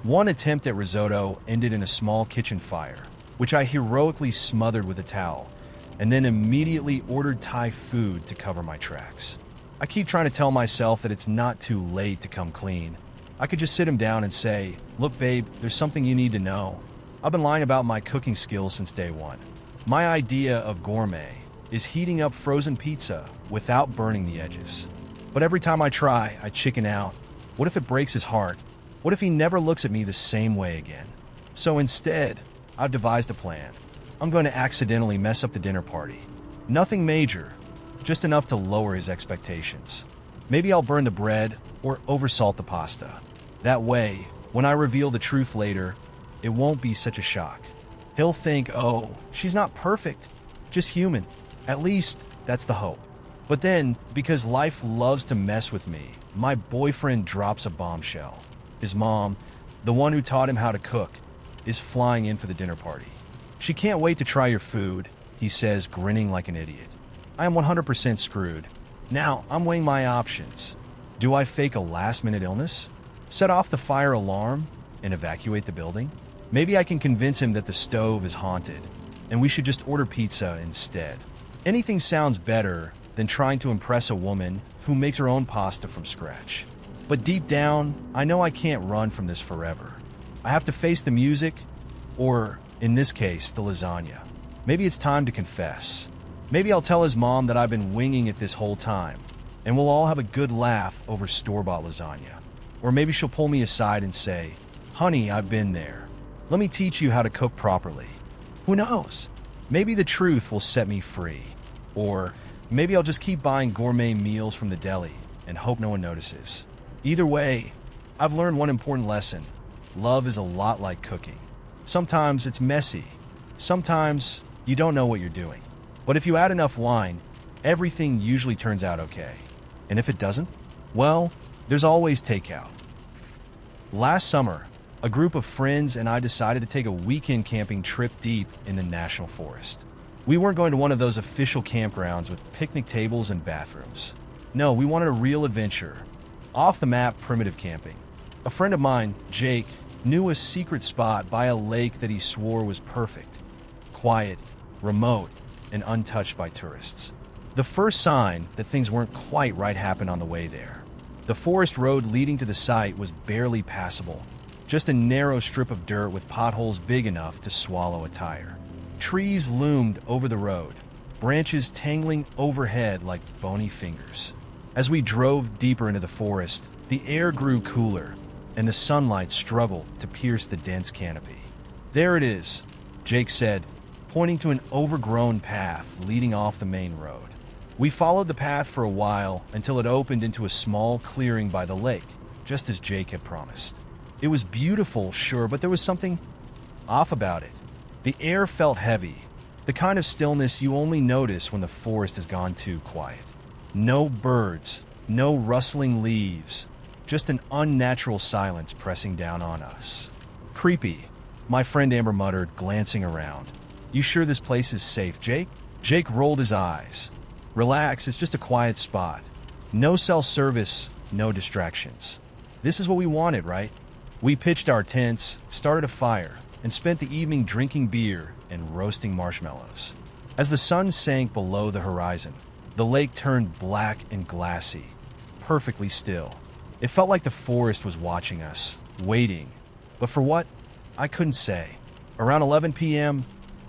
One attempt at risotto ended in a small kitchen fire, which I heroically smothered with a towel, and then immediately ordered Thai food to cover my tracks. I keep trying to tell myself that it's not too late to come clean. I could just sit him down and say, "Look, babe, there's something you need to know." I've been lying about my cooking skills since day one. My idea of gourmet is heating up frozen pizza without burning the edges. But every time I try, I chicken out. What if it breaks his heart? What if he never looks at me the same way again? So instead, I've devised a plan. I'm going to accidentally mess up the dinner party. Nothing major, just enough to lower his expectations. Maybe I'll burn the bread or oversalt the pasta. That way, when I reveal the truth later, it won't be such a shock. He'll think, oh, she's not perfect, just human. At least, that's the hope. But then, because life loves to mess with me, my boyfriend drops a bombshell. His mom, the one who taught him how to cook, is flying in for the dinner party. She can't wait to try your food, he says, grinning like an idiot. I am 100% screwed. Now, I'm weighing my options. Do I fake a last-minute illness? Set off the fire alarm and evacuate the building? Maybe I can convince him that the stove is haunted, and we should just order pizza instead. Anything sounds better than trying to impress a woman who makes her own pasta from scratch. But deep down, I know I can't run from this forever. I have to face the music, or, in this case, the lasagna. Maybe it's time to confess. Maybe I'll tell his mom that I've been winging it this whole time, and we'll all have a good laugh over store-bought lasagna. Or maybe she'll pull me aside and say, "Honey, I've been there. Let me teach you how to cook properly." Who knows? Maybe the truth will set me free. Or maybe I'll just keep buying gourmet meals from the deli and hope no one notices. Either way, I've learned one important lesson. Love is a lot like cooking. Sometimes it's messy. Sometimes you don't know what you're doing. But if you add enough wine, everything usually turns out okay. And if it doesn't, well, there's always takeout. Last summer, a group of friends and I decided to take a weekend camping trip deep in the national forest. We weren't going to one of those official campgrounds with picnic tables and bathrooms. No, we wanted a real adventure. Off-the-map primitive camping. A friend of mine, Jake, knew a secret spot by a lake that he swore was perfect. Quiet, remote, and untouched by tourists. The first sign that things weren't quite right happened on the way there. The forest road leading to the site was barely passable. Just a narrow strip of dirt with potholes big enough to swallow a tire. Trees loomed over the road, branches tangling overhead like bony fingers. As we drove deeper into the forest, the air grew cooler, and the sunlight struggled to pierce the dense canopy. "There it is," Jake said, pointing to an overgrown path leading off the main road. We followed the path for a while until it opened into a small clearing by the lake, just as Jake had promised. It was beautiful, sure, but there was something off about it. The air felt heavy, the kind of stillness you only notice when the forest has gone too quiet. No birds, no rustling leaves, just an unnatural silence pressing down on us. "Creepy," my friend Amber muttered, glancing around. "You sure this place is safe, Jake?" Jake rolled his eyes. "Relax, it's just a quiet spot. No cell service, no distractions. This is what we wanted, right?" We pitched our tents, started a fire, and spent the evening drinking beer and roasting marshmallows. As the sun sank below the horizon, the lake turned black and glassy, perfectly still. It felt like the forest was watching us, waiting. But for what? I couldn't say. Around 11 p.m.,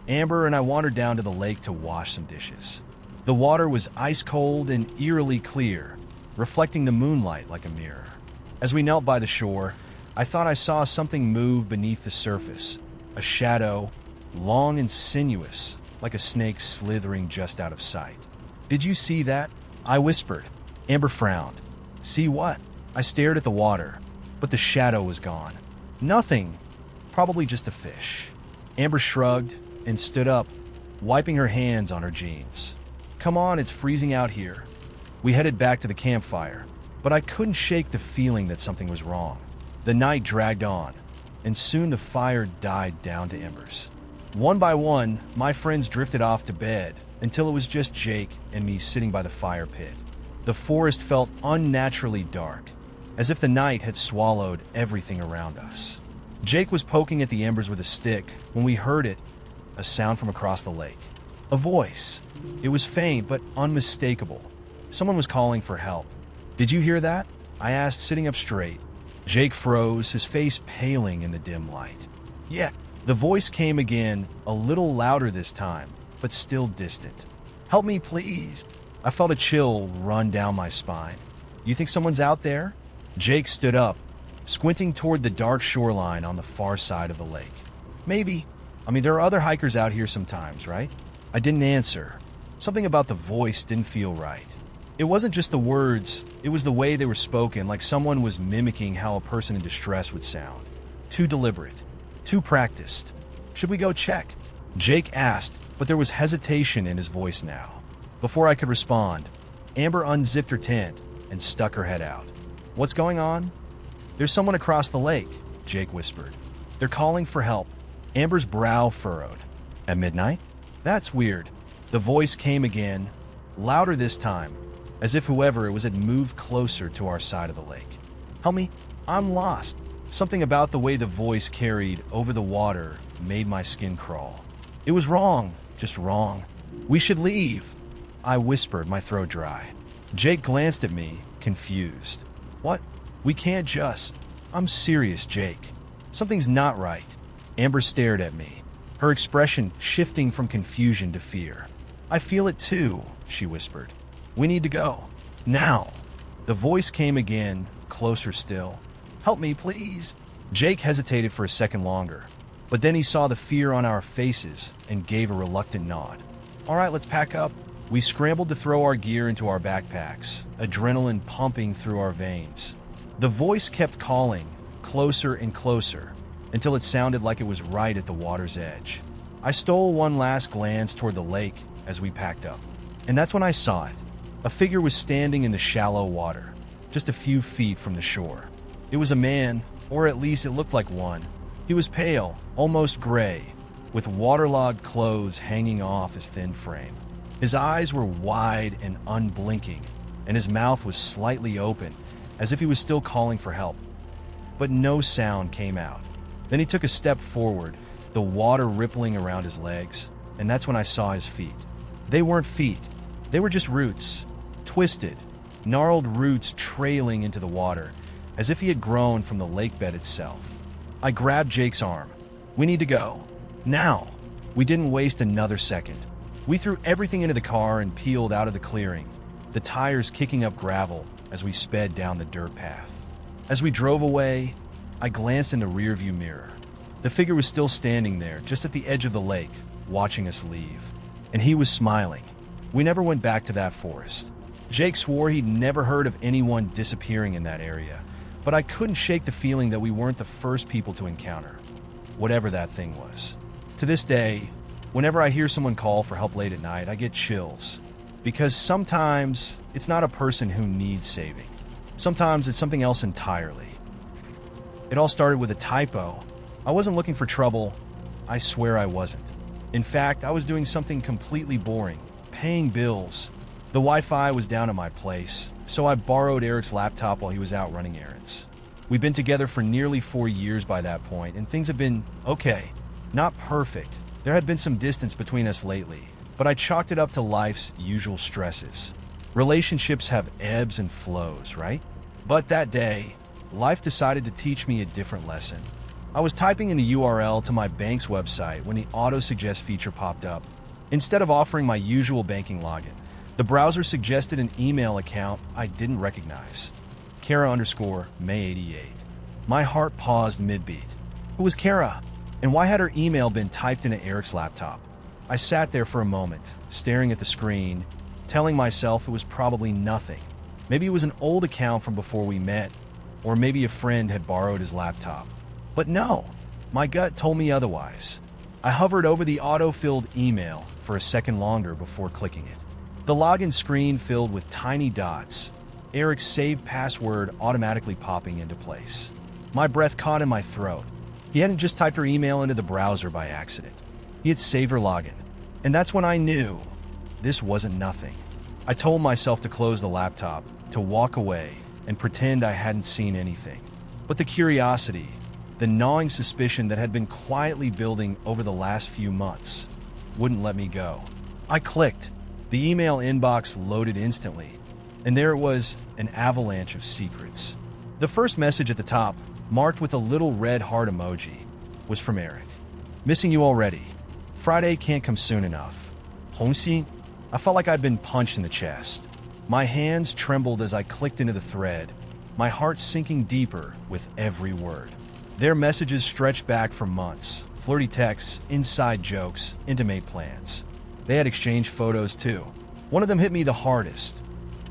Amber and I wandered down to the lake to wash some dishes. The water was ice cold and eerily clear, reflecting the moonlight like a mirror. As we knelt by the shore, I thought I saw something move beneath the surface, a shadow, long and sinuous, like a snake slithering just out of sight. "Did you see that?" I whispered. Amber frowned. See what? I stared at the water, but the shadow was gone. Nothing. Probably just a fish. Amber shrugged and stood up, wiping her hands on her jeans. Come on, it's freezing out here. We headed back to the campfire, but I couldn't shake the feeling that something was wrong. The night dragged on, and soon the fire died down to embers. One by one, my friends drifted off to bed until it was just Jake and me sitting by the fire pit. The forest felt unnaturally dark, as if the night had swallowed everything around us. Jake was poking at the embers with a stick when we heard it, a sound from across the lake. A voice. It was faint but unmistakable. Someone was calling for help. Did you hear that? I asked, sitting up straight. Jake froze, his face paling in the dim light. Yeah. The voice came again, a little louder this time, but still distant. Help me, please. I felt a chill run down my spine. You think someone's out there? Jake stood up, squinting toward the dark shoreline on the far side of the lake. Maybe. There are other hikers out here sometimes, right? I didn't answer. Something about the voice didn't feel right. It wasn't just the words, it was the way they were spoken, like someone was mimicking how a person in distress would sound. Too deliberate. Too practiced. Should we go check? Jake asked, but there was hesitation in his voice now. Before I could respond, Amber unzipped her tent and stuck her head out. What's going on? There's someone across the lake, Jake whispered. They're calling for help. Amber's brow furrowed. At midnight? That's weird. The voice came again, louder this time, as if whoever it was had moved closer to our side of the lake. Help me, I'm lost. Something about the way the voice carried over the water made my skin crawl. It was wrong, just wrong. We should leave, I whispered, my throat dry. Jake glanced at me, confused. What? We can't just. I'm serious, Jake. Something's not right. Amber stared at me, her expression shifting from confusion to fear. I feel it too, she whispered. We need to go. Now. The voice came again, closer still. Help me, please. Jake hesitated for a second longer, but then he saw the fear on our faces and gave a reluctant nod. All right, let's pack up. We scrambled to throw our gear into our backpacks, adrenaline pumping through our veins. The voice kept calling, closer and closer, until it sounded like it was right at the water's edge. I stole one last glance toward the lake as we packed up, and that's when I saw it. A figure was standing in the shallow water, just a few feet from the shore. It was a man, or at least it looked like one. He was pale, almost gray, with waterlogged clothes hanging off his thin frame. His eyes were wide and unblinking, and his mouth was slightly open, as if he was still calling for help. But no sound came out. Then he took a step forward, the water rippling around his legs, and that's when I saw his feet. They weren't feet. They were just roots, twisted, gnarled roots trailing into the water, as if he had grown from the lake bed itself. I grabbed Jake's arm. We need to go. Now. We didn't waste another second. We threw everything into the car and peeled out of the clearing, the tires kicking up gravel as we sped down the dirt path. As we drove away, I glanced in the rearview mirror. The figure was still standing there, just at the edge of the lake, watching us leave. And he was smiling. We never went back to that forest. Jake swore he'd never heard of anyone disappearing in that area, but I couldn't shake the feeling that we weren't the first people to encounter, whatever that thing was. To this day, whenever I hear someone call for help late at night, I get chills, because sometimes it's not a person who needs saving. Sometimes it's something else entirely. It all started with a typo. I wasn't looking for trouble. I swear I wasn't. In fact, I was doing something completely boring, paying bills. The Wi-Fi was down at my place, so I borrowed Eric's laptop while he was out running errands. We'd been together for nearly 4 years by that point, and things had been okay. Not perfect. There had been some distance between us lately, but I chalked it up to life's usual stresses. Relationships have ebbs and flows, right? But that day, life decided to teach me a different lesson. I was typing in the URL to my bank's website when the auto-suggest feature popped up. Instead of offering my usual banking login, the browser suggested an email account I didn't recognize. Kara_May88. My heart paused mid-beat. Who was Kara? And why had her email been typed into Eric's laptop? I sat there for a moment, staring at the screen, telling myself it was probably nothing. Maybe it was an old account from before we met, or maybe a friend had borrowed his laptop. But no, my gut told me otherwise. I hovered over the auto-filled email for a second longer before clicking it. The login screen filled with tiny dots, Eric's saved password automatically popping into place. My breath caught in my throat. He hadn't just typed her email into the browser by accident. He had saved her login. And that's when I knew this wasn't nothing. I told myself to close the laptop, to walk away, and pretend I hadn't seen anything. But the curiosity, the gnawing suspicion that had been quietly building over the last few months, wouldn't let me go. I clicked. The email inbox loaded instantly, and there it was, an avalanche of secrets. The first message at the top, marked with a little red heart emoji, was from Eric. Missing you already. Friday can't come soon enough. Hongxi? I felt like I'd been punched in the chest. My hands trembled as I clicked into the thread, my heart sinking deeper with every word. Their messages stretched back for months, flirty texts, inside jokes, intimate plans. They had exchanged photos too. One of them hit me the hardest.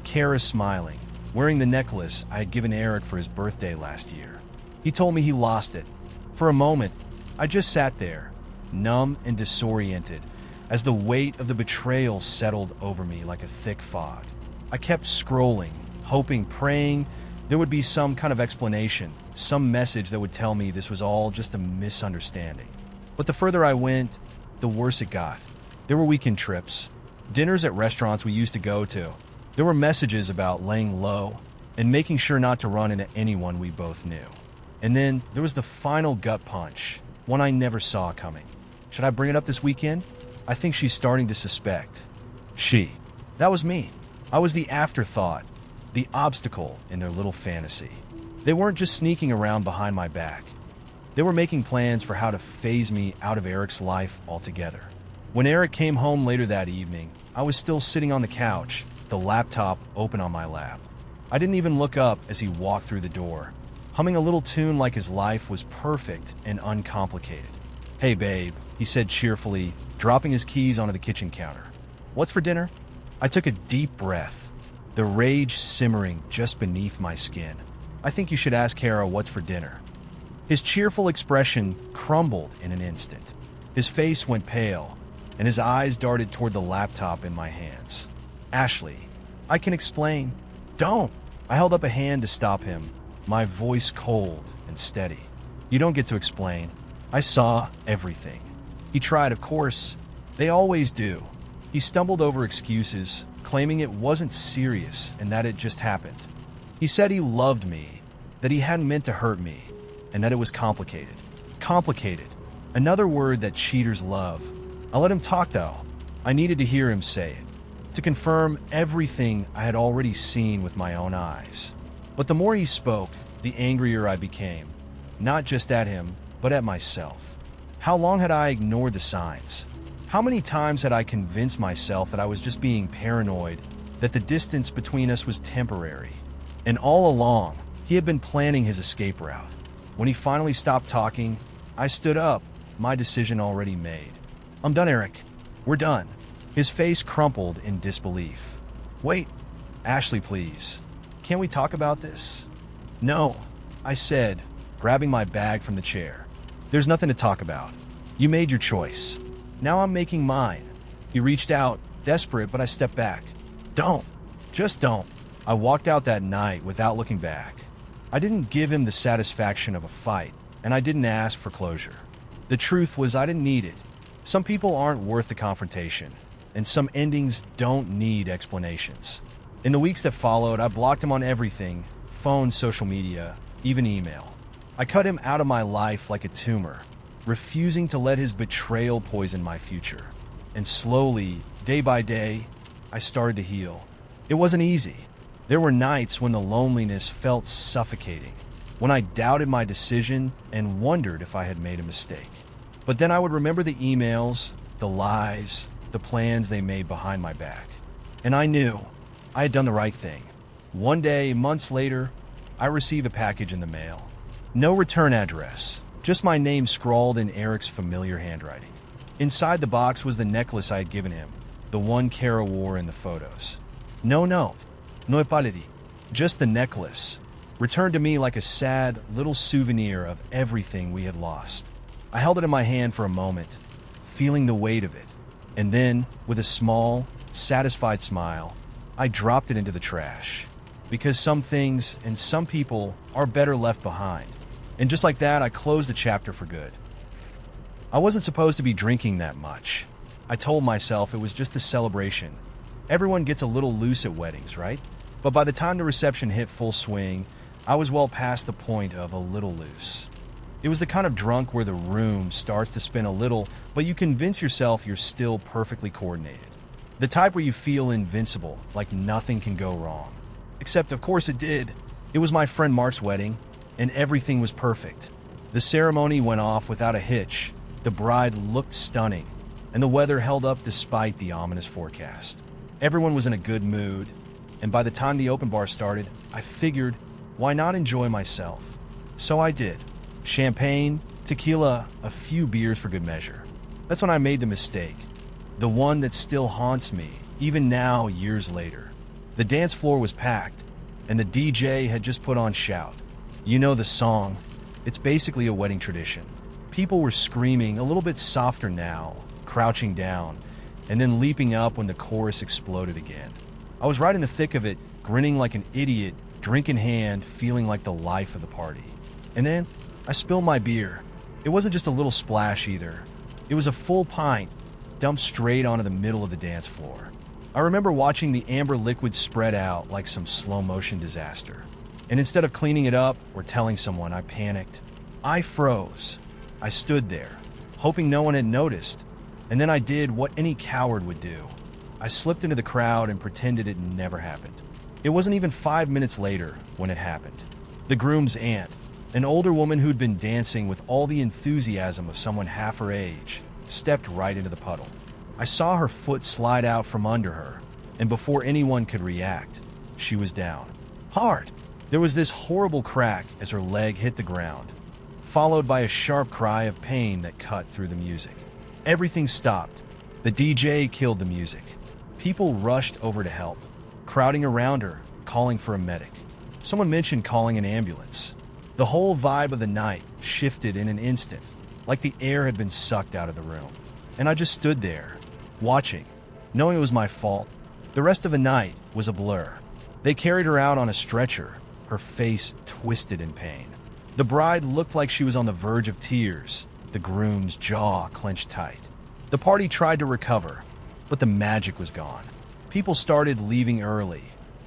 Kara smiling, wearing the necklace I had given Eric for his birthday last year. He told me he lost it. For a moment, I just sat there, numb and disoriented, as the weight of the betrayal settled over me like a thick fog. I kept scrolling, hoping, praying there would be some kind of explanation, some message that would tell me this was all just a misunderstanding. But the further I went, the worse it got. There were weekend trips, dinners at restaurants we used to go to. There were messages about laying low and making sure not to run into anyone we both knew. And then there was the final gut punch, one I never saw coming. Should I bring it up this weekend? I think she's starting to suspect. She. That was me. I was the afterthought, the obstacle in their little fantasy. They weren't just sneaking around behind my back. They were making plans for how to phase me out of Eric's life altogether. When Eric came home later that evening, I was still sitting on the couch, the laptop open on my lap. I didn't even look up as he walked through the door, humming a little tune like his life was perfect and uncomplicated. Hey babe, he said cheerfully, dropping his keys onto the kitchen counter. What's for dinner? I took a deep breath, the rage simmering just beneath my skin. I think you should ask Kara what's for dinner. His cheerful expression crumbled in an instant. His face went pale, and his eyes darted toward the laptop in my hands. Ashley, I can explain. Don't. I held up a hand to stop him, my voice cold and steady. You don't get to explain. I saw everything. He tried, of course. They always do. He stumbled over excuses, claiming it wasn't serious and that it just happened. He said he loved me, that he hadn't meant to hurt me, and that it was complicated. Complicated. Another word that cheaters love. I let him talk, though. I needed to hear him say it, to confirm everything I had already seen with my own eyes. But the more he spoke, the angrier I became. Not just at him, but at myself. How long had I ignored the signs? How many times had I convinced myself that I was just being paranoid, that the distance between us was temporary? And all along, he had been planning his escape route. When he finally stopped talking, I stood up, my decision already made. I'm done, Eric. We're done. His face crumpled in disbelief. Wait, Ashley, please. Can't we talk about this? No, I said, grabbing my bag from the chair. There's nothing to talk about. You made your choice. Now I'm making mine. He reached out, desperate, but I stepped back. Don't. Just don't. I walked out that night without looking back. I didn't give him the satisfaction of a fight, and I didn't ask for closure. The truth was I didn't need it. Some people aren't worth the confrontation, and some endings don't need explanations. In the weeks that followed, I blocked him on everything, phone, social media, even email. I cut him out of my life like a tumor, refusing to let his betrayal poison my future. And slowly, day by day, I started to heal. It wasn't easy. There were nights when the loneliness felt suffocating, when I doubted my decision and wondered if I had made a mistake. But then I would remember the emails, the lies, the plans they made behind my back. And I knew I had done the right thing. One day, months later, I received a package in the mail. No return address, just my name scrawled in Eric's familiar handwriting. Inside the box was the necklace I had given him, the one Kara wore in the photos. No, no è palidi. Just the necklace, returned to me like a sad little souvenir of everything we had lost. I held it in my hand for a moment, feeling the weight of it, and then, with a small, satisfied smile, I dropped it into the trash. Because some things and some people are better left behind. And just like that, I closed the chapter for good. I wasn't supposed to be drinking that much. I told myself it was just a celebration. Everyone gets a little loose at weddings, right? But by the time the reception hit full swing, I was well past the point of a little loose. It was the kind of drunk where the room starts to spin a little, but you convince yourself you're still perfectly coordinated. The type where you feel invincible, like nothing can go wrong. Except, of course, it did. It was my friend Mark's wedding, and everything was perfect. The ceremony went off without a hitch, the bride looked stunning, and the weather held up despite the ominous forecast. Everyone was in a good mood, and by the time the open bar started, I figured, why not enjoy myself? So I did. Champagne, tequila, a few beers for good measure. That's when I made the mistake. The one that still haunts me, even now, years later. The dance floor was packed, and the DJ had just put on Shout. You know the song. It's basically a wedding tradition. People were screaming, a little bit softer now, crouching down, and then leaping up when the chorus exploded again. I was right in the thick of it, grinning like an idiot, drink in hand, feeling like the life of the party. And then, I spilled my beer. It wasn't just a little splash either. It was a full pint, dumped straight onto the middle of the dance floor. I remember watching the amber liquid spread out like some slow-motion disaster. And instead of cleaning it up or telling someone, I panicked. I froze. I stood there, hoping no one had noticed. And then I did what any coward would do. I slipped into the crowd and pretended it never happened. It wasn't even 5 minutes later when it happened. The groom's aunt, an older woman who'd been dancing with all the enthusiasm of someone half her age, stepped right into the puddle. I saw her foot slide out from under her, and before anyone could react, she was down. Hard. There was this horrible crack as her leg hit the ground, followed by a sharp cry of pain that cut through the music. Everything stopped. The DJ killed the music. People rushed over to help, crowding around her, calling for a medic. Someone mentioned calling an ambulance. The whole vibe of the night shifted in an instant, like the air had been sucked out of the room. And I just stood there, watching, knowing it was my fault. The rest of the night was a blur. They carried her out on a stretcher, her face twisted in pain. The bride looked like she was on the verge of tears, the groom's jaw clenched tight. The party tried to recover, but the magic was gone. People started leaving early,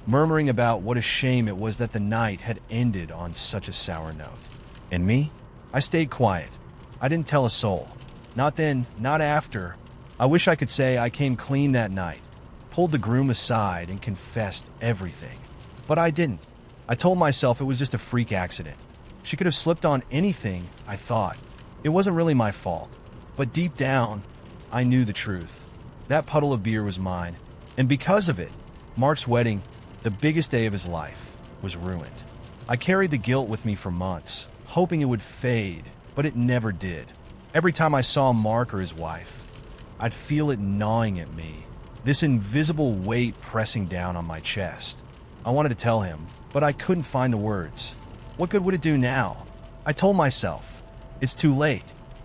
murmuring about what a shame it was that the night had ended on such a sour note. And me? I stayed quiet. I didn't tell a soul. Not then, not after. I wish I could say I came clean that night, pulled the groom aside and confessed everything. But I didn't. I told myself it was just a freak accident. She could have slipped on anything, I thought. It wasn't really my fault. But deep down, I knew the truth. That puddle of beer was mine. And because of it, Mark's wedding, the biggest day of his life, was ruined. I carried the guilt with me for months, hoping it would fade, but it never did. Every time I saw Mark or his wife, I'd feel it gnawing at me, this invisible weight pressing down on my chest. I wanted to tell him, but I couldn't find the words. What good would it do now? I told myself, it's too late.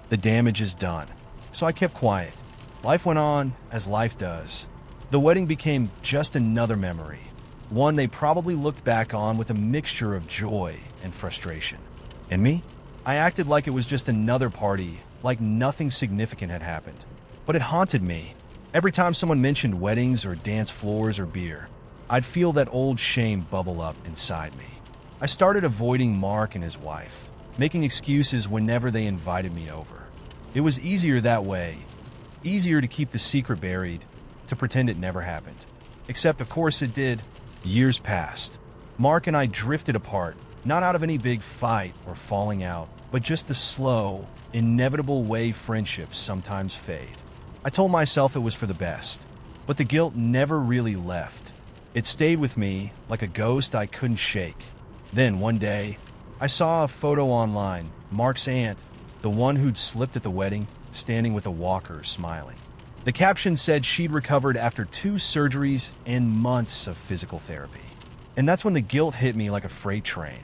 The damage is done. So I kept quiet. Life went on as life does. The wedding became just another memory, one they probably looked back on with a mixture of joy and frustration. And me? I acted like it was just another party, like nothing significant had happened. But it haunted me. Every time someone mentioned weddings or dance floors or beer, I'd feel that old shame bubble up inside me. I started avoiding Mark and his wife, making excuses whenever they invited me over. It was easier that way, easier to keep the secret buried, to pretend it never happened. Except, of course, it did. Years passed. Mark and I drifted apart, not out of any big fight or falling out, but just the slow, inevitable way friendships sometimes fade. I told myself it was for the best, but the guilt never really left. It stayed with me like a ghost I couldn't shake. Then, one day, I saw a photo online, Mark's aunt, the one who'd slipped at the wedding, standing with a walker, smiling. The caption said she'd recovered after 2 surgeries and months of physical therapy. And that's when the guilt hit me like a freight train.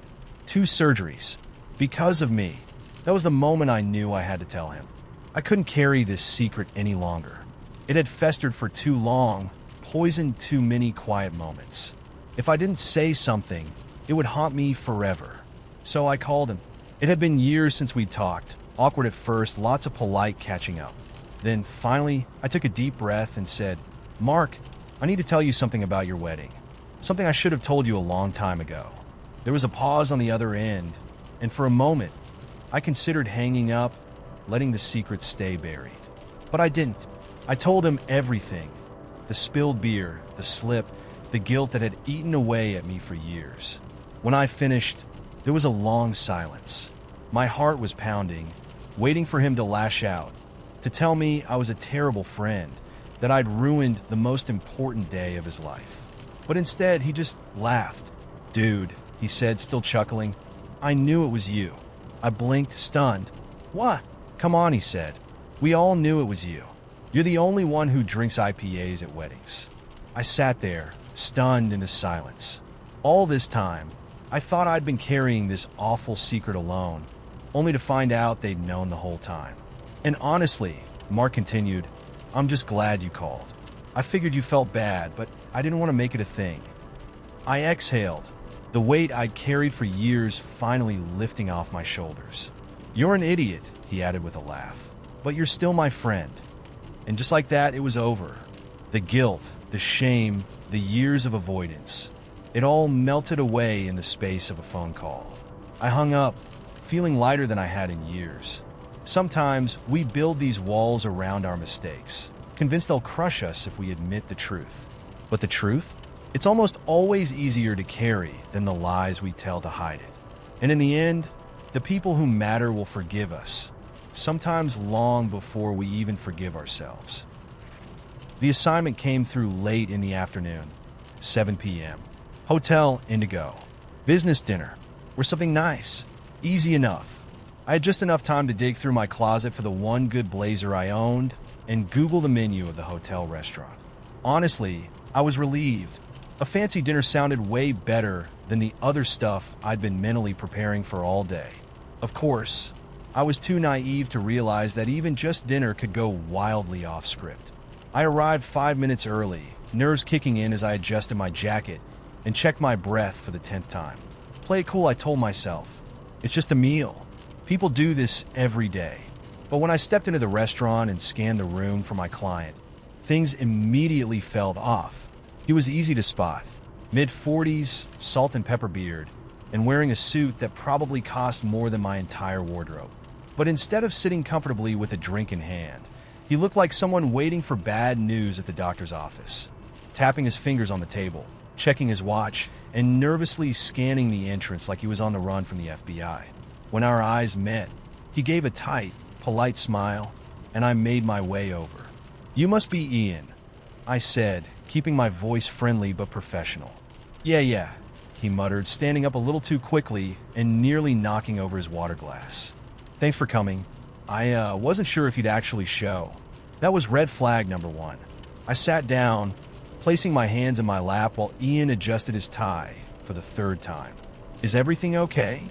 2 surgeries. Because of me. That was the moment I knew I had to tell him. I couldn't carry this secret any longer. It had festered for too long, poisoned too many quiet moments. If I didn't say something, it would haunt me forever. So I called him. It had been years since we'd talked. Awkward at first, lots of polite catching up. Then, finally, I took a deep breath and said, "Mark, I need to tell you something about your wedding. Something I should have told you a long time ago." There was a pause on the other end, and for a moment, I considered hanging up, letting the secret stay buried. But I didn't. I told him everything. The spilled beer, the slip, the guilt that had eaten away at me for years. When I finished, there was a long silence. My heart was pounding, waiting for him to lash out, to tell me I was a terrible friend, that I'd ruined the most important day of his life. But instead, he just laughed. "Dude," he said, still chuckling, "I knew it was you." I blinked, stunned. "What?" "Come on," he said. "We all knew it was you. You're the only one who drinks IPAs at weddings." I sat there, stunned into silence. All this time, I thought I'd been carrying this awful secret alone, only to find out they'd known the whole time. "And honestly," Mark continued, "I'm just glad you called. I figured you felt bad, but I didn't want to make it a thing." I exhaled, the weight I'd carried for years finally lifting off my shoulders. "You're an idiot," he added with a laugh, "but you're still my friend." And just like that, it was over. The guilt, the shame, the years of avoidance. It all melted away in the space of a phone call. I hung up, feeling lighter than I had in years. Sometimes we build these walls around our mistakes, convinced they'll crush us if we admit the truth. But the truth? It's almost always easier to carry than the lies we tell to hide it. And in the end, the people who matter will forgive us, sometimes long before we even forgive ourselves. The assignment came through late in the afternoon, 7 p.m. Hotel Indigo. Business dinner. Or something nice. Easy enough. I had just enough time to dig through my closet for the one good blazer I owned and Google the menu of the hotel restaurant. Honestly, I was relieved. A fancy dinner sounded way better than the other stuff I'd been mentally preparing for all day. Of course, I was too naive to realize that even just dinner could go wildly off script. I arrived 5 minutes early, nerves kicking in as I adjusted my jacket and checked my breath for the 10th time. Play it cool, I told myself. It's just a meal. People do this every day. But when I stepped into the restaurant and scanned the room for my client, things immediately felt off. He was easy to spot. Mid-40s, salt and pepper beard, and wearing a suit that probably cost more than my entire wardrobe. But instead of sitting comfortably with a drink in hand, he looked like someone waiting for bad news at the doctor's office, tapping his fingers on the table, checking his watch, and nervously scanning the entrance like he was on the run from the FBI. When our eyes met, he gave a tight, polite smile, and I made my way over. "You must be Ian," I said, keeping my voice friendly but professional. Yeah, he muttered, standing up a little too quickly and nearly knocking over his water glass. "Thanks for coming. I wasn't sure if you'd actually show." That was red flag number 1. I sat down, placing my hands in my lap while Ian adjusted his tie for the 3rd time. "Is everything okay?"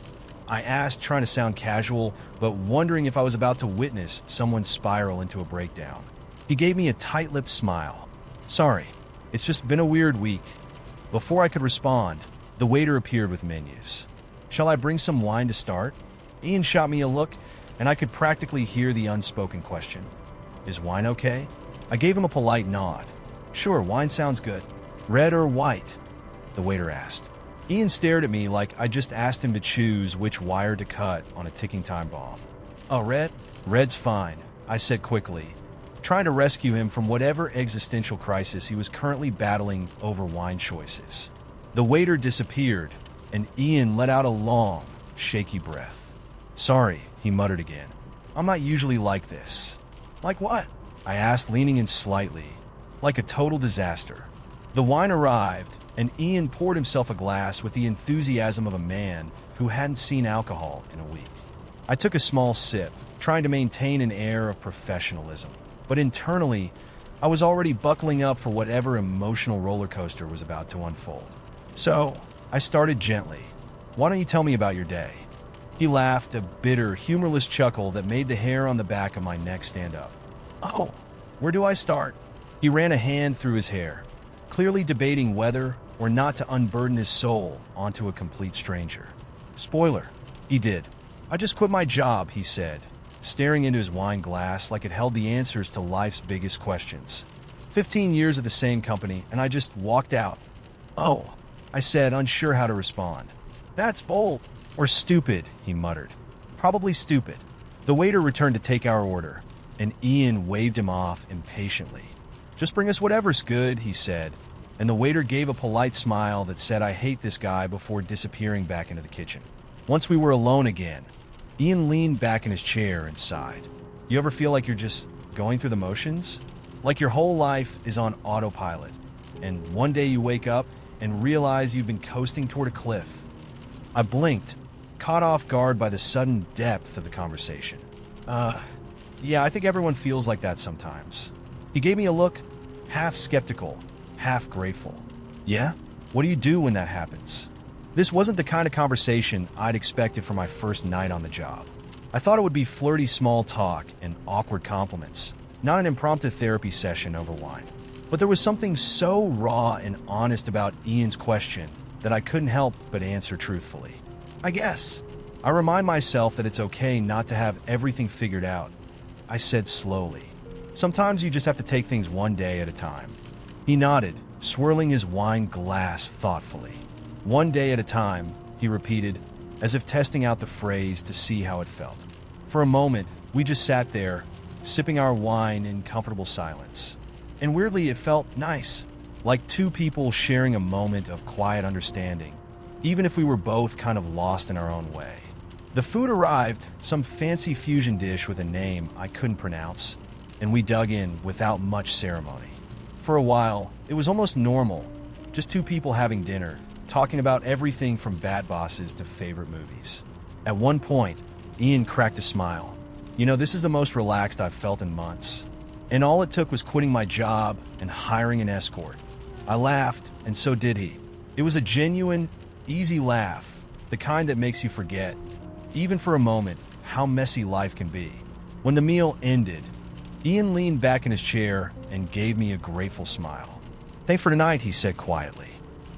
I asked, trying to sound casual, but wondering if I was about to witness someone spiral into a breakdown. He gave me a tight-lipped smile. "Sorry, it's just been a weird week." Before I could respond, the waiter appeared with menus. "Shall I bring some wine to start?" Ian shot me a look, and I could practically hear the unspoken question. "Is wine okay?" I gave him a polite nod. "Sure, wine sounds good." "Red or white?" the waiter asked. Ian stared at me like I just asked him to choose which wire to cut on a ticking time bomb. "Oh, red? Red's fine," I said quickly, trying to rescue him from whatever existential crisis he was currently battling over wine choices. The waiter disappeared, and Ian let out a long, shaky breath. "Sorry," he muttered again. "I'm not usually like this." "Like what?" I asked, leaning in slightly. "Like a total disaster." The wine arrived, and Ian poured himself a glass with the enthusiasm of a man who hadn't seen alcohol in a week. I took a small sip, trying to maintain an air of professionalism, but internally, I was already buckling up for whatever emotional roller coaster was about to unfold. So, I started gently. Why don't you tell me about your day? He laughed, a bitter, humorless chuckle that made the hair on the back of my neck stand up. Oh, where do I start? He ran a hand through his hair, clearly debating whether or not to unburden his soul onto a complete stranger. Spoiler, he did. I just quit my job, he said, staring into his wine glass like it held the answers to life's biggest questions. 15 years at the same company, and I just walked out. Oh, I said, unsure how to respond. That's bold. Or stupid, he muttered. Probably stupid. The waiter returned to take our order, and Ian waved him off impatiently. Just bring us whatever's good, he said, and the waiter gave a polite smile that said I hate this guy before disappearing back into the kitchen. Once we were alone again, Ian leaned back in his chair and sighed. You ever feel like you're just going through the motions? Like your whole life is on autopilot, and one day you wake up and realize you've been coasting toward a cliff. I blinked, caught off guard by the sudden depth of the conversation. Yeah, I think everyone feels like that sometimes. He gave me a look, half skeptical, half grateful. Yeah? What do you do when that happens? This wasn't the kind of conversation I'd expected for my first night on the job. I thought it would be flirty small talk and awkward compliments, not an impromptu therapy session over wine. But there was something so raw and honest about Ian's question that I couldn't help but answer truthfully. I guess. I remind myself that it's okay not to have everything figured out. I said slowly. Sometimes you just have to take things one day at a time. He nodded, swirling his wine glass thoughtfully. One day at a time, he repeated, as if testing out the phrase to see how it felt. For a moment, we just sat there, sipping our wine in comfortable silence. And weirdly, it felt nice, like two people sharing a moment of quiet understanding, even if we were both kind of lost in our own way. The food arrived, some fancy fusion dish with a name I couldn't pronounce, and we dug in without much ceremony. For a while, it was almost normal, just two people having dinner, talking about everything from Bat Bosses to favorite movies. At one point, Ian cracked a smile. You know, this is the most relaxed I've felt in months. And all it took was quitting my job and hiring an escort. I laughed, and so did he. It was a genuine, easy laugh, the kind that makes you forget, even for a moment, how messy life can be. When the meal ended, Ian leaned back in his chair and gave me a grateful smile. Thanks for tonight, he said quietly.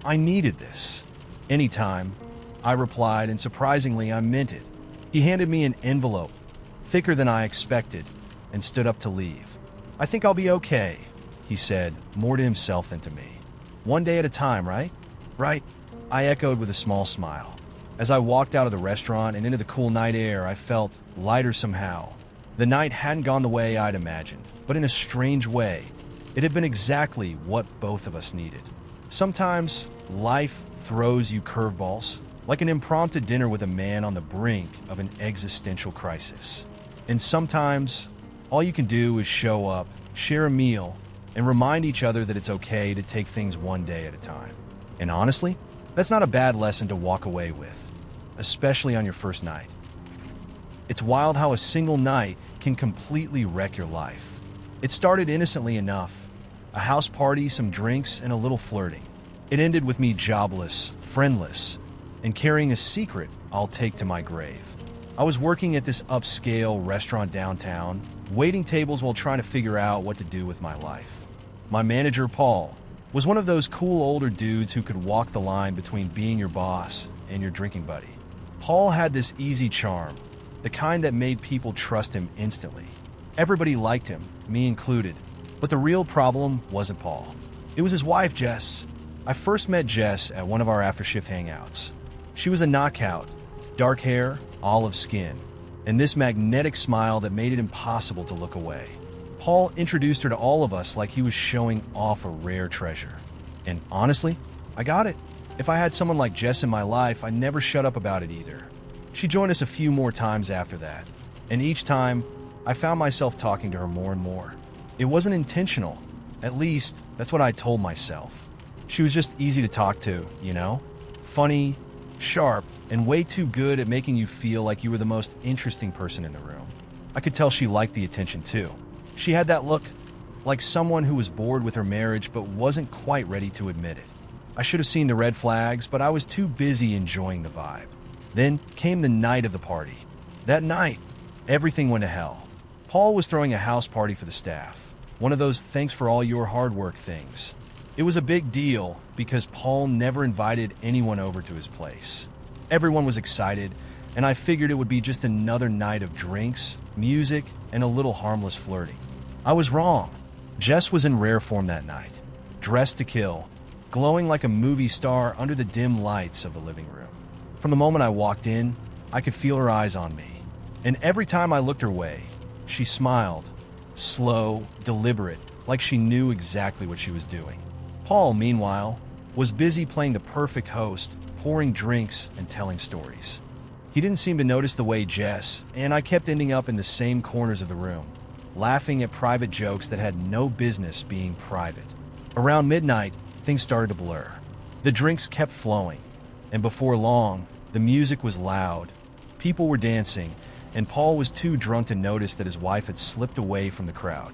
I needed this. Anytime, I replied, and surprisingly, I meant it. He handed me an envelope, thicker than I expected, and stood up to leave. I think I'll be okay, he said, more to himself than to me. One day at a time, right? Right, I echoed with a small smile. As I walked out of the restaurant and into the cool night air, I felt lighter somehow. The night hadn't gone the way I'd imagined, but in a strange way, it had been exactly what both of us needed. Sometimes, life throws you curveballs, like an impromptu dinner with a man on the brink of an existential crisis. And sometimes, all you can do is show up, share a meal, and remind each other that it's okay to take things one day at a time. And honestly, that's not a bad lesson to walk away with, especially on your first night. It's wild how a single night can completely wreck your life. It started innocently enough, a house party, some drinks, and a little flirting. It ended with me jobless, friendless, and carrying a secret I'll take to my grave. I was working at this upscale restaurant downtown, waiting tables while trying to figure out what to do with my life. My manager, Paul, was one of those cool older dudes who could walk the line between being your boss and your drinking buddy. Paul had this easy charm, the kind that made people trust him instantly. Everybody liked him, me included, but the real problem wasn't Paul. It was his wife, Jess. I first met Jess at one of our after-shift hangouts. She was a knockout, dark hair, olive skin, and this magnetic smile that made it impossible to look away. Paul introduced her to all of us like he was showing off a rare treasure. And honestly, I got it. If I had someone like Jess in my life, I never shut up about it either. She joined us a few more times after that, and each time, I found myself talking to her more and more. It wasn't intentional. At least, that's what I told myself. She was just easy to talk to, you know? Funny, sharp, and way too good at making you feel like you were the most interesting person in the room. I could tell she liked the attention too. She had that look, like someone who was bored with her marriage but wasn't quite ready to admit it. I should have seen the red flags, but I was too busy enjoying the vibe. Then came the night of the party. That night, everything went to hell. Paul was throwing a house party for the staff, one of those thanks for all your hard work things. It was a big deal because Paul never invited anyone over to his place. Everyone was excited, and I figured it would be just another night of drinks, music, and a little harmless flirting. I was wrong. Jess was in rare form that night, dressed to kill, glowing like a movie star under the dim lights of the living room. From the moment I walked in, I could feel her eyes on me, and every time I looked her way, she smiled, slow, deliberate, like she knew exactly what she was doing. Paul, meanwhile, was busy playing the perfect host, pouring drinks and telling stories. He didn't seem to notice the way Jess and I kept ending up in the same corners of the room, laughing at private jokes that had no business being private. Around midnight, things started to blur. The drinks kept flowing, and before long, the music was loud. People were dancing, and Paul was too drunk to notice that his wife had slipped away from the crowd.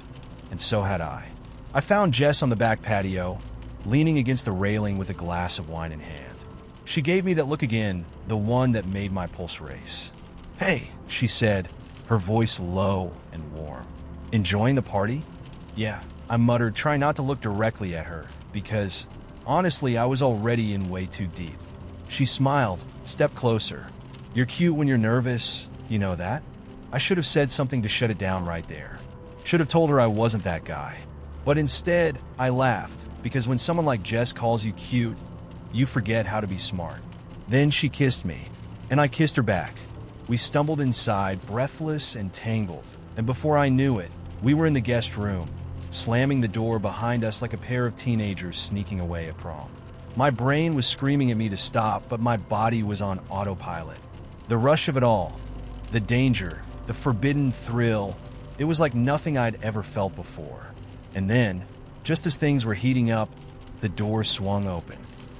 And so had I. I found Jess on the back patio, leaning against the railing with a glass of wine in hand. She gave me that look again, the one that made my pulse race. "Hey," she said, her voice low and warm. "Enjoying the party?" "Yeah," I muttered, trying not to look directly at her, because, honestly, I was already in way too deep. She smiled, stepped closer. "You're cute when you're nervous, you know that?" I should have said something to shut it down right there. Should have told her I wasn't that guy. But instead, I laughed, because when someone like Jess calls you cute, you forget how to be smart. Then she kissed me, and I kissed her back. We stumbled inside, breathless and tangled, and before I knew it, we were in the guest room, slamming the door behind us like a pair of teenagers sneaking away at prom. My brain was screaming at me to stop, but my body was on autopilot. The rush of it all, the danger, the forbidden thrill, it was like nothing I'd ever felt before. And then, just as things were heating up, the door swung open.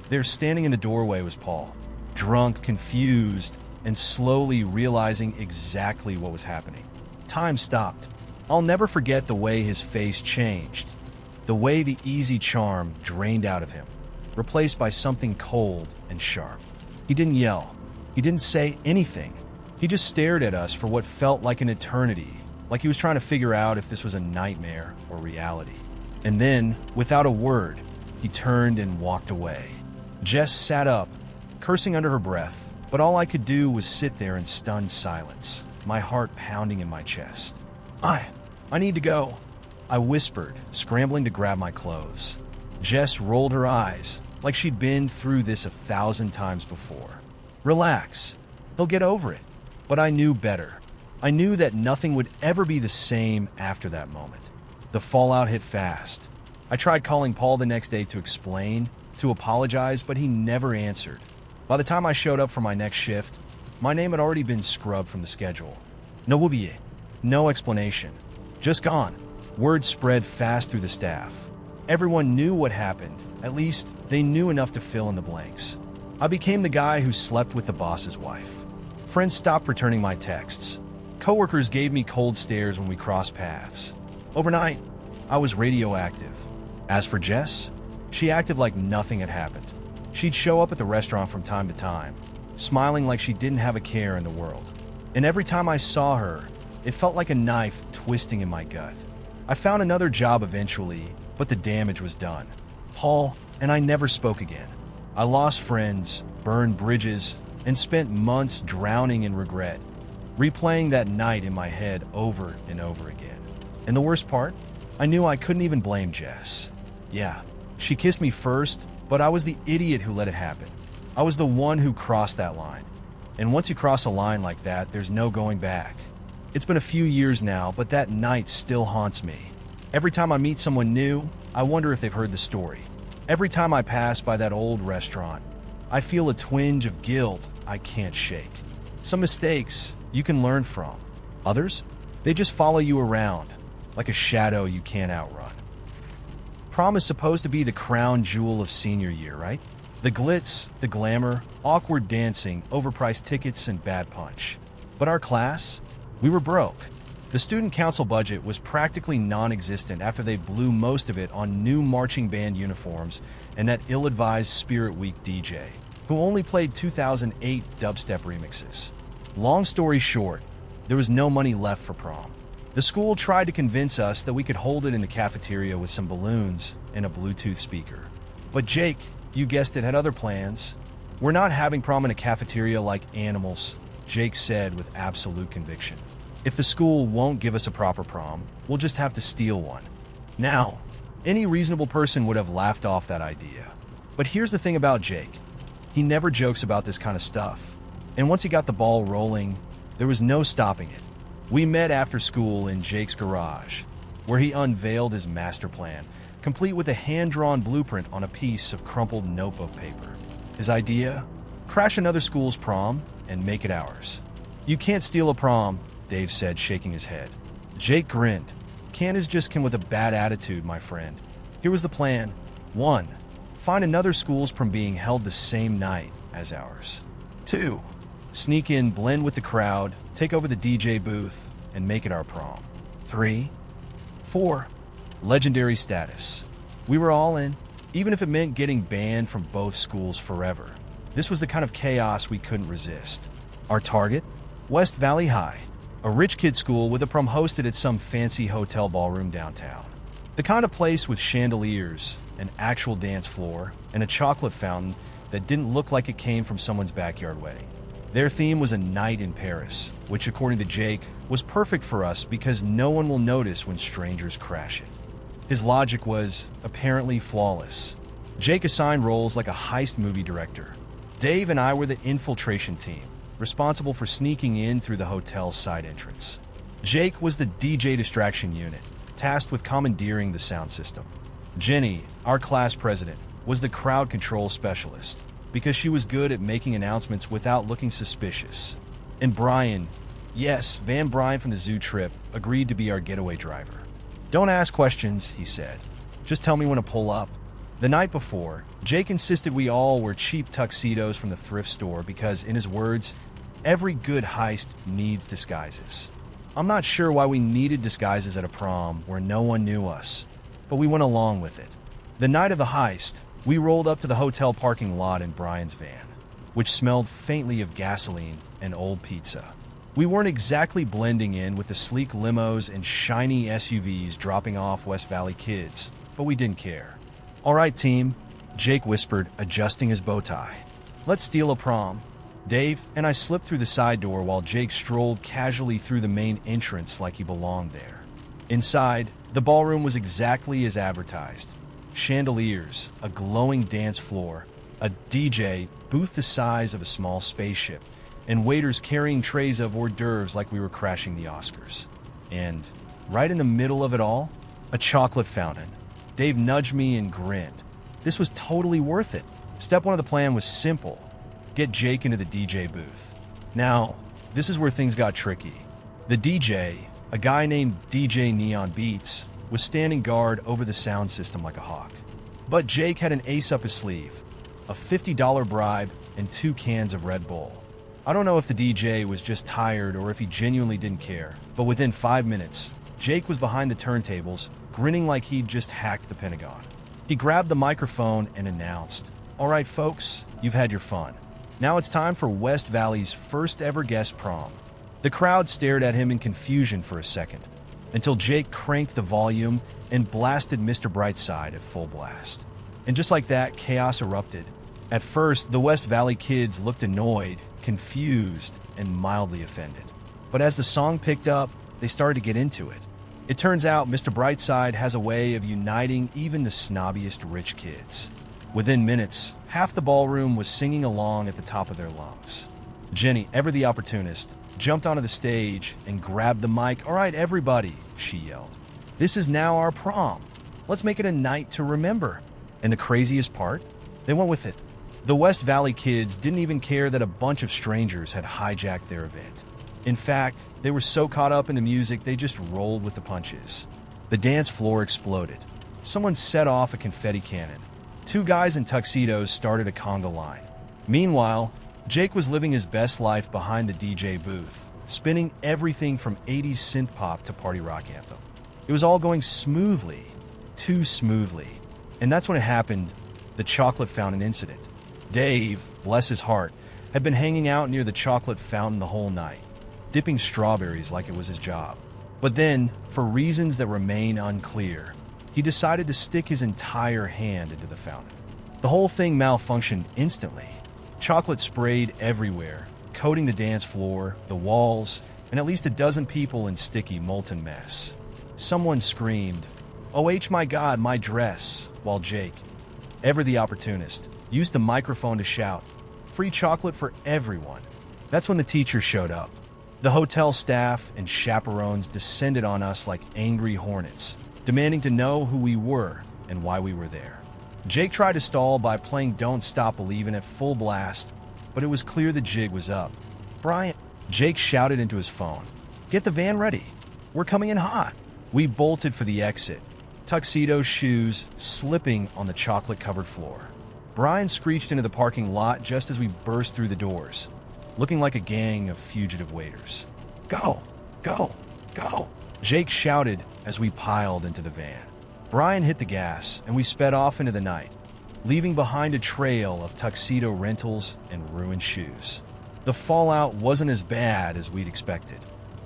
There, standing in the doorway, was Paul, drunk, confused, and slowly realizing exactly what was happening. Time stopped. I'll never forget the way his face changed, the way the easy charm drained out of him, replaced by something cold and sharp. He didn't yell. He didn't say anything. He just stared at us for what felt like an eternity, like he was trying to figure out if this was a nightmare or reality. And then, without a word, he turned and walked away. Jess sat up, cursing under her breath, but all I could do was sit there in stunned silence, my heart pounding in my chest. I need to go," I whispered, scrambling to grab my clothes. Jess rolled her eyes, like she'd been through this 1,000 times before. "Relax. He'll get over it." But I knew better. I knew that nothing would ever be the same after that moment. The fallout hit fast. I tried calling Paul the next day to explain, to apologize, but he never answered. By the time I showed up for my next shift, my name had already been scrubbed from the schedule. No oublié. No explanation. Just gone. Word spread fast through the staff. Everyone knew what happened. At least, they knew enough to fill in the blanks. I became the guy who slept with the boss's wife. Friends stopped returning my texts. Coworkers gave me cold stares when we crossed paths. Overnight, I was radioactive. As for Jess, she acted like nothing had happened. She'd show up at the restaurant from time to time, smiling like she didn't have a care in the world. And every time I saw her, it felt like a knife twisting in my gut. I found another job eventually, but the damage was done. Paul and I never spoke again. I lost friends, burned bridges, and spent months drowning in regret, replaying that night in my head over and over again. And the worst part? I knew I couldn't even blame Jess. Yeah, she kissed me first, but I was the idiot who let it happen. I was the one who crossed that line. And once you cross a line like that, there's no going back. It's been a few years now, but that night still haunts me. Every time I meet someone new, I wonder if they've heard the story. Every time I pass by that old restaurant, I feel a twinge of guilt I can't shake. Some mistakes you can learn from. Others, they just follow you around, like a shadow you can't outrun. Prom is supposed to be the crown jewel of senior year, right? The glitz, the glamour, awkward dancing, overpriced tickets, and bad punch. But our class, we were broke. The student council budget was practically non-existent after they blew most of it on new marching band uniforms and that ill-advised Spirit Week DJ, who only played 2008 dubstep remixes. Long story short, there was no money left for prom. The school tried to convince us that we could hold it in the cafeteria with some balloons and a Bluetooth speaker. But Jake, you guessed it, had other plans. "We're not having prom in a cafeteria like animals," Jake said with absolute conviction. "If the school won't give us a proper prom, we'll just have to steal one." Now, any reasonable person would have laughed off that idea. But here's the thing about Jake. He never jokes about this kind of stuff. And once he got the ball rolling, there was no stopping it. We met after school in Jake's garage, where he unveiled his master plan, complete with a hand-drawn blueprint on a piece of crumpled notebook paper. His idea? Crash another school's prom and make it ours. "You can't steal a prom," Dave said, shaking his head. Jake grinned. "Can't is just come with a bad attitude, my friend." Here was the plan. 1. Find another school's prom being held the same night as ours. 2. Sneak in, blend with the crowd, take over the DJ booth, and make it our prom. 3. 4. Legendary status. We were all in, even if it meant getting banned from both schools forever. This was the kind of chaos we couldn't resist. Our target? West Valley High, a rich kid school with a prom hosted at some fancy hotel ballroom downtown. The kind of place with chandeliers, an actual dance floor, and a chocolate fountain that didn't look like it came from someone's backyard wedding. Their theme was a night in Paris, which according to Jake, was perfect for us because no one will notice when strangers crash it. His logic was apparently flawless. Jake assigned roles like a heist movie director. Dave and I were the infiltration team, responsible for sneaking in through the hotel's side entrance. Jake was the DJ distraction unit, tasked with commandeering the sound system. Jenny, our class president, was the crowd control specialist, because she was good at making announcements without looking suspicious. And Brian, yes, Van Bryan from the zoo trip, agreed to be our getaway driver. "Don't ask questions," he said. "Just tell me when to pull up." The night before, Jake insisted we all wear cheap tuxedos from the thrift store because, in his words, every good heist needs disguises. I'm not sure why we needed disguises at a prom where no one knew us, but we went along with it. The night of the heist, we rolled up to the hotel parking lot in Brian's van, which smelled faintly of gasoline and old pizza. We weren't exactly blending in with the sleek limos and shiny SUVs dropping off West Valley kids, but we didn't care. "All right, team," Jake whispered, adjusting his bow tie. "Let's steal a prom." Dave and I slipped through the side door while Jake strolled casually through the main entrance like he belonged there. Inside, the ballroom was exactly as advertised. Chandeliers, a glowing dance floor, a DJ booth the size of a small spaceship, and waiters carrying trays of hors d'oeuvres like we were crashing the Oscars. And, right in the middle of it all, a chocolate fountain. Dave nudged me and grinned. This was totally worth it. Step 1 of the plan was simple. Get Jake into the DJ booth. Now, this is where things got tricky. The DJ, a guy named DJ Neon Beats, was standing guard over the sound system like a hawk. But Jake had an ace up his sleeve, a $50 bribe and 2 cans of Red Bull. I don't know if the DJ was just tired or if he genuinely didn't care, but within 5 minutes, Jake was behind the turntables, grinning like he'd just hacked the Pentagon. He grabbed the microphone and announced, "All right, folks, you've had your fun. Now it's time for West Valley's first ever guest prom." The crowd stared at him in confusion for a second, until Jake cranked the volume and blasted Mr. Brightside at full blast. And just like that, chaos erupted. At first, the West Valley kids looked annoyed, confused, and mildly offended. But as the song picked up, they started to get into it. It turns out Mr. Brightside has a way of uniting even the snobbiest rich kids. Within minutes, half the ballroom was singing along at the top of their lungs. Jenny, ever the opportunist, jumped onto the stage and grabbed the mic. "All right, everybody," she yelled. "This is now our prom. Let's make it a night to remember." And the craziest part? They went with it. The West Valley kids didn't even care that a bunch of strangers had hijacked their event. In fact, they were so caught up in the music they just rolled with the punches. The dance floor exploded. Someone set off a confetti cannon. 2 guys in tuxedos started a conga line. Meanwhile, Jake was living his best life behind the DJ booth, spinning everything from 80s synth pop to party rock anthem. It was all going smoothly, too smoothly. And that's when it happened, the chocolate fountain incident. Dave, bless his heart, had been hanging out near the chocolate fountain the whole night, dipping strawberries like it was his job. But then, for reasons that remain unclear, he decided to stick his entire hand into the fountain. The whole thing malfunctioned instantly. Chocolate sprayed everywhere, coating the dance floor, the walls, and at least a dozen people in sticky, molten mess. Someone screamed, "Oh, my God, my dress," while Jake, ever the opportunist, used the microphone to shout, "Free chocolate for everyone." That's when the teacher showed up. The hotel staff and chaperones descended on us like angry hornets, demanding to know who we were and why we were there. Jake tried to stall by playing Don't Stop Believin' at full blast, but it was clear the jig was up. "Brian," Jake shouted into his phone, "get the van ready. We're coming in hot." We bolted for the exit, tuxedo shoes slipping on the chocolate-covered floor. Brian screeched into the parking lot just as we burst through the doors, looking like a gang of fugitive waiters. "Go! Go! Go!" Jake shouted as we piled into the van. Brian hit the gas, and we sped off into the night, leaving behind a trail of tuxedo rentals and ruined shoes. The fallout wasn't as bad as we'd expected.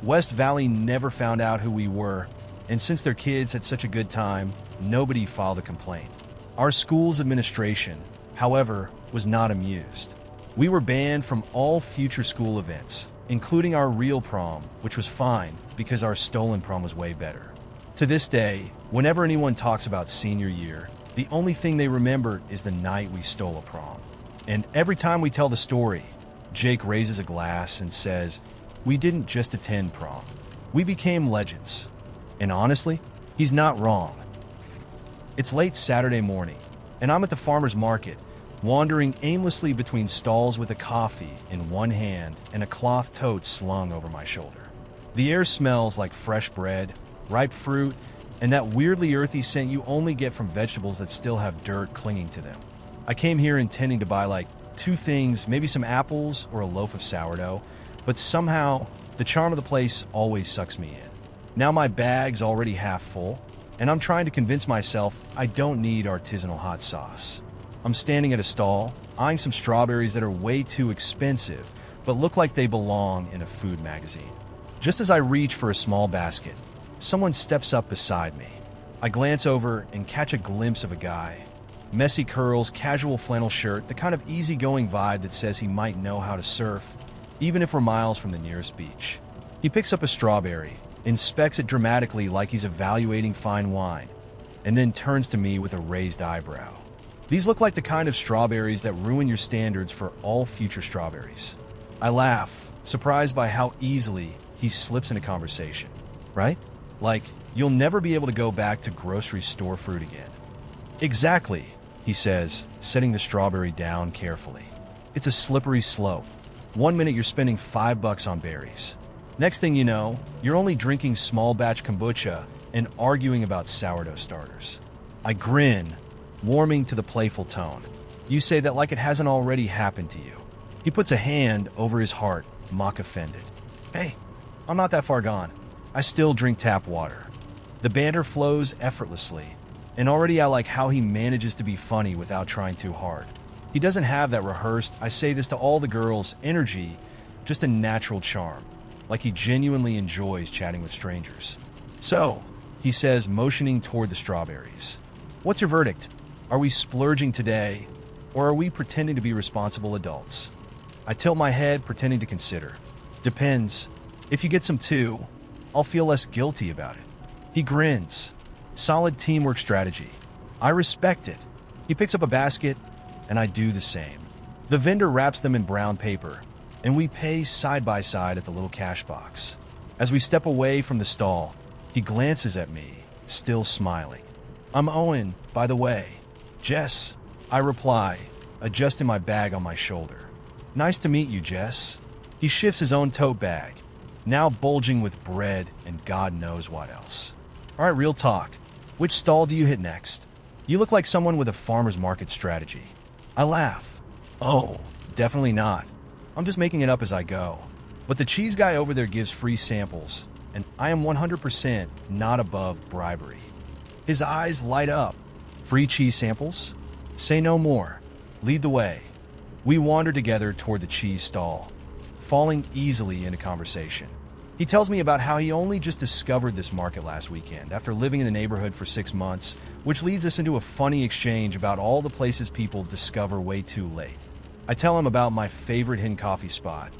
West Valley never found out who we were, and since their kids had such a good time, nobody filed a complaint. Our school's administration, however, was not amused. We were banned from all future school events, including our real prom, which was fine because our stolen prom was way better. To this day, whenever anyone talks about senior year, the only thing they remember is the night we stole a prom. And every time we tell the story, Jake raises a glass and says, "We didn't just attend prom. We became legends." And honestly, he's not wrong. It's late Saturday morning, and I'm at the farmer's market, wandering aimlessly between stalls with a coffee in one hand and a cloth tote slung over my shoulder. The air smells like fresh bread, ripe fruit, and that weirdly earthy scent you only get from vegetables that still have dirt clinging to them. I came here intending to buy like 2 things, maybe some apples or a loaf of sourdough, but somehow the charm of the place always sucks me in. Now my bag's already half full, and I'm trying to convince myself I don't need artisanal hot sauce. I'm standing at a stall, eyeing some strawberries that are way too expensive, but look like they belong in a food magazine. Just as I reach for a small basket, someone steps up beside me. I glance over and catch a glimpse of a guy. Messy curls, casual flannel shirt, the kind of easygoing vibe that says he might know how to surf, even if we're miles from the nearest beach. He picks up a strawberry, inspects it dramatically like he's evaluating fine wine, and then turns to me with a raised eyebrow. These look like the kind of strawberries that ruin your standards for all future strawberries. I laugh, surprised by how easily he slips into conversation. Right? Like, you'll never be able to go back to grocery store fruit again. Exactly, he says, setting the strawberry down carefully. It's a slippery slope. 1 minute you're spending $5 on berries. Next thing you know, you're only drinking small batch kombucha and arguing about sourdough starters. I grin, warming to the playful tone. You say that like it hasn't already happened to you. He puts a hand over his heart, mock offended. Hey, I'm not that far gone. I still drink tap water. The banter flows effortlessly, and already I like how he manages to be funny without trying too hard. He doesn't have that rehearsed, I say this to all the girls, energy, just a natural charm, like he genuinely enjoys chatting with strangers. So, he says, motioning toward the strawberries. What's your verdict? Are we splurging today, or are we pretending to be responsible adults? I tilt my head, pretending to consider. Depends. If you get some too, I'll feel less guilty about it. He grins. Solid teamwork strategy. I respect it. He picks up a basket, and I do the same. The vendor wraps them in brown paper, and we pay side by side at the little cash box. As we step away from the stall, he glances at me, still smiling. I'm Owen, by the way. Jess, I reply, adjusting my bag on my shoulder. Nice to meet you, Jess. He shifts his own tote bag, now bulging with bread and God knows what else. All right, real talk. Which stall do you hit next? You look like someone with a farmer's market strategy. I laugh. Oh, definitely not. I'm just making it up as I go. But the cheese guy over there gives free samples, and I am 100% not above bribery. His eyes light up. Free cheese samples? Say no more. Lead the way. We wander together toward the cheese stall, falling easily into conversation. He tells me about how he only just discovered this market last weekend after living in the neighborhood for 6 months, which leads us into a funny exchange about all the places people discover way too late. I tell him about my favorite hidden coffee spot,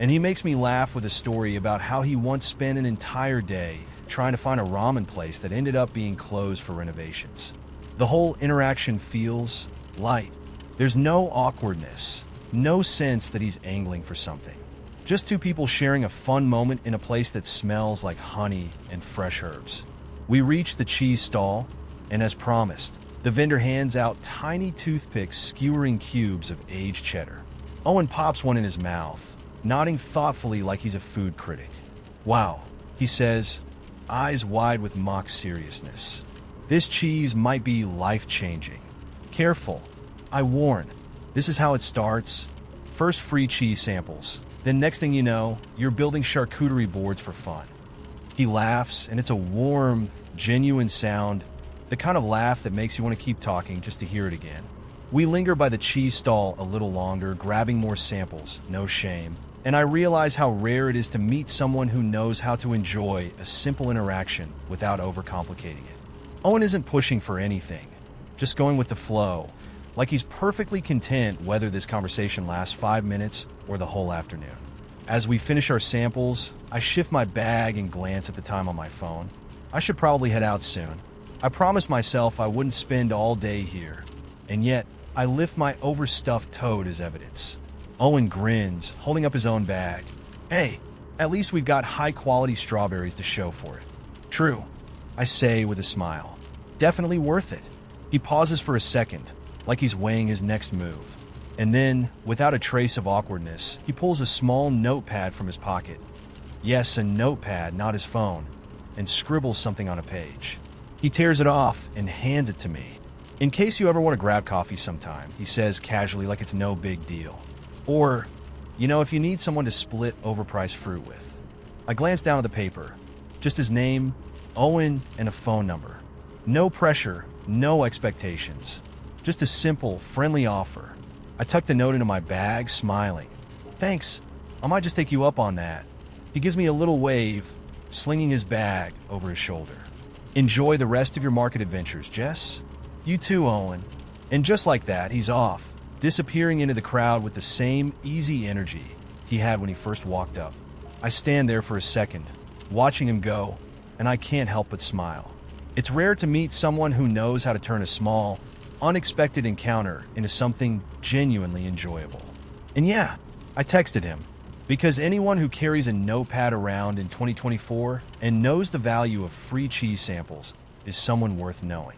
and he makes me laugh with a story about how he once spent an entire day trying to find a ramen place that ended up being closed for renovations. The whole interaction feels light. There's no awkwardness, no sense that he's angling for something. Just two people sharing a fun moment in a place that smells like honey and fresh herbs. We reach the cheese stall, and as promised, the vendor hands out tiny toothpicks skewering cubes of aged cheddar. Owen pops one in his mouth, nodding thoughtfully like he's a food critic. Wow, he says, eyes wide with mock seriousness. This cheese might be life-changing. Careful, I warn. This is how it starts. First free cheese samples. Then next thing you know, you're building charcuterie boards for fun. He laughs, and it's a warm, genuine sound, the kind of laugh that makes you want to keep talking just to hear it again. We linger by the cheese stall a little longer, grabbing more samples, no shame, and I realize how rare it is to meet someone who knows how to enjoy a simple interaction without overcomplicating it. Owen isn't pushing for anything, just going with the flow, like he's perfectly content whether this conversation lasts 5 minutes or the whole afternoon. As we finish our samples, I shift my bag and glance at the time on my phone. I should probably head out soon. I promised myself I wouldn't spend all day here, and yet I lift my overstuffed toad as evidence. Owen grins, holding up his own bag. Hey, at least we've got high-quality strawberries to show for it. True, I say with a smile. Definitely worth it. He pauses for a second, like he's weighing his next move. And then, without a trace of awkwardness, he pulls a small notepad from his pocket. Yes, a notepad, not his phone, and scribbles something on a page. He tears it off and hands it to me. In case you ever want to grab coffee sometime, he says casually like it's no big deal. Or, if you need someone to split overpriced fruit with. I glance down at the paper. Just his name, Owen, and a phone number. No pressure, no expectations. Just a simple, friendly offer. I tuck the note into my bag, smiling. Thanks, I might just take you up on that. He gives me a little wave, slinging his bag over his shoulder. Enjoy the rest of your market adventures, Jess. You too, Owen. And just like that, he's off, disappearing into the crowd with the same easy energy he had when he first walked up. I stand there for a second, watching him go, and I can't help but smile. It's rare to meet someone who knows how to turn a small, unexpected encounter into something genuinely enjoyable. And yeah, I texted him, because anyone who carries a notepad around in 2024 and knows the value of free cheese samples is someone worth knowing.